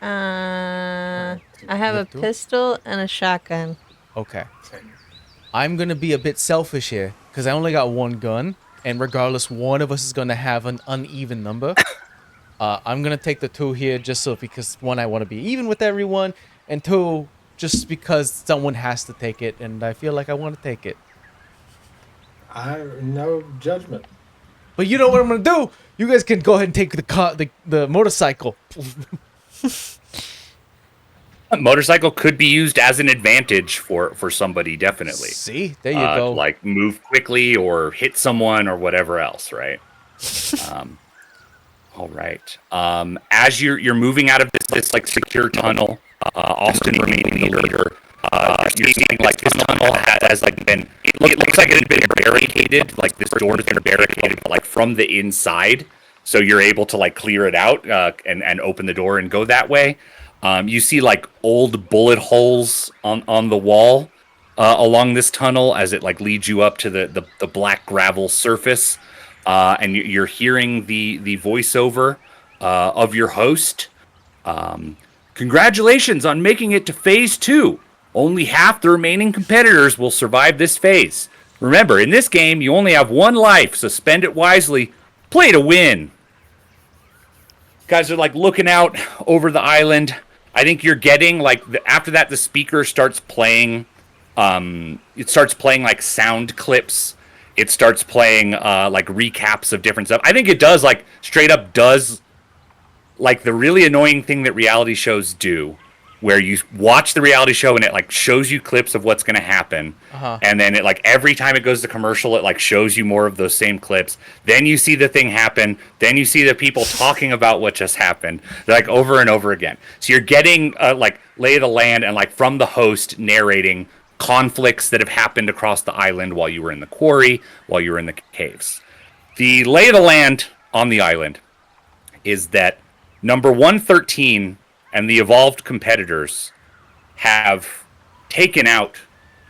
I have a pistol and a shotgun. Okay. I'm going to be a bit selfish here because I only got 1 gun. And regardless, one of us is going to have an uneven number. I'm going to take the 2 here just because 1, I want to be even with everyone. And 2, just because someone has to take it, and I feel like I want to take it. No judgment. But you know what I'm gonna do? You guys can go ahead and take the motorcycle. A motorcycle could be used as an advantage for somebody, definitely. See, there you go. Like move quickly or hit someone or whatever else, right? All right. As you're moving out of this like secure tunnel, Austin remaining the leader. You're seeing like this tunnel has like been. It looks like it's been barricaded. Like this door has been barricaded, but like from the inside. So you're able to like clear it out and open the door and go that way. You see like old bullet holes on the wall along this tunnel as it like leads you up to the black gravel surface. And you're hearing the voiceover of your host. Congratulations on making it to phase 2. Only half the remaining competitors will survive this phase. Remember, in this game, you only have one life, so spend it wisely. Play to win. Guys are like looking out over the island. I think you're getting like after that, the speaker starts playing. It starts playing like sound clips. It starts playing like recaps of different stuff. I think it does like straight up does like the really annoying thing that reality shows do, where you watch the reality show and it like shows you clips of what's going to happen. And then it like every time it goes to commercial, it like shows you more of those same clips. Then you see the thing happen. Then you see the people talking about what just happened, like over and over again. So you're getting like lay of the land and like from the host narrating conflicts that have happened across the island while you were in the quarry, while you were in the caves. The lay of the land on the island is that number 113 and the evolved competitors have taken out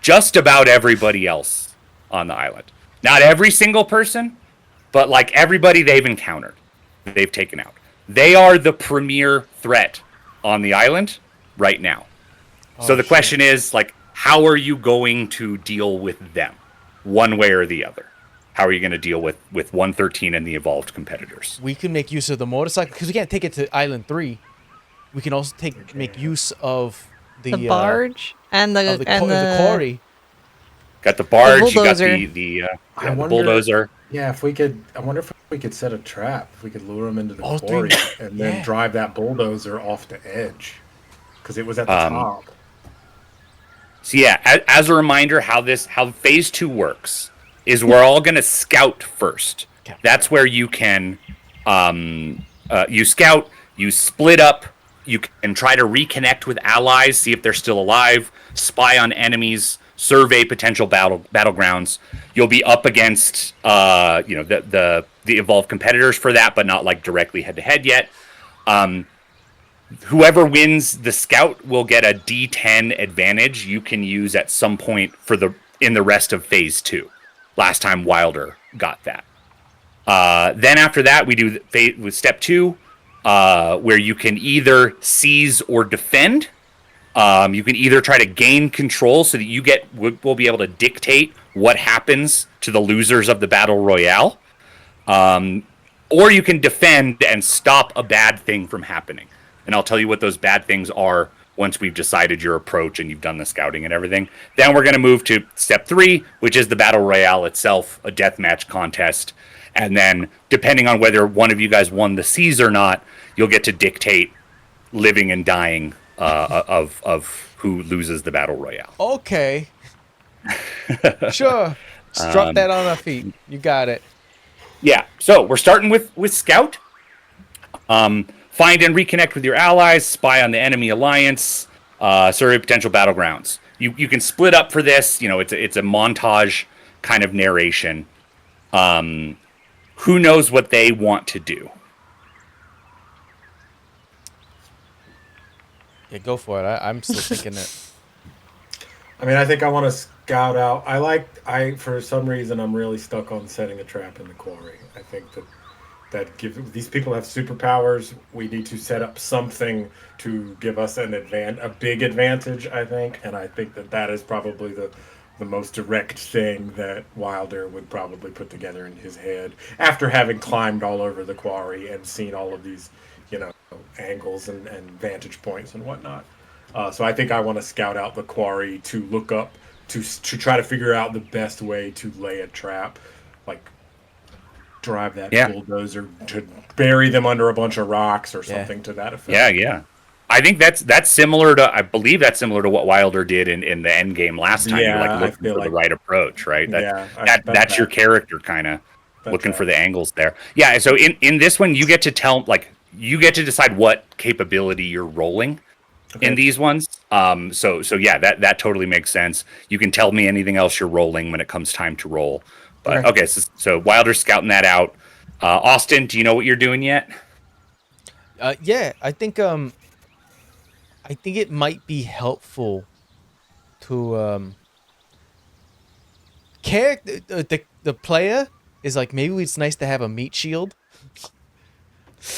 just about everybody else on the island. Not every single person, but like everybody they've encountered, they've taken out. They are the premier threat on the island right now. So the question is, like, how are you going to deal with them, one way or the other? How are you going to deal with 113 and the evolved competitors? We can make use of the motorcycle because we can't take it to Island 3. We can also make use of the barge and the quarry. Got the barge. The you got bulldozer. the bulldozer. Yeah, if we could, I wonder if we could set a trap. If we could lure them into the quarry and then drive that bulldozer off the edge, because it was at the top. So yeah, as a reminder, how phase 2 works is we're all going to scout first. Okay. That's where you can you scout, you split up, you can try to reconnect with allies, see if they're still alive, spy on enemies, survey potential battlegrounds. You'll be up against the evolved competitors for that, but not like directly head to head yet. Whoever wins the scout will get a D10 advantage you can use at some point in the rest of phase 2. Last time Wilder got that. Then after that, we do with step 2, where you can either seize or defend. You can either try to gain control so that we'll be able to dictate what happens to the losers of the battle royale, or you can defend and stop a bad thing from happening. And I'll tell you what those bad things are once we've decided your approach and you've done the scouting and everything. Then we're going to move to step 3, which is the battle royale itself, a deathmatch contest. And then, depending on whether one of you guys won the seize or not, you'll get to dictate living and dying of who loses the battle royale. Okay. Sure. Just drop that on our feet. You got it. Yeah. So we're starting with Scout. Find and reconnect with your allies. Spy on the enemy alliance. Survey potential battlegrounds. You can split up for this. You know, it's a montage kind of narration. Who knows what they want to do? Yeah, go for it. I'm still thinking it. I mean, I think I want to scout out. For some reason, I'm really stuck on setting a trap in the quarry. I think that these people have superpowers. We need to set up something to give us a big advantage, I think. And I think that is probably the most direct thing that Wilder would probably put together in his head after having climbed all over the quarry and seen all of these, angles and vantage points and whatnot. So I think I want to scout out the quarry to look up to try to figure out the best way to lay a trap, like drive that Yeah. bulldozer to bury them under a bunch of rocks or Yeah. something to that effect. Yeah. I think that's similar to. I believe that's similar to what Wilder did in the end game last time. You're Yeah, I looking feel for the like- right approach, right? Yeah, That's your character kind of That looking for the tracks. angles there. Yeah. So in this one, you get to you get to decide what capability you're rolling in these ones. So yeah, that totally makes sense. You can tell me anything else you're rolling when it comes time to roll. But okay, so Wilder's scouting that out. Austin, do you know what you're doing yet? Yeah, I think it might be helpful to the player is like, maybe it's nice to have a meat shield,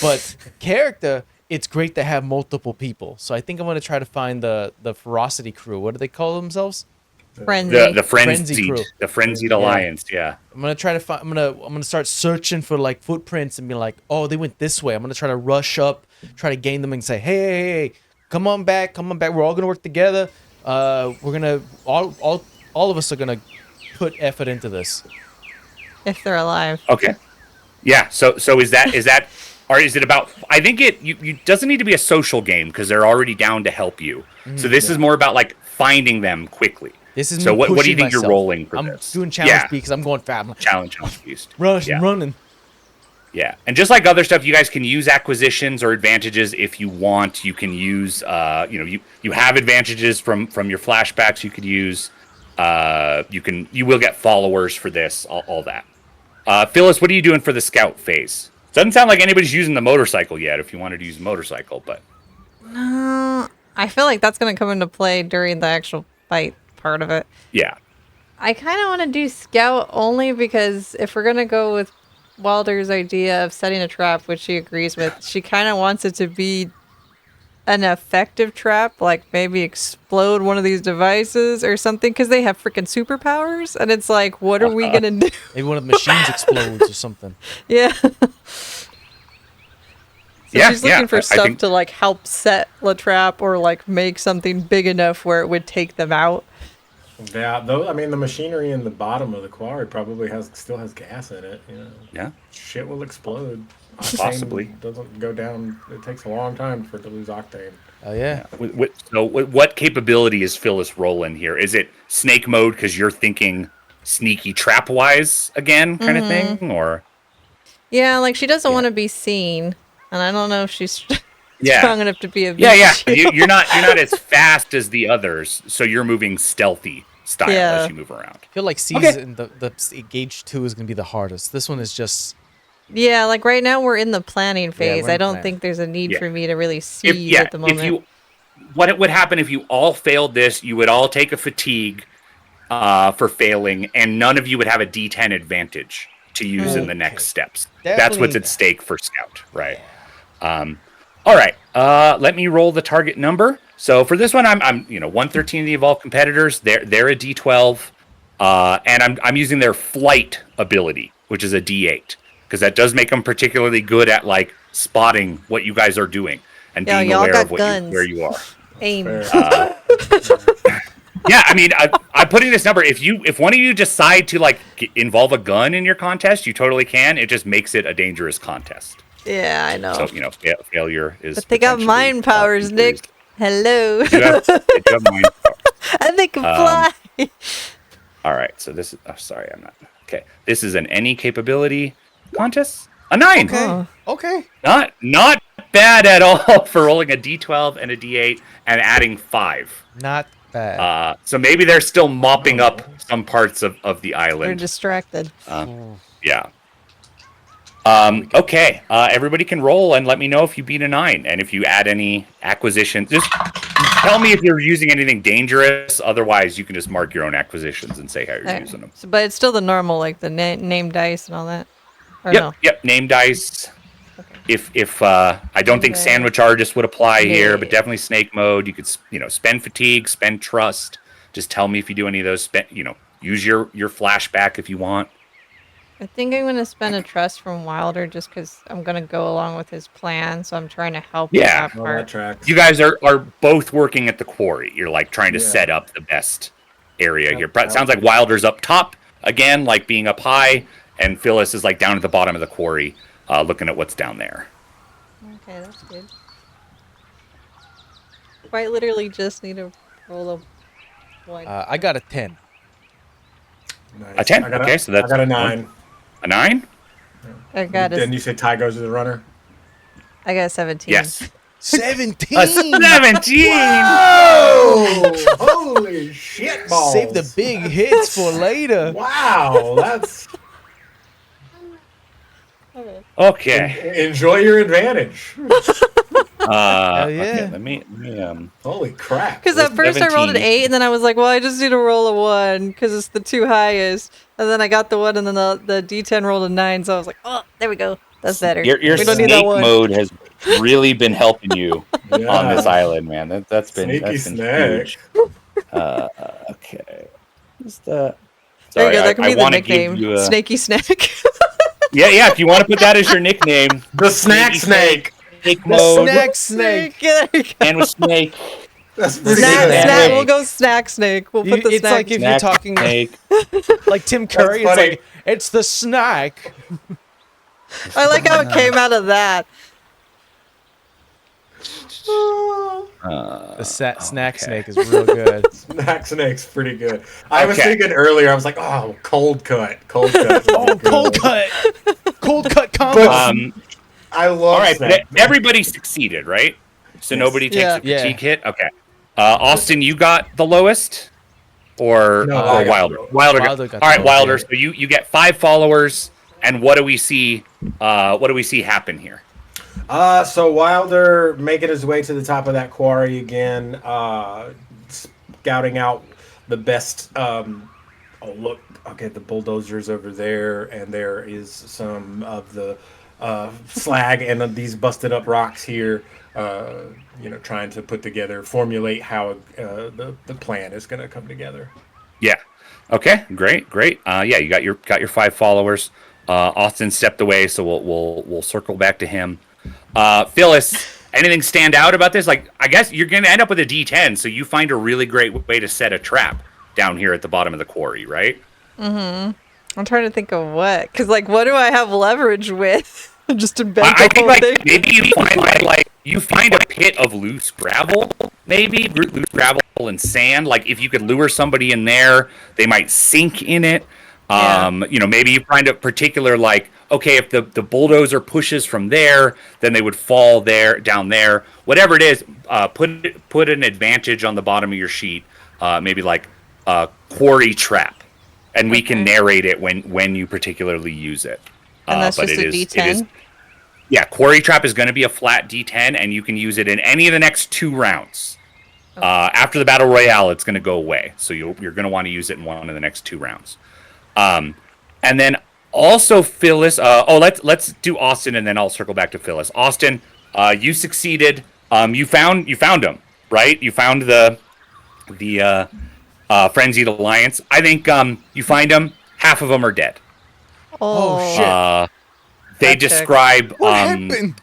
but character, it's great to have multiple people. So I think I'm gonna try to find the ferocity crew. What do they call themselves? Frenzy. The Frenzy crew. frenzied alliance. Yeah. I'm gonna try to find. I'm gonna start searching for like footprints and be like, oh, they went this way. I'm gonna try to rush up, try to gain them and say, hey, come on back. We're all gonna work together. We're gonna all of us are gonna put effort into this. If they're alive. Okay. Yeah. So is that or is it about? I think you doesn't need to be a social game because they're already down to help you. So this is more about like finding them quickly. This is so me what do you pushing think you're myself. rolling for I'm this? doing challenge B because I'm going fast. I'm like, Challenge beast. running. Yeah, and just like other stuff, you guys can use acquisitions or advantages if you want. You can use, you have advantages from your flashbacks. You could use, you will get followers for this, all that. Phyllis, what are you doing for the scout phase? Doesn't sound like anybody's using the motorcycle yet. If you wanted to use a motorcycle, but No, I feel like that's going to come into play during the actual fight part of it. yeah, I kind of want to do scout only because if we're going to go with Wilder's idea of setting a trap, which she agrees with, she kind of wants it to be an effective trap, like maybe explode one of these devices or something, because they have freaking superpowers, and it's like, what are we going to do? Maybe one of the machines explodes or something. Yeah. So Yeah, she's looking yeah, for I stuff think- to like help set the trap or like make something big enough where it would take them out. Yeah, though I mean the machinery in the bottom of the quarry probably still has gas in it. You know, yeah. shit will explode. Possibly. Octane doesn't go down. It takes a long time for it to lose octane. Oh yeah. What capability is Phyllis rolling here? Is it snake mode because you're thinking sneaky trap wise again, kind of thing, or? Yeah, like she doesn't want to be seen, and I don't know if she's Yeah. strong enough to be a Yeah. shield. You're not as fast as the others, so you're moving stealthy style Yeah. as you move around. I feel like season the gauge 2 is gonna be the hardest. This one is just Yeah, like right now we're in the planning phase. we're in I don't plan. think there's a need Yeah. for me to really see at the moment. What it would happen if you all failed this, you would all take a fatigue for failing, and none of you would have a D10 advantage to use in the next steps. That's what's Definitely. at stake for Scout, right? All right, let me roll the target number. So for this one, I'm 113 of the evolved competitors. They're a D12, and I'm using their flight ability, which is a D8, because that does make them particularly good at like spotting what you guys are doing and Yeah, being y'all aware got of guns. where you are. Aim. Fair. Yeah, I mean, I'm putting this number. If one of you decide to like involve a gun in your contest, you totally can. It just makes it a dangerous contest. Yeah, I know. So failure is. But they got potentially, mind powers, Nick. increased. Hello. They do have mind powers. And they can fly. All right, so this is. Oh, sorry, I'm not. Okay, this is an any capability contest. A 9. Oh. okay. Not bad at all for rolling a D12 and a D8 and adding 5. Not bad. So maybe they're still mopping up some parts of the They're island. distracted. Yeah. Okay. Everybody can roll and let me know if you beat a 9 and if you add any acquisitions. Just tell me if you're using anything dangerous. Otherwise, you can just mark your own acquisitions and say how you're Alright. using them. So, but it's still the normal, like the name dice and all that. Or no? Yep. Name dice. If I don't think Okay. sandwich artist would apply here, but Yeah. definitely snake mode. You could spend fatigue, spend trust. Just tell me if you do any of those. Use your flashback if you want. I think I'm gonna spend a trust from Wilder just because I'm gonna go along with his plan. So I'm trying to help with Yeah. that Well, that part. tracks. You guys are both working at the quarry. You're like trying to Yeah. set up the best area Yep, here. yep. Sounds like Wilder's up top again, like being up high, and Phyllis is like down at the bottom of the quarry, looking at what's down there. Okay, that's good. Quite literally just need to roll a 1. I got a 10. Nice. A 10. I got Okay, so that's I got a 9. A 9? I got Then a, you said Ty goes to the runner. I got a 17. Yes. 17! A 17! Oh, holy shit balls! Save the big hits for later. Wow, that's Okay. Okay. enjoy your advantage. Hell yeah. Okay, let me Holy crap! Because at first I rolled an 17. 8, and then I was like, well, I just need to roll a 1 because it's the 2 highest. And then I got the 1, and then the D10 rolled a 9, so I was like, oh, there we go. That's better. Your we don't need snake that 1. mode has really been helping you Yeah. on this island, man. That's been Sneaky Snag. huge. Okay. Just, There sorry, you go. That can be the wanna nickname. give you a- Snaky Snack. Yeah. If you want to put that as your nickname, The snack snake. snake The mode snack snake. Yeah, there you go. and with snake. That's pretty Snack, good. snack. We'll go snack snake. We'll put the It's snack. like if Snack, you're talking snake. like Tim Curry, it's funny. like, it's the snack. I like how it came out of that. The snack okay. snake is real good. Snack snake's pretty good. I was Okay. thinking earlier. I was like, oh, cold cut. Cold cut. Oh, cold cut. Cold cut combo. But- I love. All right, snack. but everybody succeeded, right? So Yes. nobody takes Yeah. a fatigue hit. Okay. Austin, you got the lowest, or No, I got Wilder? the lowest. Wilder. Wilder got All the right, lowest, Wilder. yeah. So you get 5 followers, and what do we see? What do we see happen here? So Wilder making his way to the top of that quarry again, scouting out the best. Oh look, okay, the bulldozers over there, and there is some of the slag and these busted up rocks here. Trying to put together, formulate how the plan is going to come together. Yeah. Okay. Great. Yeah, you got your 5 followers. Austin stepped away, so we'll circle back to him. Phyllis, anything stand out about this? Like, I guess you're going to end up with a D10, so you find a really great way to set a trap down here at the bottom of the quarry, right? I'm trying to think of what. Because, like, what do I have leverage with? Just to bend I the think whole like thing. maybe you find a pit of loose gravel, maybe loose gravel and sand. Like if you could lure somebody in there, they might sink in it. Yeah. Maybe you find a particular like, okay, if the bulldozer pushes from there, then they would fall down there. Whatever it is, put an advantage on the bottom of your sheet. Maybe like quarry trap, and we can Okay. narrate it when you particularly use it. And that's but just it a is- D10? It is, yeah, Quarry Trap is going to be a flat D10, and you can use it in any of the next 2 rounds. After the Battle Royale, it's going to go away. So you're going to want to use it in one of the next 2 rounds. And then also Phyllis. Let's do Austin, and then I'll circle back to Phyllis. Austin, you succeeded. You found him, right? You found the Frenzied Alliance. I think you find them. Half of them are dead. Oh, shit. They That checks. describe What happened?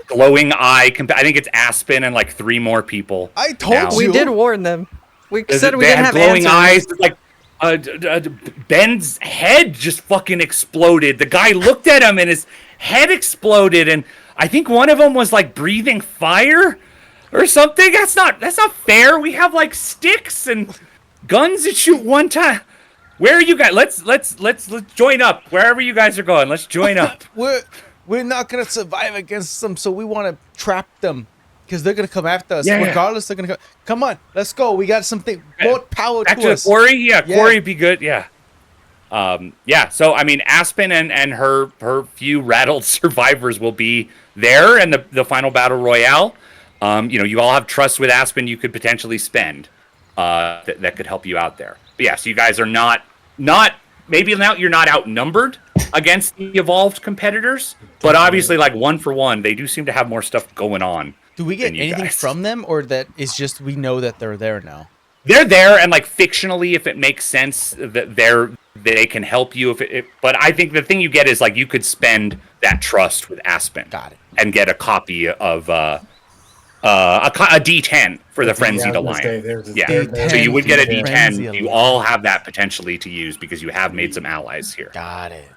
glowing eye. I think it's Aspen and like 3 more people. I told now. We you. did warn them. We They said we had didn't have glowing answers. eyes. Like Ben's head just fucking exploded. The guy looked at him and his head exploded. And I think one of them was like breathing fire or something. That's not fair. We have like sticks and guns that shoot one time. Where are you guys? Let's join up. Wherever you guys are going, let's join up. We're not gonna survive against them, so we want to trap them because they're gonna come after us. Yeah. Regardless, they're gonna come on, let's go. We got something more power Back to to the us. quarry? Yeah, Yeah. quarry would be good. Yeah. So I mean, Aspen and her few rattled survivors will be there in the final battle royale. You all have trust with Aspen you could potentially spend that could help you out there. But yeah, so you guys are not maybe now you're not outnumbered against the evolved competitors, but obviously like 1 for 1, they do seem to have more stuff going on. Do we get than you anything guys. from them, or that is just we know that they're there now? They're there, and like fictionally, if it makes sense, that they can help you but I think the thing you get is like you could spend that trust with Aspen. Got it. And get a copy of a D10 for the Frenzied Alliance. D10 so you would get a Frenzy D10. You all have that potentially to use because you have made some allies here. Got it.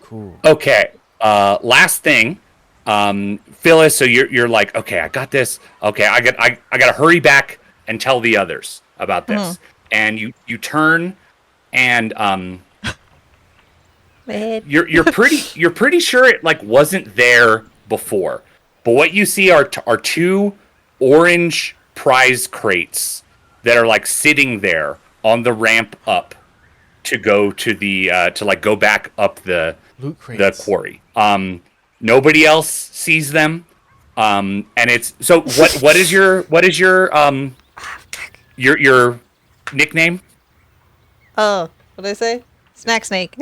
Cool. Okay. Last thing, Phyllis. So you're like, okay, I got this. Okay, I got to hurry back and tell the others about this. And you turn and you're pretty sure it like wasn't there before, but what you see are two orange prize crates that are like sitting there on the ramp up to go to the to like go back up the quarry. Nobody else sees them, and it's so. What is your nickname? Oh, what did I say? Snack Snake.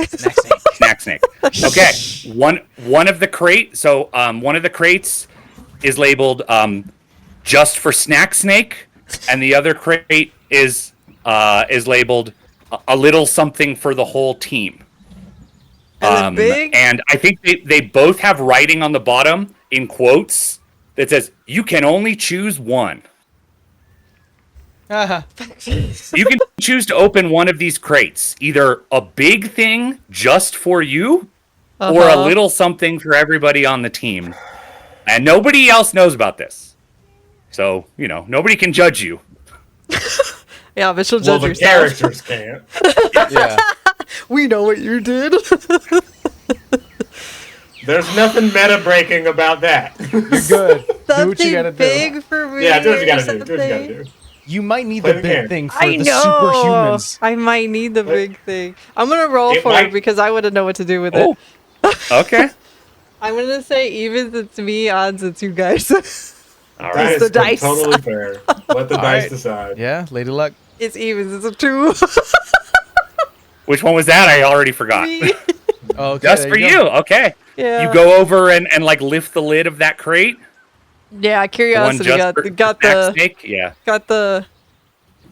Snack Snake. Okay, one of the crate. So one of the crates is labeled just for Snack Snake, and the other crate is labeled a little something for the whole team. Big? And I think they both have writing on the bottom in quotes that says you can only choose one. You can choose to open one of these crates, either a big thing just for you or a little something for everybody on the team. And nobody else knows about this. So, nobody can judge you. Yeah, but she'll judge the yourself. characters can't. Yeah. We know what you did. There's nothing meta breaking about that. You're good. Do what you gotta do. Big for me. Yeah, do what you gotta do. or Do what you gotta something. do. You might need Play the the big game. thing for I the know. superhumans. I might need the big thing. I'm gonna roll It for might- it because I wouldn't know what to do with Oh, it. okay. I'm gonna say evens it's me, odds it's you guys. All That right. is the dice. totally fair. Let the dice right. decide. Yeah, Lady Luck. It's evens. It's a 2. Which one was that? I already forgot. Me. Oh, okay, Just there for go. you. Okay. Yeah. You go over and like lift the lid of that crate. Yeah, The one curiosity just got for got Snack the Snake. Yeah. got the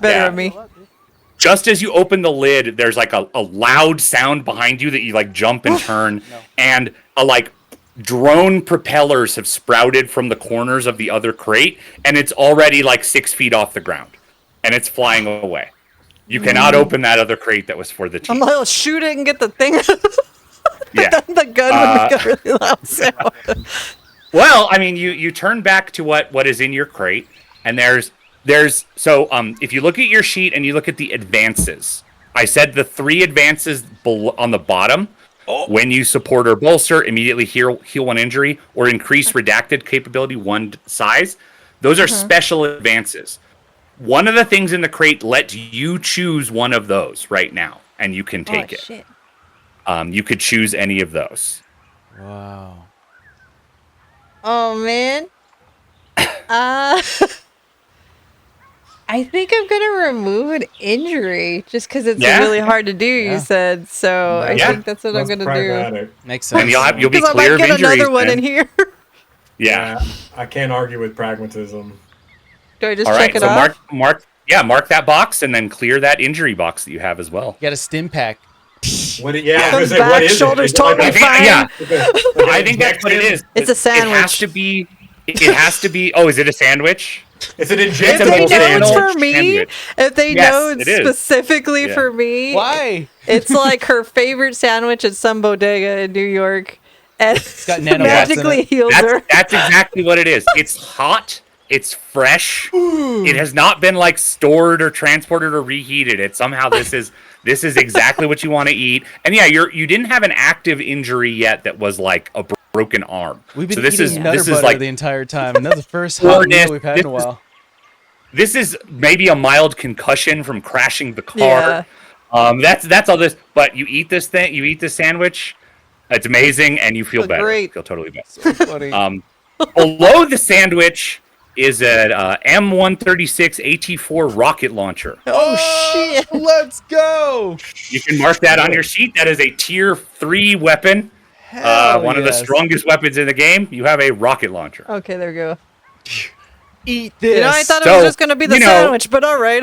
better Yeah. of me. Just as you open the lid, there's like a loud sound behind you that you like jump and turn, and a like drone propellers have sprouted from the corners of the other crate, and it's already like 6 feet off the ground, and it's flying away. You cannot open that other crate that was for the team. I'm like, oh, shoot it and get the thing. Yeah. The gun would make a really loud sound. Well, I mean, you turn back to what is in your crate, and there's so if you look at your sheet and you look at the advances, I said the 3 advances on the bottom. When you support or bolster, immediately heal 1 injury, or increase redacted capability 1 size. Those are special advances. One of the things in the crate lets you choose one of those right now, and you can take it. Shit. You could choose any of those. Wow. Oh man. I think I'm gonna remove an injury just because it's Yeah? really hard to do. Yeah. You said so. I Yeah. think that's what I'm gonna do. Pragmatic. Makes sense. And you'll be Because I clear might of get injuries. another one then. in here. Yeah. I can't argue with pragmatism. Do I just All check right. it So off? mark that box, and then clear that injury box that you have as well. You got a stim pack. What? I was Comes gonna say, back, what is shoulders it? Is it like totally a- fine. Yeah. like I an think that's what it injection? is. It's a It has sandwich. to be. It has to be. Oh, is it a sandwich? It's an If It's they a know injectable it's sandwich. for me, Sandwich. if they Yes, know it it's is. specifically Yeah. for me, Why? it's like her favorite sandwich at some bodega in New York, and got nanobots in magically it. heals her. That's exactly what it is. It's hot. It's fresh. It has not been like stored or transported or reheated. It somehow this is exactly what you want to eat. And yeah, you didn't have an active injury yet that was like a broken arm. We've been so this eating is nutter this is butter like the entire time, and that's the first hot Soreness. meal we've had in a This is- while. this is maybe a mild concussion from crashing the car. That's all this. But you eat this thing. You eat this sandwich. It's amazing, and you feel better. Great. You feel totally better. Funny. Below the sandwich is an M136 AT4 rocket launcher. Oh shit! Let's go! You can mark that on your sheet. That is a tier 3 weapon. Hell One of the yes. strongest weapons in the game. You have a rocket launcher. Okay, there we go. Eat this. You know, I thought it So, was just going to be the sandwich, but all right.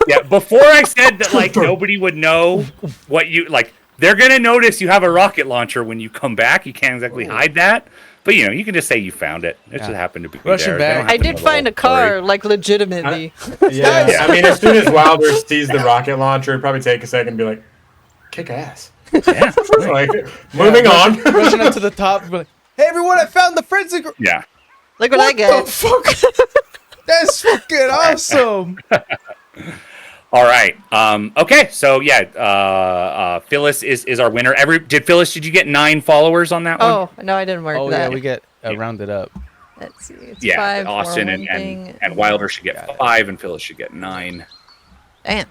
Yeah, before I said that, like, nobody would know what you, like, they're going to notice you have a rocket launcher when you come back. You can't exactly hide that. But, you know, you can just say you found it. It just happened to be Rushing there. They don't back. have I to did know the find a whole car, story. like, legitimately. Yeah, I mean, as soon as Wilder sees the rocket launcher, it'd probably take a second and be like, kick ass. Yeah. Like, moving on. Rushing up to the top. Be like, hey, everyone, I found the frenzy. Yeah. Look what I What the get. fuck? That's fucking awesome. All right. Okay. So yeah, Phyllis is our winner. Did you get 9 followers on that one? Oh, no, I didn't mark Oh, that. yeah, we get rounded up. Let's see. It's Yeah. 5 for Austin one thing. and Wilder should get 5, and Phyllis should get 9. Damn.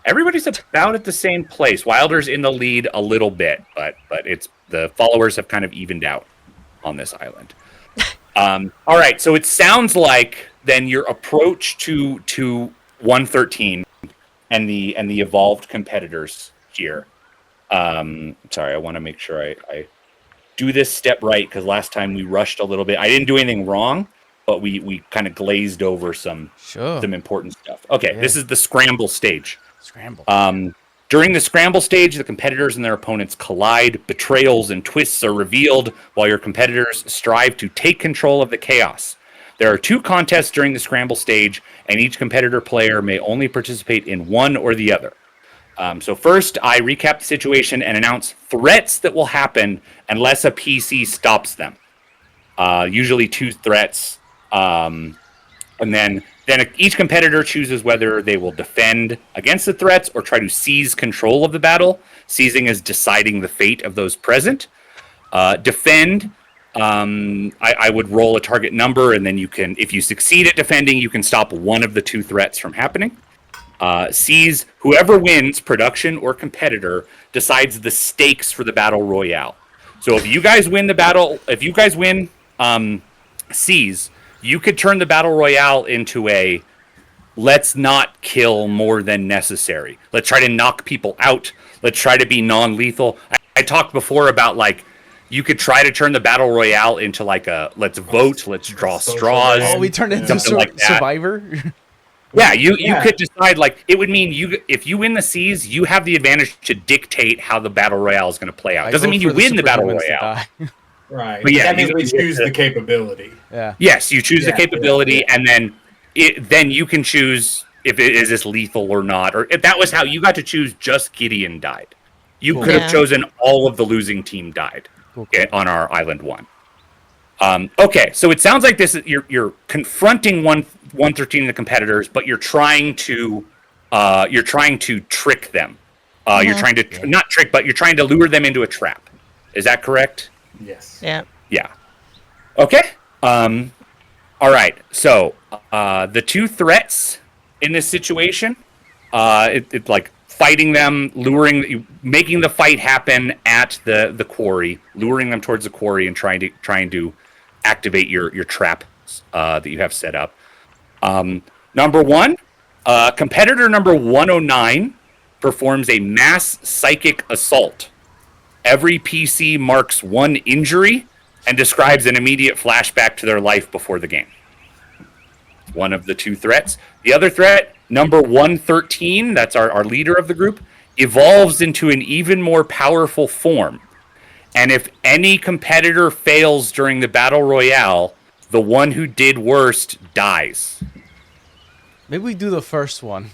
Everybody's about at the same place. Wilder's in the lead a little bit, but it's the followers have kind of evened out on this island. All right, so it sounds like then your approach to 113 and the evolved competitors here. Sorry, I want to make sure I do this step right, because last time we rushed a little bit. I didn't do anything wrong, but we kind of glazed over some important stuff. Okay, This is the scramble stage. Scramble. During the scramble stage, the competitors and their opponents collide. Betrayals and twists are revealed while your competitors strive to take control of the chaos. There are 2 contests during the scramble stage, and each competitor player may only participate in one or the other. So first, I recap the situation and announce threats that will happen unless a PC stops them. Usually 2 threats. And then each competitor chooses whether they will defend against the threats or try to seize control of the battle. Seizing is deciding the fate of those present. Defend, I would roll a target number, and then you can, if you succeed at defending, you can stop one of the 2 threats from happening. Seize, whoever wins, production or competitor, decides the stakes for the battle royale. So if you guys win seize, you could turn the battle royale into a let's not kill more than necessary. Let's try to knock people out. Let's try to be non-lethal. I talked before about, like, you could try to turn the battle royale into like a let's vote, let's draw straws. Oh, we turned into like that. Survivor? Yeah, you could decide, like, it would mean if you win the seize, you have the advantage to dictate how the battle royale is going to play out. Doesn't mean you win the battle royale. Right. But yeah, that means we choose the capability. Yeah. Yes, you choose the capability, and then you can choose if is this lethal or not. Or if that was how you got to choose, just Gideon died. You could have chosen all of the losing team died on our island 1. Okay, so it sounds like this is you're confronting 113 of the competitors, but you're trying to trick them. You're trying to not trick, but you're trying to lure them into a trap. Is that correct? Yes. Yeah. Yeah. Okay. All right. So the 2 threats in this situation, it's like fighting them, making the fight happen at the quarry, luring them towards the quarry, and trying to activate your trap that you have set up. Number 1, competitor number 109 performs a mass psychic assault. Every PC marks 1 injury and describes an immediate flashback to their life before the game. One of the 2 threats. The other threat, number 113, that's our leader of the group, evolves into an even more powerful form. And if any competitor fails during the battle royale, the one who did worst dies. Maybe we do the first one.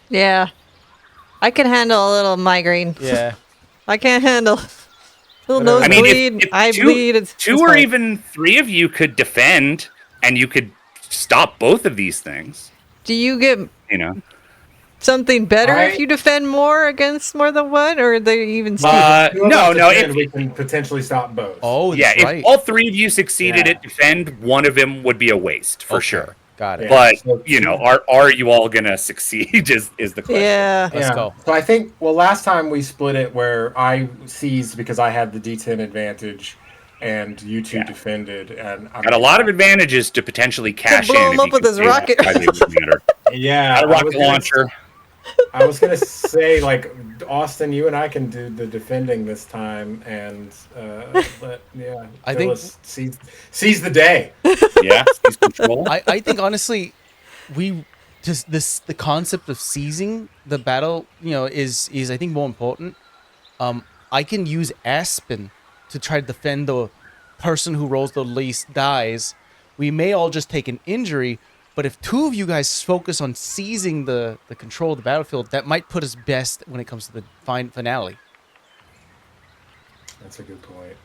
Yeah. I can handle a little migraine. Yeah. I can't handle a little nose bleed. I bleed. It's 2 or even 3 of you could defend, and you could stop both of these things. Do you get something better I- if you defend more against more than one, or are they even? No. We can potentially stop both. Oh, Yeah, that's right. if all 3 of you succeeded at defend, one of them would be a waste for sure. Got it. But are you all gonna succeed? Is the question? Yeah. Let's go. So I think, last time we split it where I seized because I had the D10 advantage, and you 2 defended, and Got a lot of advantages to potentially cash blow in. him up with his rocket. A rocket launcher. I was gonna say, like, Austin, you and I can do the defending this time, and I think Phyllis seize the day. Yeah, seize control. I think honestly, we just the concept of seizing the battle, is I think more important. I can use Aspen to try to defend the person who rolls the least dies. We may all just take an injury, but if two of you guys focus on seizing the control of the battlefield, that might put us best when it comes to the finale. That's a good point.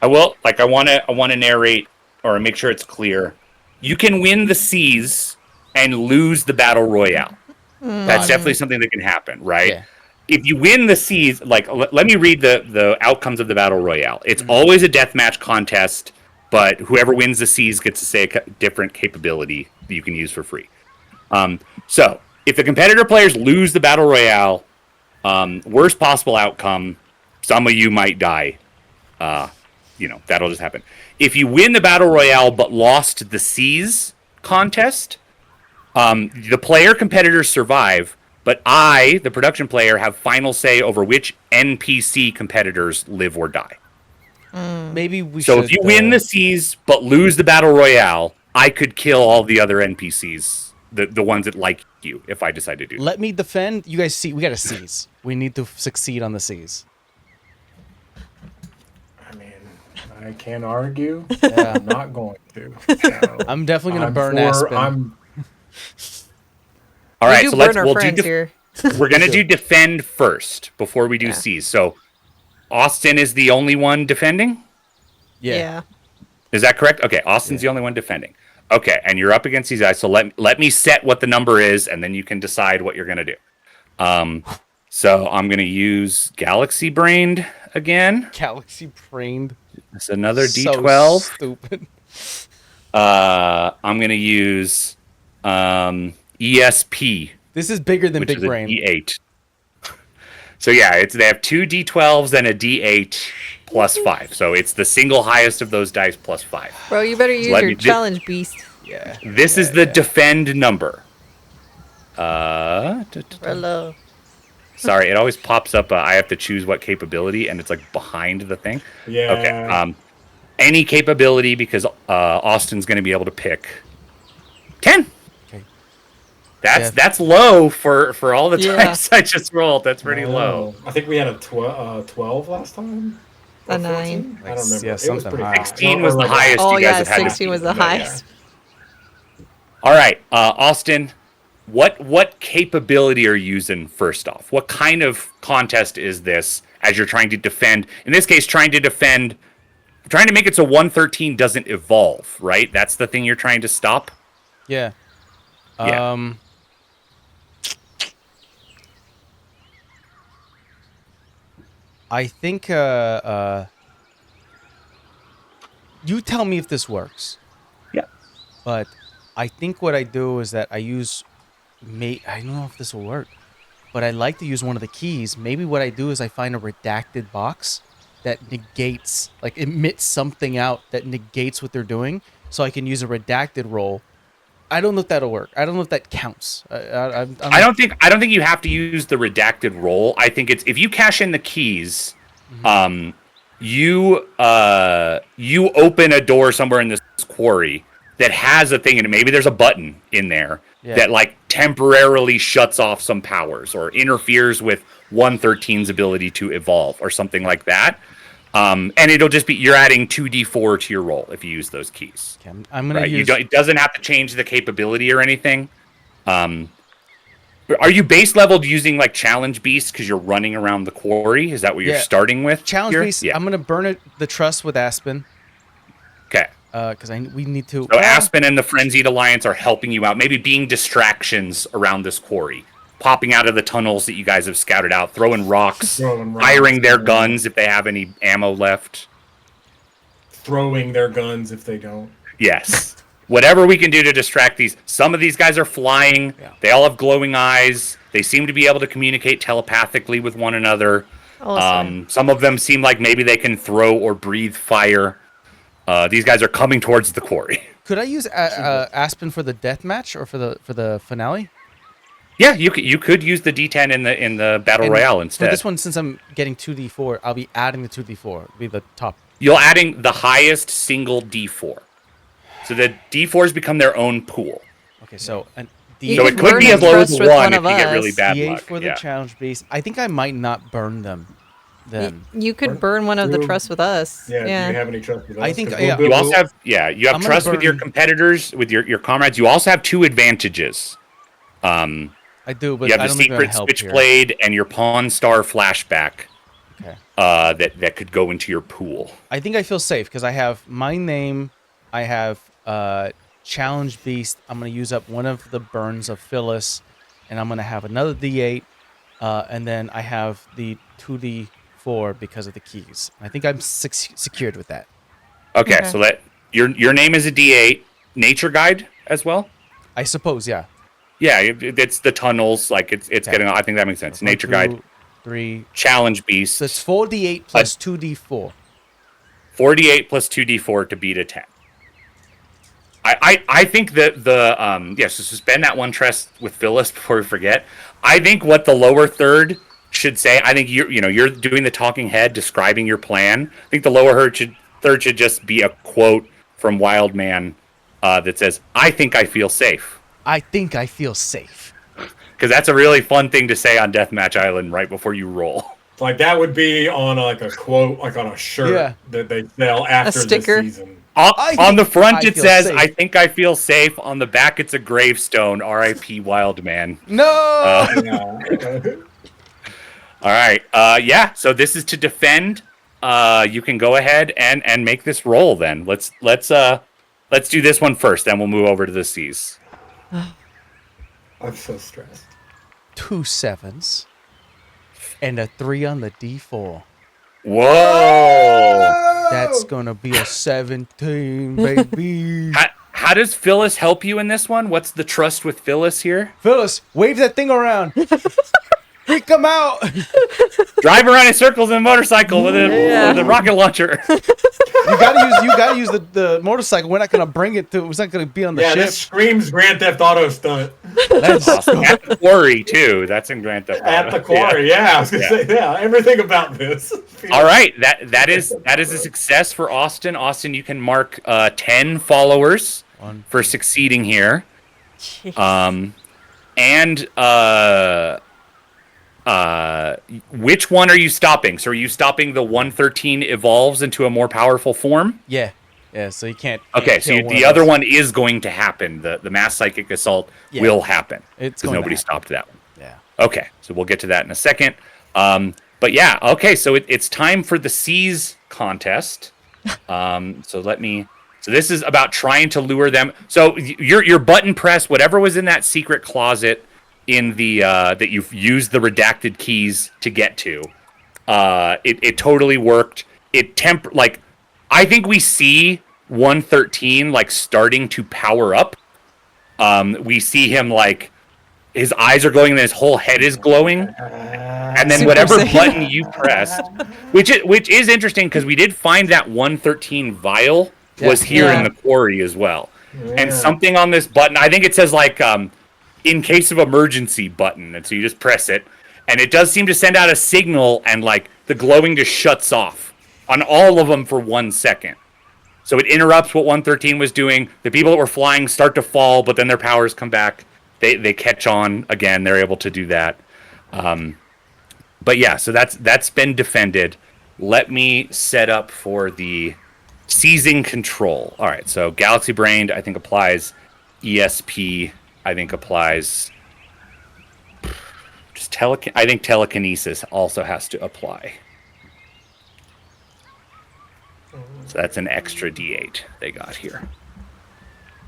I will. Like, I want to narrate or make sure it's clear. You can win the seas and lose the battle royale. That's definitely something that can happen, right? Yeah. If you win the seas, like, let me read the outcomes of the battle royale. It's always a deathmatch contest, but whoever wins the seas gets to say a different capability that you can use for free. So if the competitor players lose the battle royale, worst possible outcome, some of you might die. That'll just happen. If you win the battle royale but lost the seas contest, the player competitors survive, but I, the production player, have final say over which NPC competitors live or die. Maybe we So should. if you win the seas but lose the battle royale, I could kill all the other NPCs, the ones that like you, if I decide to do that. Let me defend. You guys see, we got to seize. We need to succeed on the seas. I mean, I can't argue. Yeah. I'm not going to. So I'm definitely gonna I'm burn for- Aspen. All right, we do so burn our friends here. we're gonna do defend first before we do Yeah. seize. So Austin is the only one defending. Yeah. Is that correct? Okay, Austin's the only one defending. Okay, and you're up against these guys. So let me set what the number is, and then you can decide what you're gonna do. So I'm gonna use Galaxy Brained again. Galaxy brained. It's another So D12. stupid. I'm gonna use ESP, This is bigger than which Big is a Brain. D8. So yeah, they have two D12s and a D8 plus 5. So it's the single highest of those dice plus 5. Bro, you better use let your me challenge beast. Yeah. This is the defend number. Hello. Sorry, it always pops up. I have to choose what capability, and it's like behind the thing. Yeah. Okay. Any capability, because Austin's going to be able to pick 10. Okay. That's low for all the Yeah. dice I just rolled. That's pretty low. I think we had a 12 last time. A Or 9. 14? I don't remember. Yeah, It was something pretty high. high. 16 was the Or like- highest Oh you guys yeah, have had. 16 was the highest. All right, Austin, what capability are you using first off? What kind of contest is this as you're trying to defend? In this case, trying to make it so 113 doesn't evolve, right? That's the thing you're trying to stop? Yeah. Yeah. I think you tell me if this works. Yeah. But I think what I do is that I use I don't know if this will work, but I like to use one of the keys. Maybe what I do is I find a redacted box that negates, like emits something out that negates what they're doing, so I can use a redacted roll. I don't know if that'll work. I don't know if that counts. I don't think you have to use the redacted roll. I think it's if you cash in the keys, you open a door somewhere in this quarry that has a thing in it. Maybe there's a button in there that like temporarily shuts off some powers or interferes with 113's ability to evolve or something like that. And it'll just be you're adding 2d4 to your roll if you use those keys. Okay, I'm gonna Right? use. It doesn't have to change the capability or anything. Are you base leveled using like challenge beasts because you're running around the quarry? Is that what you're starting with? Challenge here? beast. Yeah. I'm gonna burn the trust with Aspen. Okay. Because we need to. So Aspen and the Frenzied Alliance are helping you out, maybe being distractions around this quarry, popping out of the tunnels that you guys have scouted out, throwing rocks, firing their guns if they have any ammo left. Throwing their guns if they don't. Yes. Whatever we can do to distract these. Some of these guys are flying. Yeah. They all have glowing eyes. They seem to be able to communicate telepathically with one another. Awesome. Some of them seem like maybe they can throw or breathe fire. These guys are coming towards the quarry. Could I use Aspen for the death match or for the finale? Yeah, you could use the D10 in the battle And royale instead. For this one, since I'm getting 2d4, I'll be adding the 2d4. Be the top. You're adding the highest single D4. So the D4s become their own pool. Okay, so an You So D8, it could burn be a as low as trust with 1 one if of you get really us. bad D8 luck. for the Yeah. challenge base. I think I might not burn them then. You could burn one of the Burn- trusts with us. Yeah. Yeah. Do you have any trust with us? I think- 'Cause yeah. You also have you I'm have gonna trust with your burn- competitors, with your comrades. You also have 2 advantages. I do, but You have I the don't think secret that'll help here. switchblade and your pawn star flashback. Okay. That could go into your pool. I think I feel safe because I have my name. I have challenge beast. I'm gonna use up one of the burns of Phyllis, and I'm gonna have another D8, and then I have the 2d4 because of the keys. I think I'm secured with that. Okay, Okay. so that your name is a D8 nature guide as well. I suppose, yeah. Yeah, it's the tunnels. Like it's Okay. getting. I think that makes sense. 1, Nature 2, guide, 3. challenge beast. So it's 4d8 plus 2d4. 48 plus 2d4 to beat a 10. I think that so suspend that one trust with Phyllis before we forget. I think what the lower third should say. I think you're doing the talking head describing your plan. I think the lower third should just be a quote from Wild Man that says, "I think I feel safe." I think I feel safe. Because that's a really fun thing to say on Deathmatch Island right before you roll. Like that would be on like a quote, like on a shirt Yeah. that they sell after the sticker? season. I On the think front I it feel says, safe. "I think I feel safe." On the back it's a gravestone, R.I.P. Wild Man. No! Yeah. All right. So this is to defend. You can go ahead and make this roll then. Let's do this one first, then we'll move over to the C's. I'm so stressed. 2 7s and a 3 on the d4. Whoa! That's gonna be a 17, baby. How does Phyllis help you in this one? What's the trust with Phyllis here? Phyllis, wave that thing around. Freak them out. Drive around in circles in a motorcycle with a rocket launcher. You gotta use the motorcycle. We're not gonna bring it to. It's not gonna be on the Yeah, ship. this screams Grand Theft Auto stunt. That's Awesome. At the quarry too. That's in Grand Theft Auto. At the quarry, yeah. I was gonna say, everything about this. All right, that is a success for Austin. Austin, you can mark 10 followers for succeeding here. Jeez. Which one are you stopping? So are you stopping the 113 evolves into a more powerful form? yeah. So you can't. Okay, so kill one the of other us. one is going to happen. The mass psychic assault Yeah. will happen. It's because going to nobody happen. stopped that one. Yeah. Okay, so we'll get to that in a second. But yeah, okay, so it's time for the C's contest. So this is about trying to lure them. So your button press, whatever was in that secret closet in the that you've used the redacted keys to get to, it totally worked. I think we see 113 like starting to power up. We see him like his eyes are glowing and his whole head is glowing. And then Super whatever Saiyan. button you pressed, which is interesting because we did find that 113 vial was here Yeah. in the quarry as well. Yeah. And something on this button, I think it says like in case of emergency button, and so you just press it, and it does seem to send out a signal, and like the glowing just shuts off on all of them for 1 second. So it interrupts what 113 was doing. The people that were flying start to fall, but then their powers come back. They catch on again. They're able to do that. But yeah, so that's been defended. Let me set up for the seizing control. All right, so Galaxy Brained, I think applies. ESP, I think applies. Just I think telekinesis also has to apply. So that's an extra D8 they got here.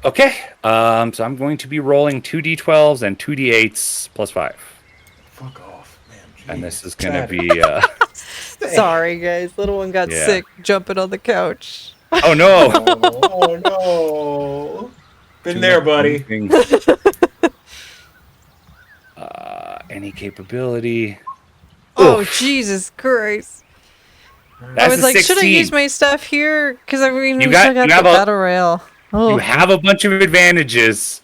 Okay, so I'm going to be rolling 2 D12s and 2 D8s plus 5. Fuck off, man. And this is Jeez. going to be... Sorry, guys. Little one got Yeah. sick jumping on the couch. oh, no! Oh no. Been there, buddy. Any capability. Oh, Oof. Jesus Christ. That's I was a like, should I 16. use my stuff here? Because I mean, we You got- still got you the have a- battle rail. Oh, You have a bunch of advantages.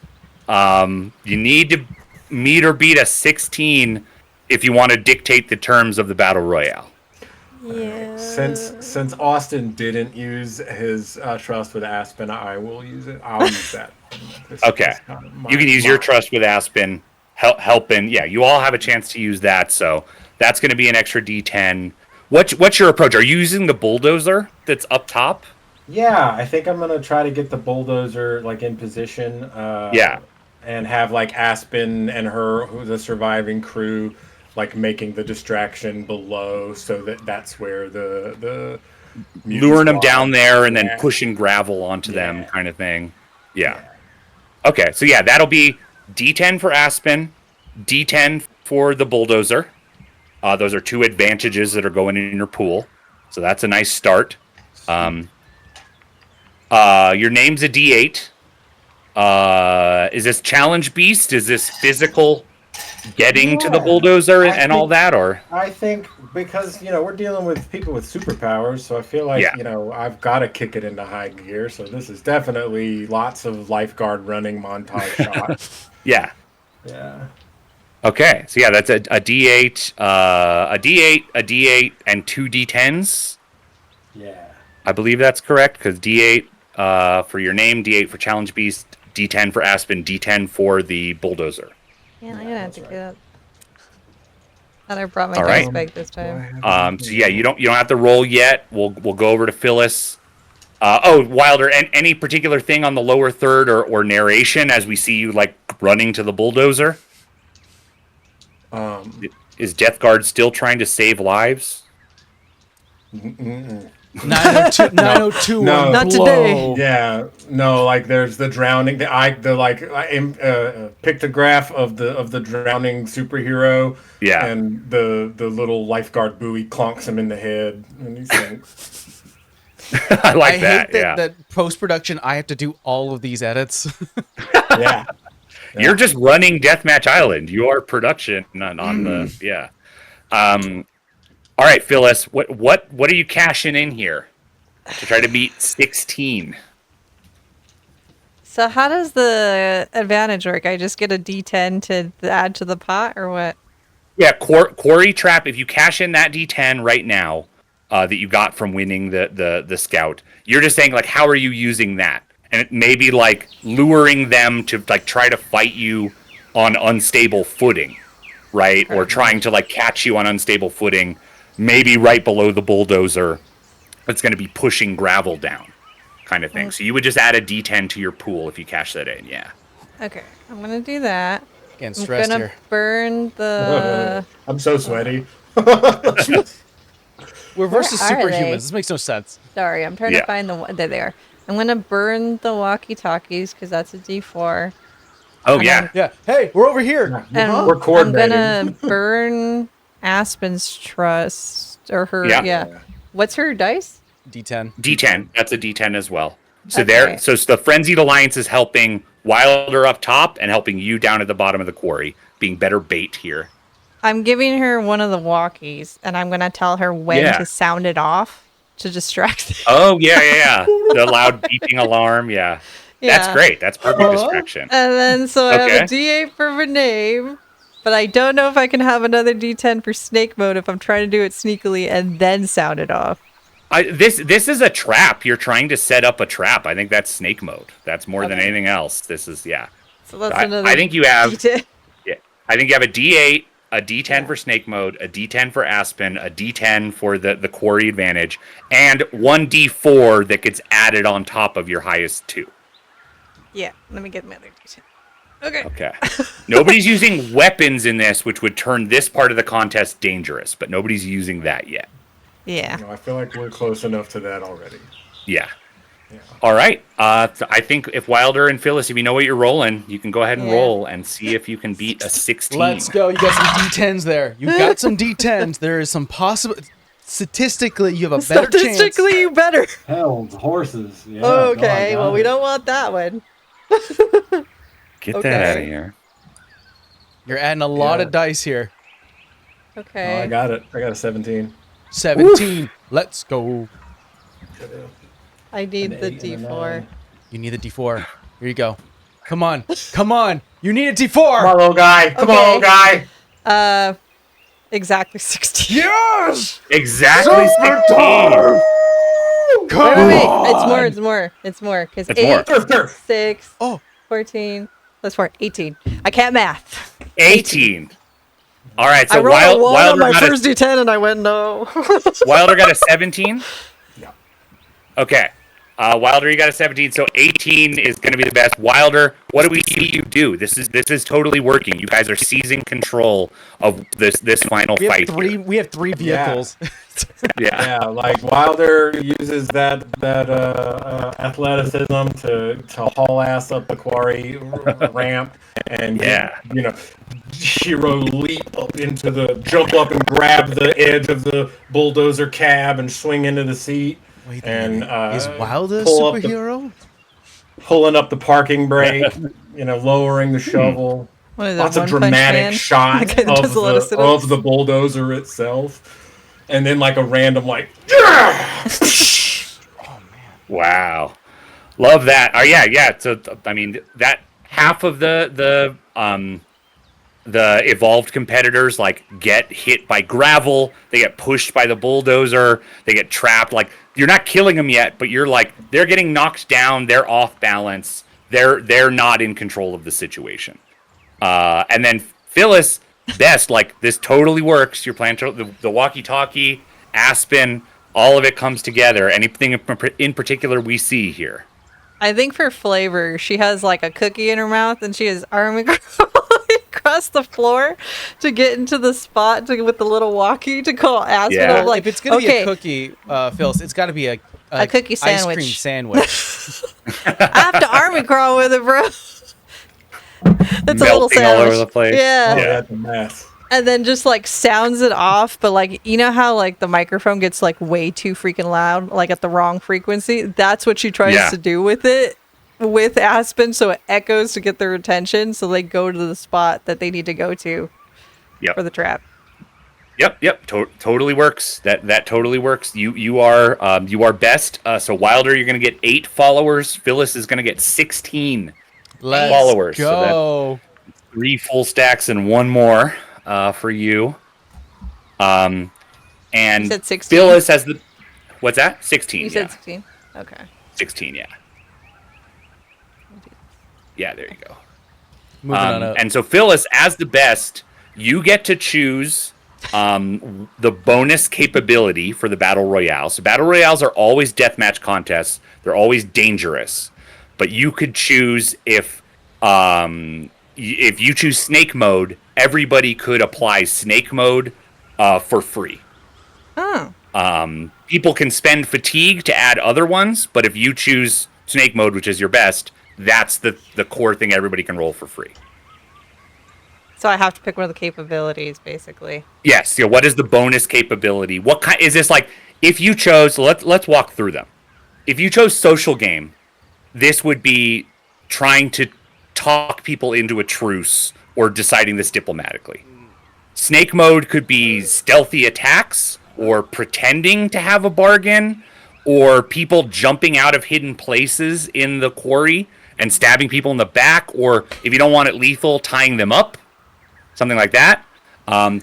You need to meet or beat a 16 if you want to dictate the terms of the battle royale. Yeah. Since Austin didn't use his trust with Aspen, I will use it. I'll use that. Okay. You can use your trust with Aspen, helping. Yeah, you all have a chance to use that, so that's going to be an extra D10. What's your approach? Are you using the bulldozer that's up top? Yeah, I think I'm gonna try to get the bulldozer like in position. Yeah. And have like Aspen and the surviving crew, like making the distraction below, so that's where the luring them down there and then pushing gravel onto them, kind of thing. Yeah. Okay, so yeah, that'll be D10 for Aspen, D10 for the bulldozer. Those are 2 advantages that are going in your pool, so that's a nice start. Your name's a D8. Is this challenge beast? Is this physical getting to the bulldozer and all that, or? I think because we're dealing with people with superpowers, so I feel like I've got to kick it into high gear. So this is definitely lots of lifeguard running montage shots. Yeah. Yeah. Okay, so yeah, that's a D8, a D8, a D8, and 2 D10s. Yeah. I believe that's correct, because D8 for your name, D8 for challenge beast, D10 for Aspen, D10 for the bulldozer. Yeah, I'm gonna have to get up. And I brought my All dice right. bag this time. So yeah, you don't have to roll yet. We'll go over to Phyllis. Wilder, and any particular thing on the lower third or narration as we see you like running to the bulldozer? Is Death Guard still trying to save lives? 902, 902 No. Not today. Yeah, no, like there's the drowning, the pictograph of the drowning superhero. Yeah. And the little lifeguard buoy clonks him in the head, and he sinks. I like I that. hate Yeah. that post-production, I have to do all of these edits. Yeah. You're just running Deathmatch Island. You are production on the yeah. All right, Phyllis. What are you cashing in here to try to beat 16? So how does the advantage work? I just get a D10 to add to the pot, or what? Yeah, quarry trap. If you cash in that D10 right now, that you got from winning the scout, you're just saying like, how are you using that? And it may be like luring them to like try to fight you on unstable footing, right? Or trying to like catch you on unstable footing, maybe right below the bulldozer. It's going to be pushing gravel down, kind of thing. So you would just add a D10 to your pool if you cash that in. Yeah. Okay, I'm gonna do that. Getting I'm stressed gonna here. burn the. I'm so sweaty. We're versus Where are superhumans. they? This makes no sense. Sorry, I'm trying to find the one. There they are. I'm gonna burn the walkie-talkies because that's a D4. Oh yeah. Yeah. Hey, we're over here. And We're I'm coordinating. gonna burn Aspen's trust or her. Yeah. Yeah. What's her dice? D10. D10. That's a D10 as well. So Okay. so the Frenzied Alliance is helping Wilder up top and helping you down at the bottom of the quarry, being better bait here. I'm giving her one of the walkies, and I'm gonna tell her when Yeah. to sound it off to distract them. Oh yeah. The loud beeping alarm. Yeah. That's Yeah. great. That's perfect distraction. And then so I have Okay. a D8 for her name, but I don't know if I can have another D10 for snake mode if I'm trying to do it sneakily and then sound it off. This is a trap. You're trying to set up a trap. I think that's snake mode. That's more than anything else. This is So that's I another. think you have D10. I think you have a D8, a D10 for snake mode, a D10 for Aspen, a D10 for the quarry advantage, and one D4 that gets added on top of your highest 2. Yeah, let me get my other D10. Okay. Okay. Nobody's using weapons in this, which would turn this part of the contest dangerous, but nobody's using that yet. Yeah. I feel like we're close enough to that already. Yeah. All right. So I think if Wilder and Phyllis, if you know what you're rolling, you can go ahead and Yeah. roll and see if you can beat a 16. Let's go. You got some D10s there. You got some D10s. There is some possible. Statistically, you have a better chance. Statistically, you better. Hounds, horses. Yeah, Okay, well, we don't want that one. Get Okay. that out of here. You're adding a lot Yeah. of dice here. Okay. I got it. I got a 17. 17. Let's go. I need An the 8 and a D4. 9. You need the D4. Here you go. Come on. Come on. You need a Come D4. on, little guy. Come on, Okay. little guy. Exactly 16. Yes. Exactly 16. Come Wait. on. It's more. Because It's more. 8, 6, Oh. 14, plus 4, 18. I can't math. 18. All right, I so rolled a 1 on Wilder my got first D10 and I went no. Wilder got a 17. Yeah. Okay. Wilder, you got a 17, so 18 is going to be the best. Wilder, what do we see you do? This is totally working. You guys are seizing control of this final We have fight. three. Here. We have 3 vehicles. Yeah. Yeah, like Wilder uses that athleticism to haul ass up the quarry ramp and hero leap up jump up and grab the edge of the bulldozer cab and swing into the seat. Wait a And minute. Is Wilder a pull up superhero? pulling up the parking brake, lowering the shovel. What is Lots it, of One Punch dramatic Man? shots Like, does a lot of sit-ups? of the bulldozer itself, and then like a random Wow. Love that. Oh yeah. So I mean that half of the evolved competitors like get hit by gravel, they get pushed by the bulldozer, they get trapped. Like you're not killing them yet, but you're like they're getting knocked down, they're off balance, they're not in control of the situation. And then Phyllis, best, like this totally works. You're playing the walkie-talkie, Aspen, all of it comes together. Anything in particular we see here? I think for flavor, she has like a cookie in her mouth and she is arming across the floor to get into the spot with the little walkie to call Aspen. Yeah. I'm like, If it's gonna be okay, a cookie, Phyllis, it's got to be a cookie sandwich. ice cream sandwich. I have to army crawl with it, bro. It's a little Melting all sandwich. over the place. Yeah. Oh, that's a mess. And then just like sounds it off, but like you know how like the microphone gets like way too freaking loud, like at the wrong frequency. That's what she tries to do with it, with Aspen, so it echoes to get their attention, so they go to the spot that they need to go to for the trap. Yep. Totally works. That totally works. You are best. So Wilder, you're gonna get 8 followers. Phyllis is gonna get 16 followers. Go. So that's 3 full stacks and 1 more for you. And You said 16? Phyllis has the what's that? 16. You said 16? Okay. 16. Yeah. Yeah. There you go. Moving on up. And so Phyllis, as the best, you get to choose the bonus capability for the battle royale. So battle royales are always deathmatch contests. They're always dangerous, but you could choose if you choose snake mode, everybody could apply snake mode for free. Oh. People can spend fatigue to add other ones, but if you choose snake mode, which is your best, that's the core thing everybody can roll for free. So I have to pick one of the capabilities, basically. Yes. Yeah. What is the bonus capability? What kind is this like? If you chose, let's walk through them. If you chose social game, this would be trying to talk people into a truce or deciding this diplomatically. Snake mode could be stealthy attacks or pretending to have a bargain or people jumping out of hidden places in the quarry and stabbing people in the back, or if you don't want it lethal, tying them up. Something like that.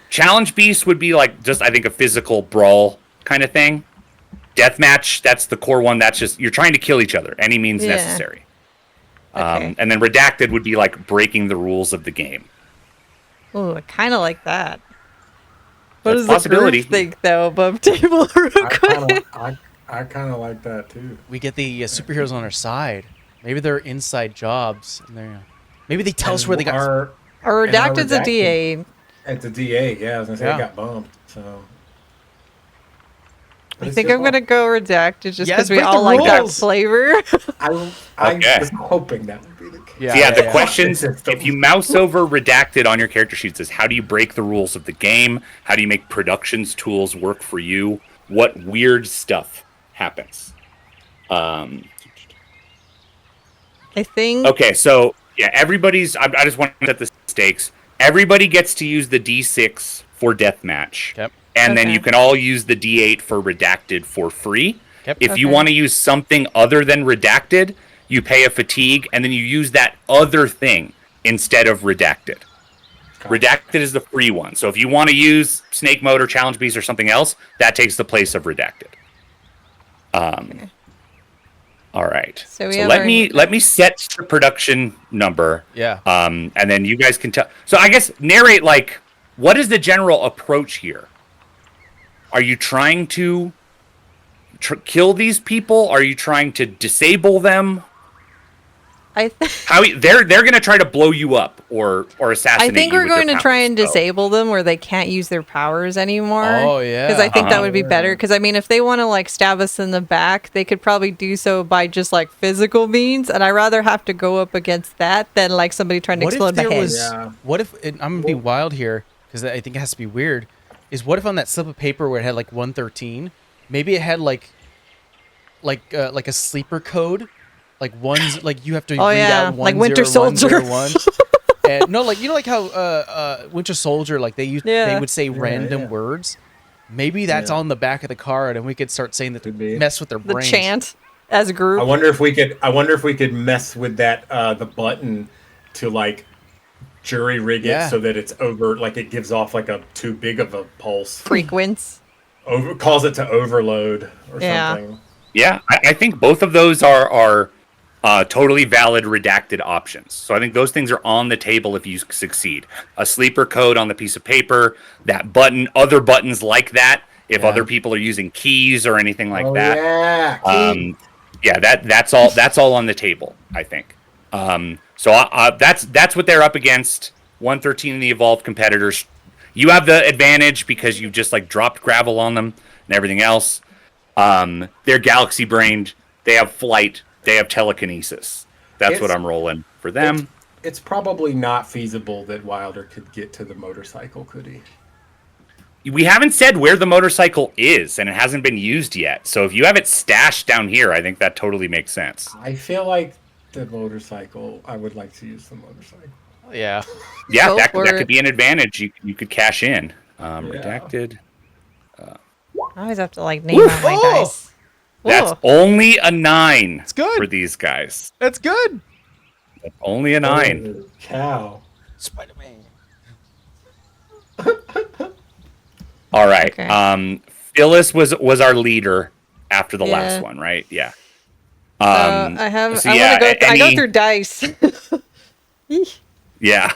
Challenge Beast would be like just, I think, a physical brawl kind of thing. Deathmatch, that's the core one. That's just, you're trying to kill each other. Any means necessary. Okay. And then Redacted would be like breaking the rules of the game. Ooh, I kind of like that. What That's does a possibility. the group think, though, above table real quick? I kind of like that too. We get the superheroes on our side. Maybe they're inside jobs. And maybe they tell us where they got. Or And our Redacted's a DA. It's a DA, yeah. I was gonna say Yeah. it got bumped. So. I think I'm gonna go Redacted just Yes, because we break the all like that rules. flavor. I Okay. was hoping that would be the case. So yeah, the yeah. questions, System. if you mouse over Redacted on your character sheet, it says, how do you break the rules of the game? How do you make productions tools work for you? What weird stuff happens? I think. Okay, so yeah, everybody's. I just want to set the stakes. Everybody gets to use the D6 for deathmatch, Yep. and then Okay. you can all use the D8 for redacted for free. Yep. If you Okay. want to use something other than redacted, you pay a fatigue, and then you use that other thing instead of redacted. Redacted is the free one. So if you want to use Snake Mode or Challenge Beast or something else, that takes the place of redacted. Okay. All right. So let me set the production number. Yeah. And then you guys can tell. So I guess narrate, like, what is the general approach here? Are you trying to kill these people? Are you trying to disable them? They're going to try to blow you up or assassinate you. I think we're going to try and disable them where they can't use their powers anymore. Oh, yeah. Because I think that would be better. Because, I mean, if they want to, like, stab us in the back, they could probably do so by just, like, physical means. And I'd rather have to go up against that than, like, somebody trying to explode my head. What if, and I'm going to be wild here, because I think it has to be weird, is what if on that slip of paper where it had, like, 113, maybe it had, like a sleeper code? Like one's like you have to read out 1, like Winter 0, 1, Soldier. 0, 1. And no, like like how Winter Soldier, like they would say random words. Maybe that's on the back of the card, and we could start saying that to mess with their The brains. chant as a group. I wonder if we could mess with that the button to like jury rig it so that it's over, like it gives off like a too big of a pulse. Frequency. Cause it to overload or something. Yeah, I think both of those are totally valid redacted options. So I think those things are on the table if you succeed. A sleeper code on the piece of paper, that button, other buttons like that, if other people are using keys or anything like that. That's all on the table, I think. That's what they're up against. 113 in the evolved competitors. You have the advantage because you just like dropped gravel on them and everything else. They're galaxy brained. They have flight. They have telekinesis. That's what I'm rolling for them. It's probably not feasible that Wilder could get to the motorcycle, could he? We haven't said where the motorcycle is, and it hasn't been used yet. So if you have it stashed down here, I think that totally makes sense. I feel like the motorcycle. I would like to use the motorcycle. Yeah. Yeah, that could be an advantage. You could cash in. Redacted. I always have to like name out my dice. That's only a 9. It's good for these guys. That's good. That's only a 9. Oh, cow. Spider-Man. All right. Okay. Phyllis was our leader after the last one, right? Yeah. I go through dice. Yeah.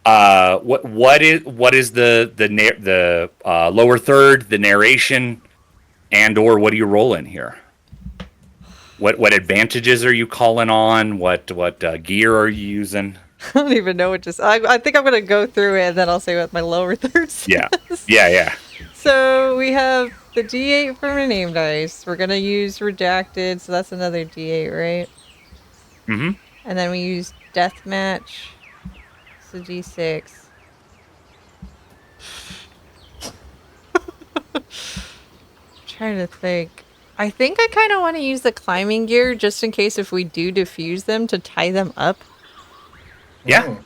What is the lower third, the narration, and or what do you roll in here? What advantages are you calling on? What gear are you using? I don't even know what just. I think I'm gonna go through it and then I'll say what my lower third says. Yeah. So we have the D8 from our name dice. We're gonna use redacted, so that's another D8, right? Mm-hmm. And then we use Deathmatch. So D6. Trying to think. I think I kind of want to use the climbing gear just in case if we do defuse them to tie them up. Yeah.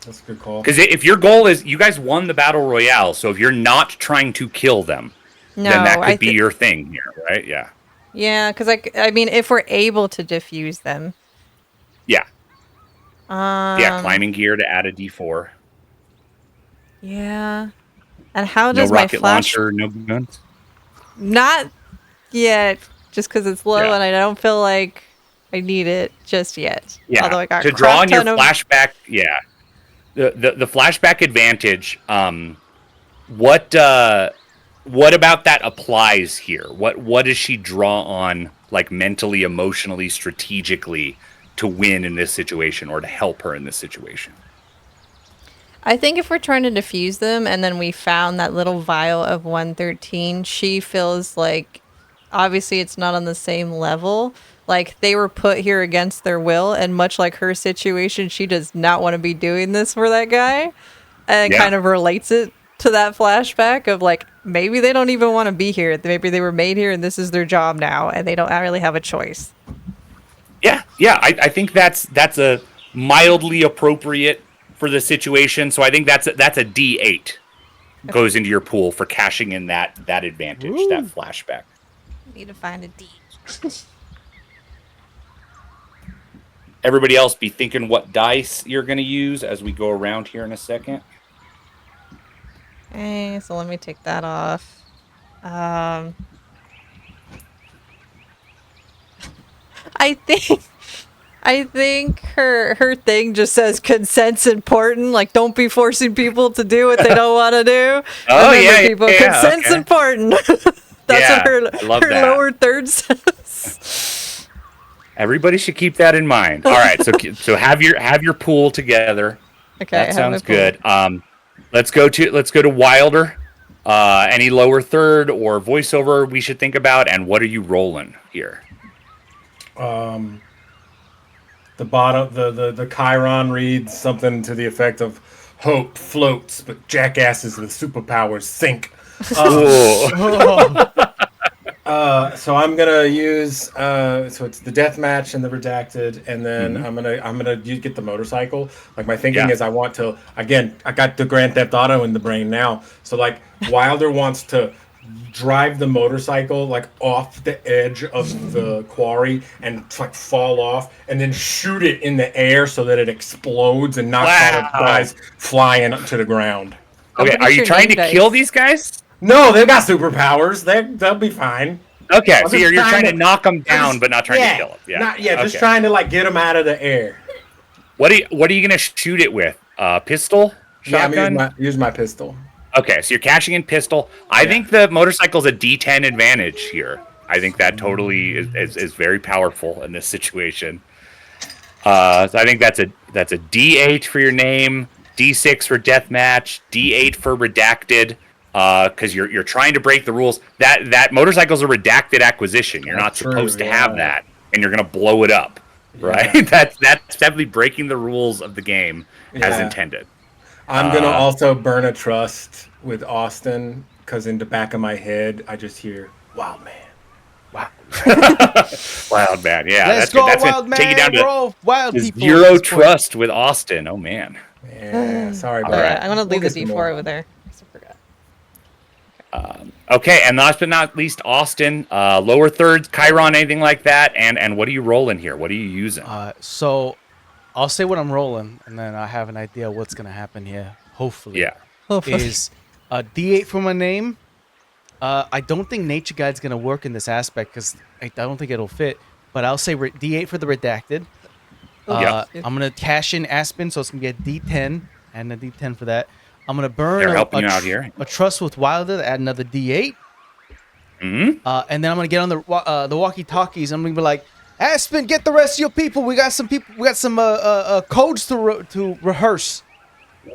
That's a good call. Because if your goal is, you guys won the battle royale, so if you're not trying to kill them, then that could be your thing here, right? Yeah. Yeah, because I mean, if we're able to defuse them. Yeah. Climbing gear to add a D4. Yeah. And how does no my rocket flash... launcher, no guns? Not yet, just because it's low and I don't feel like I need it just yet. Yeah. Although I got to draw on your flashback, the flashback advantage. What about that applies here? What does she draw on, like mentally, emotionally, strategically, to win in this situation or to help her in this situation? I think if we're trying to defuse them and then we found that little vial of 113, she feels like obviously it's not on the same level. Like they were put here against their will, and much like her situation, she does not want to be doing this for that guy. And it kind of relates it to that flashback of like maybe they don't even want to be here. Maybe they were made here and this is their job now and they don't really have a choice. Yeah. I think that's a mildly appropriate for the situation. So I think that's a D8 goes into your pool for cashing in that advantage, that flashback. Need to find a D. everybody else be thinking what dice you're going to use as we go around here in a second. Okay, so let me take that off. I think her thing just says consent's important. Like, don't be forcing people to do what they don't want to do. Oh, Remember, yeah, people, yeah, consent's okay. important. That's Yeah, what I love her that. lower third says. Everybody should keep that in mind. All right, so have your pool together. Okay, I That have my sounds good. Let's go to Wilder. Any lower third or voiceover we should think about, and what are you rolling here? The bottom, the Chiron reads something to the effect of "Hope floats, but jackasses with superpowers sink." Oh, So I'm gonna use so it's the deathmatch and the redacted, and then I'm gonna get the motorcycle. Like my thinking is I want to I got the Grand Theft Auto in the brain now. So like Wilder wants to drive the motorcycle like off the edge of the quarry and like fall off, and then shoot it in the air so that it explodes and knocks all the guys flying to the ground. okay. Somebody Are you shoot trying to name kill dice. these guys? No, they've got superpowers. They'll be fine. Okay, I'm so just you're trying to to- knock them I'm down, just- but not trying to kill them. Yeah, just okay. trying to like get them out of the air. What are you gonna shoot it with? Pistol? Shotgun? Yeah, I'm use my pistol. Okay, so you're cashing in pistol. I think the motorcycle's a D10 advantage here. I think that totally is very powerful in this situation. So I think that's a D8 for your name, D6 for deathmatch, D8 for redacted. Because you're trying to break the rules. That motorcycle's a redacted acquisition. You're not That's true, supposed to yeah. have that, and you're gonna blow it up, right? That's definitely breaking the rules of the game as Yeah. intended. I'm gonna also burn a trust with Austin because in the back of my head I just hear "Wild man." Wild man, yeah. Let's Good. go, That's wild gonna take you down man. We're all wild to people. zero at this point. trust with Austin. Oh man. Yeah, sorry about All right. that. I'm gonna leave We'll the get some D4 more. over there. I forgot. Okay, and last but not least, Austin. Lower thirds, Chiron, anything like that. And what are you rolling here? What are you using? So I'll say what I'm rolling, and then I have an idea what's gonna happen here. Hopefully, Yeah. is a D8 for my name. I don't think Nature Guide's gonna work in this aspect because I don't think it'll fit. But I'll say D8 for the redacted. Yeah. I'm gonna cash in Aspen, so it's gonna be a D10 and a D10 for that. I'm gonna burn They're helping you out here. a trust with Wilder to add another D8. Mhm. And then I'm gonna get on the walkie-talkies. I'm gonna be like, Aspen, get the rest of your people. We got some people. We got some codes to rehearse.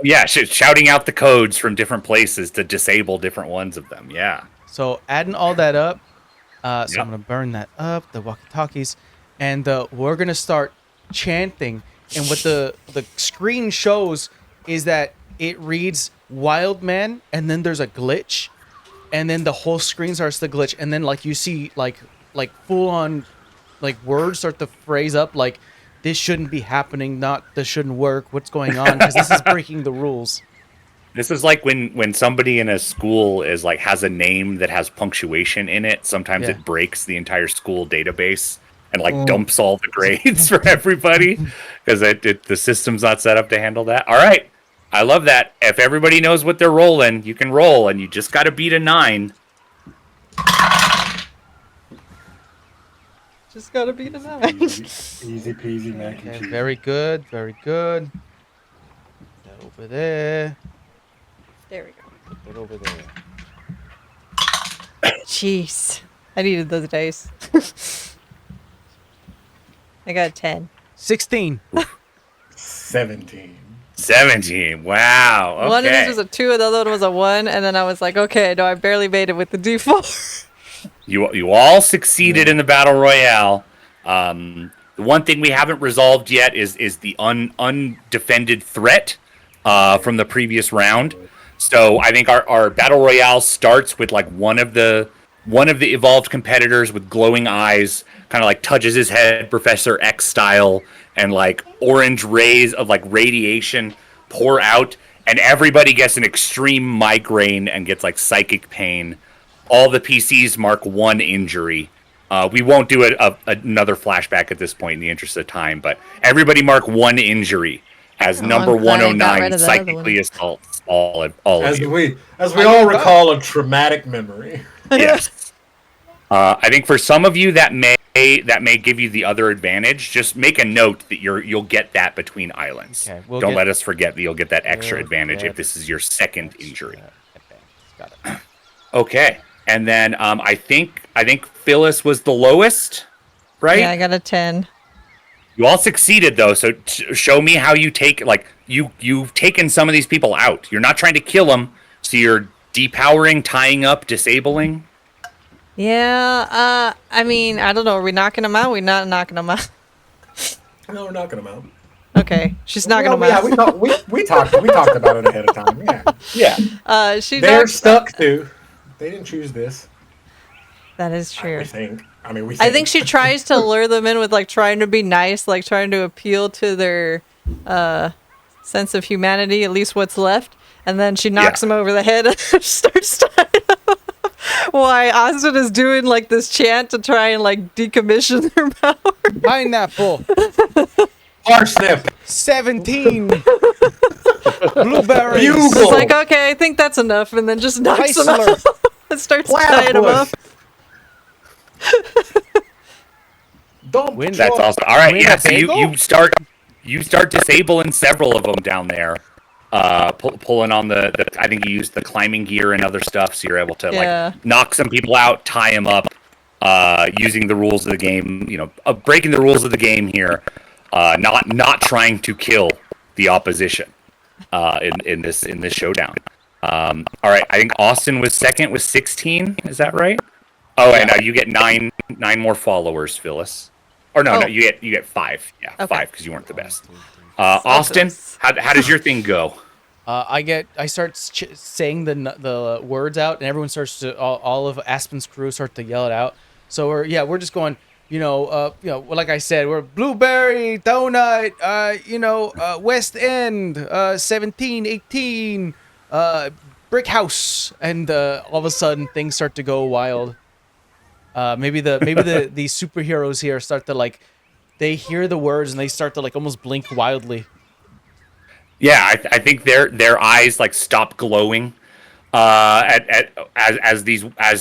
Yeah, shouting out the codes from different places to disable different ones of them. Yeah. So adding all that up. So Yep. I'm gonna burn that up, the walkie-talkies, and we're gonna start chanting. And what the screen shows is that it reads "Wild Man," and then there's a glitch, and then the whole screen starts to glitch, and then like you see like full on like words start to phrase up like this shouldn't be happening, not this shouldn't work. What's going on? Because this is breaking the rules. This is like when somebody in a school is like has a name that has punctuation in it. Sometimes Yeah. it breaks the entire school database and like dumps all the grades for everybody because the system's not set up to handle that. All right, I love that. If everybody knows what they're rolling, you can roll, and you just got to beat a 9. Just gotta be the 9. Easy peasy mac and Okay, cheese. very good, very good. Put that over there. There we go. Put it over there. Jeez. I needed those dice. I got a 10. 16. 17. 17. Wow. Okay. One of these was a 2, and the other one was a 1, and then I was like, okay, no, I barely made it with the D4. You all succeeded in the battle royale. The one thing we haven't resolved yet is the undefended threat from the previous round. So I think our battle royale starts with like one of the evolved competitors with glowing eyes, kind of like touches his head, Professor X style, and like orange rays of like radiation pour out, and everybody gets an extreme migraine and gets like psychic pain. All the PCs mark 1 injury, We won't do another flashback at this point in the interest of time, but everybody mark 1 injury as number I'm glad I got rid 109 of that other psychically one. assaults all of you. As we all recall a traumatic memory. Yes. I think for some of you that may give you the other advantage. Just make a note that you'll get that between islands. Okay, Don't let us forget that you'll get that extra advantage if this is your second injury. Got it. Okay, and then I think Phyllis was the lowest, right? Yeah, I got a 10. You all succeeded though, so show me how you take you've taken some of these people out. You're not trying to kill them, so you're depowering, tying up, disabling. Yeah, I mean, I don't know. Are we knocking them out? We're not knocking them out. No, we're knocking them out. Okay, she's knocking them Yeah, out. we talked about it ahead of time. Yeah. They're Stuck to. They didn't choose this. That is true. I think. I think she tries to lure them in with like trying to be nice, like trying to appeal to their sense of humanity, at least what's left, and then she knocks them over the head and starts tying them up. Why Austin is doing like this chant to try and like decommission their power. Pineapple. Parsnip. 17. Blueberries. It's like, okay, I think that's enough, and then just knocks them out and starts tying them up. That's awesome. All right, yeah. So you start disabling several of them down there. Pulling on the I think you used the climbing gear and other stuff, so you're able to like knock some people out, tie them up, using the rules of the game. Breaking the rules of the game here, not trying to kill the opposition in this showdown. All right, I think Austin was second with 16. Is that right? Oh, and you get nine more followers, Phyllis. Or no, you get 5. Yeah, okay. 5 because you weren't the best. Austin, how does your thing go? I start saying the words out, and everyone starts to all of Aspen's crew start to yell it out. So we're just going, like I said, we're Blueberry Donut, West End, 17, 18, Brick House, and all of a sudden things start to go wild. Maybe the superheroes here start to they hear the words and they start to almost blink wildly. Yeah, I think their eyes stop glowing as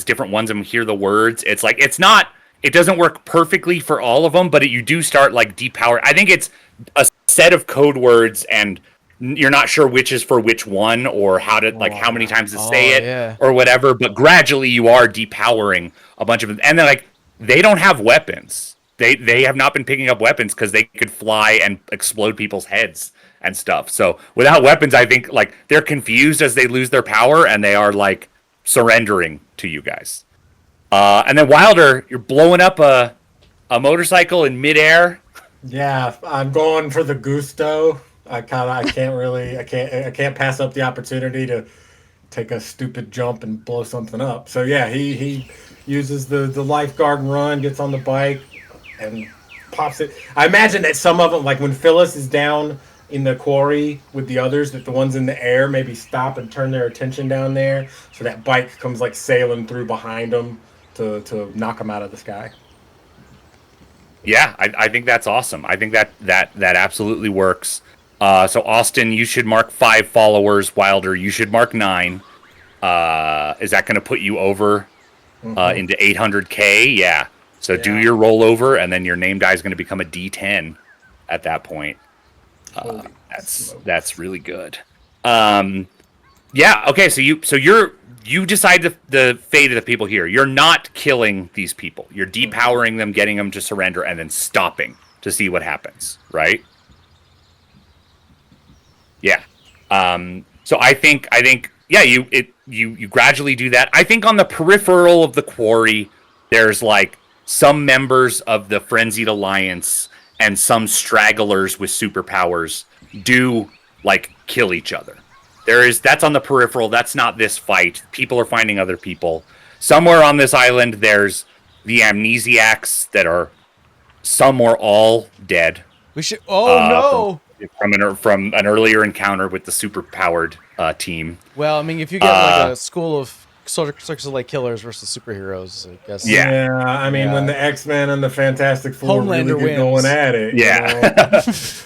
different ones of them hear the words. It doesn't work perfectly for all of them, but you do start depower. I think it's a set of code words and you're not sure which is for which one or how to how many times to say it or whatever, but gradually you are depowering a bunch of them. And then they don't have weapons. They have not been picking up weapons because they could fly and explode people's heads and stuff. So without weapons, I think they're confused as they lose their power and they are surrendering to you guys. And then Wilder, you're blowing up a motorcycle in midair. Yeah, I'm going for the gusto. I can't pass up the opportunity to take a stupid jump and blow something up. So yeah, he uses the lifeguard run, gets on the bike, and pops it. I imagine that some of them, when Phyllis is down in the quarry with the others, that the ones in the air maybe stop and turn their attention down there, so that bike comes sailing through behind them to knock them out of the sky. Yeah, I think that's awesome. I think that absolutely works. So Austin, you should mark 5 followers. Wilder, you should mark 9. Is that going to put you over into 800K? Yeah. So do your rollover, and then your name die is going to become a D10 at that point. That's really good. Yeah. Okay. So you decide the fate of the people here. You're not killing these people. You're depowering them, getting them to surrender, and then stopping to see what happens. Right. Yeah. So I think yeah, you gradually do that. I think on the peripheral of the quarry, there's some members of the Frenzied Alliance and some stragglers with superpowers do kill each other. That's on the peripheral. That's not this fight. People are finding other people. Somewhere on this island, there's the amnesiacs that are some or all dead. We should. Oh no! From an earlier encounter with the superpowered team. Well, I mean, if you get a school of Circus of Lake Killers versus superheroes, I guess. Yeah. I mean, Yeah. when the X-Men and the Fantastic Four Homelander really get wins. going at it. Yeah.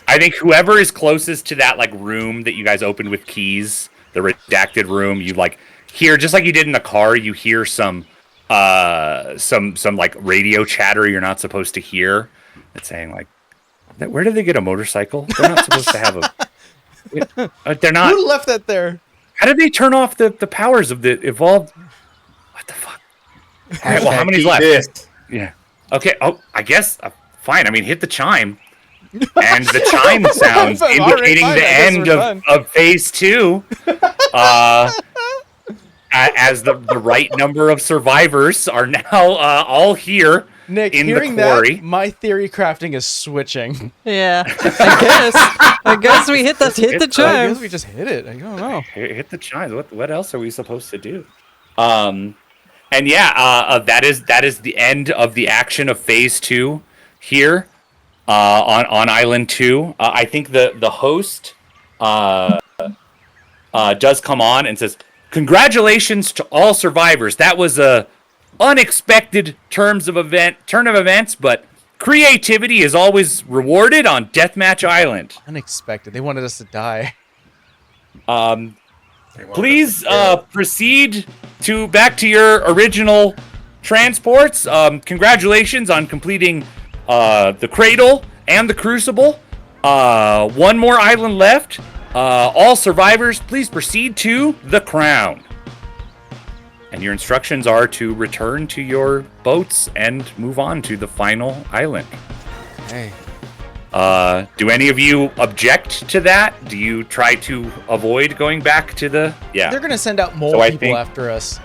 I think whoever is closest to that like room that you guys opened with keys, the redacted room, you like hear just like you did in the car, you hear some like radio chatter you're not supposed to hear. It's saying like, where did they get a motorcycle? They're not supposed to have a. They're not. Who left that there? How did they turn off the powers of the evolved? What the fuck? All right, well, how many's left? This. Yeah. Okay. Oh, I guess fine. I mean, hit the chime, and the chime sounds All right, indicating fine, the I guess end we're done. of phase 2. As the right number of survivors are now all here Nick, in the hearing quarry. that, my theory crafting is switching. Yeah, I guess we hit the I chime. guess we just hit it. I don't know. Hit the chimes. What else are we supposed to do? And yeah, that is the end of the action of phase 2 here on Island 2. I think the host does come on and says, "Congratulations to all survivors. That was a unexpected turn of events, but creativity is always rewarded on Deathmatch Island. Unexpected. They wanted us to die. Please proceed back to your original transports. Congratulations on completing the Cradle and the Crucible. One more island left. All survivors, please proceed to the Crown." And your instructions are to return to your boats and move on to the final island. Hey. Do any of you object to that? Do you try to avoid going back to the... Yeah. They're gonna send out more So I people think- after us.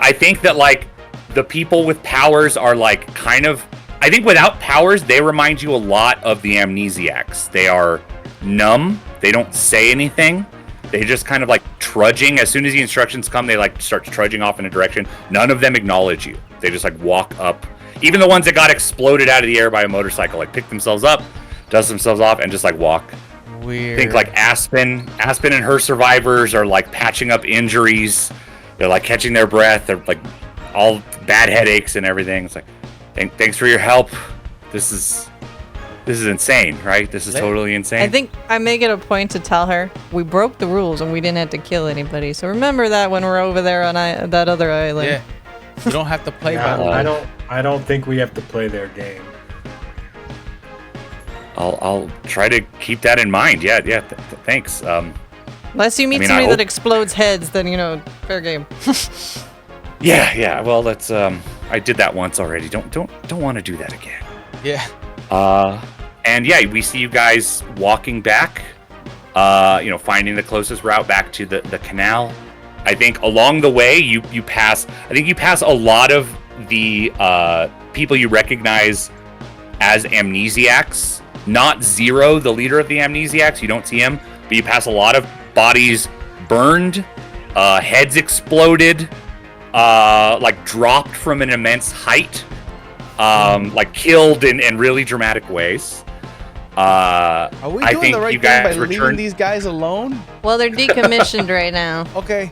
I think that, like, the people with powers are, like, kind of... I think without powers, they remind you a lot of the Amnesiacs. They are numb. They don't say anything. They just kind of, like, trudging. As soon as the instructions come, they, like, start trudging off in a direction. None of them acknowledge you. They just, like, walk up. Even the ones that got exploded out of the air by a motorcycle, like, pick themselves up, dust themselves off, and just, like, walk. Weird. I think, like, Aspen and her survivors are, like, patching up injuries. They're, like, catching their breath. They're, like, all bad headaches and everything. It's like, thanks for your help. This is insane, right? This is totally insane. I think I make it a point to tell her we broke the rules and we didn't have to kill anybody. So remember that when we're over there on that other island. Yeah. You don't have to play by the I don't think we have to play their game. I'll try to keep that in mind. Yeah. Thanks. Unless you meet I mean, somebody I that hope- explodes heads, then fair game. Yeah. Well, that's I did that once already. Don't want to do that again. Yeah. And yeah, we see you guys walking back. Finding the closest route back to the canal. I think along the way you pass. I think you pass a lot of the people you recognize as Amnesiacs. Not Zero, the leader of the Amnesiacs. You don't see him, but you pass a lot of bodies burned, heads exploded, like dropped from an immense height, like killed in really dramatic ways. Are we I doing think the right you thing by guys leaving return. these guys alone? Well, they're decommissioned right now. Okay.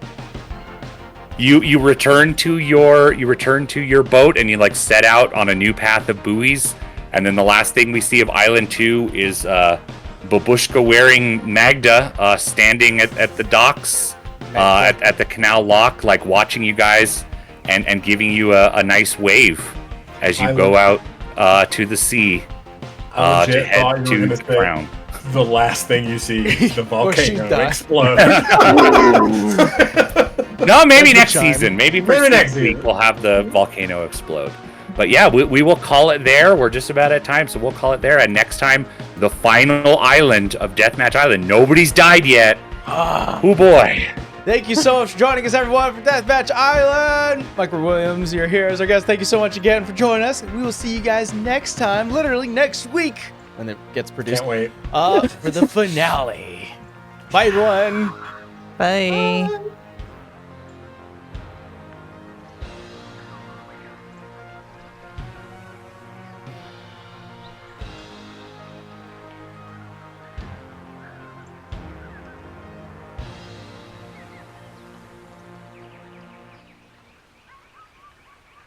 You return to your boat and you like set out on a new path of buoys, and then the last thing we see of Island 2 is babushka wearing Magda standing at the docks at the canal lock, like watching you guys and giving you a nice wave as you go out to the sea I to legit thought head you were to gonna the say crown. the last thing you see is the volcano die. explode. No, maybe That's the next chime. season. Maybe Maybe next next week season. we'll have the volcano explode. But yeah, we will call it there. We're just about at time, so we'll call it there. And next time, the final island of Deathmatch Island. Nobody's died yet. Oh boy. Thank you so much for joining us, everyone, for Deathmatch Island. Michael Williams, you're here as our guest. Thank you so much again for joining us. We will see you guys next time, literally next week, when it gets produced. Can't wait. For the finale. Bye, everyone. Bye.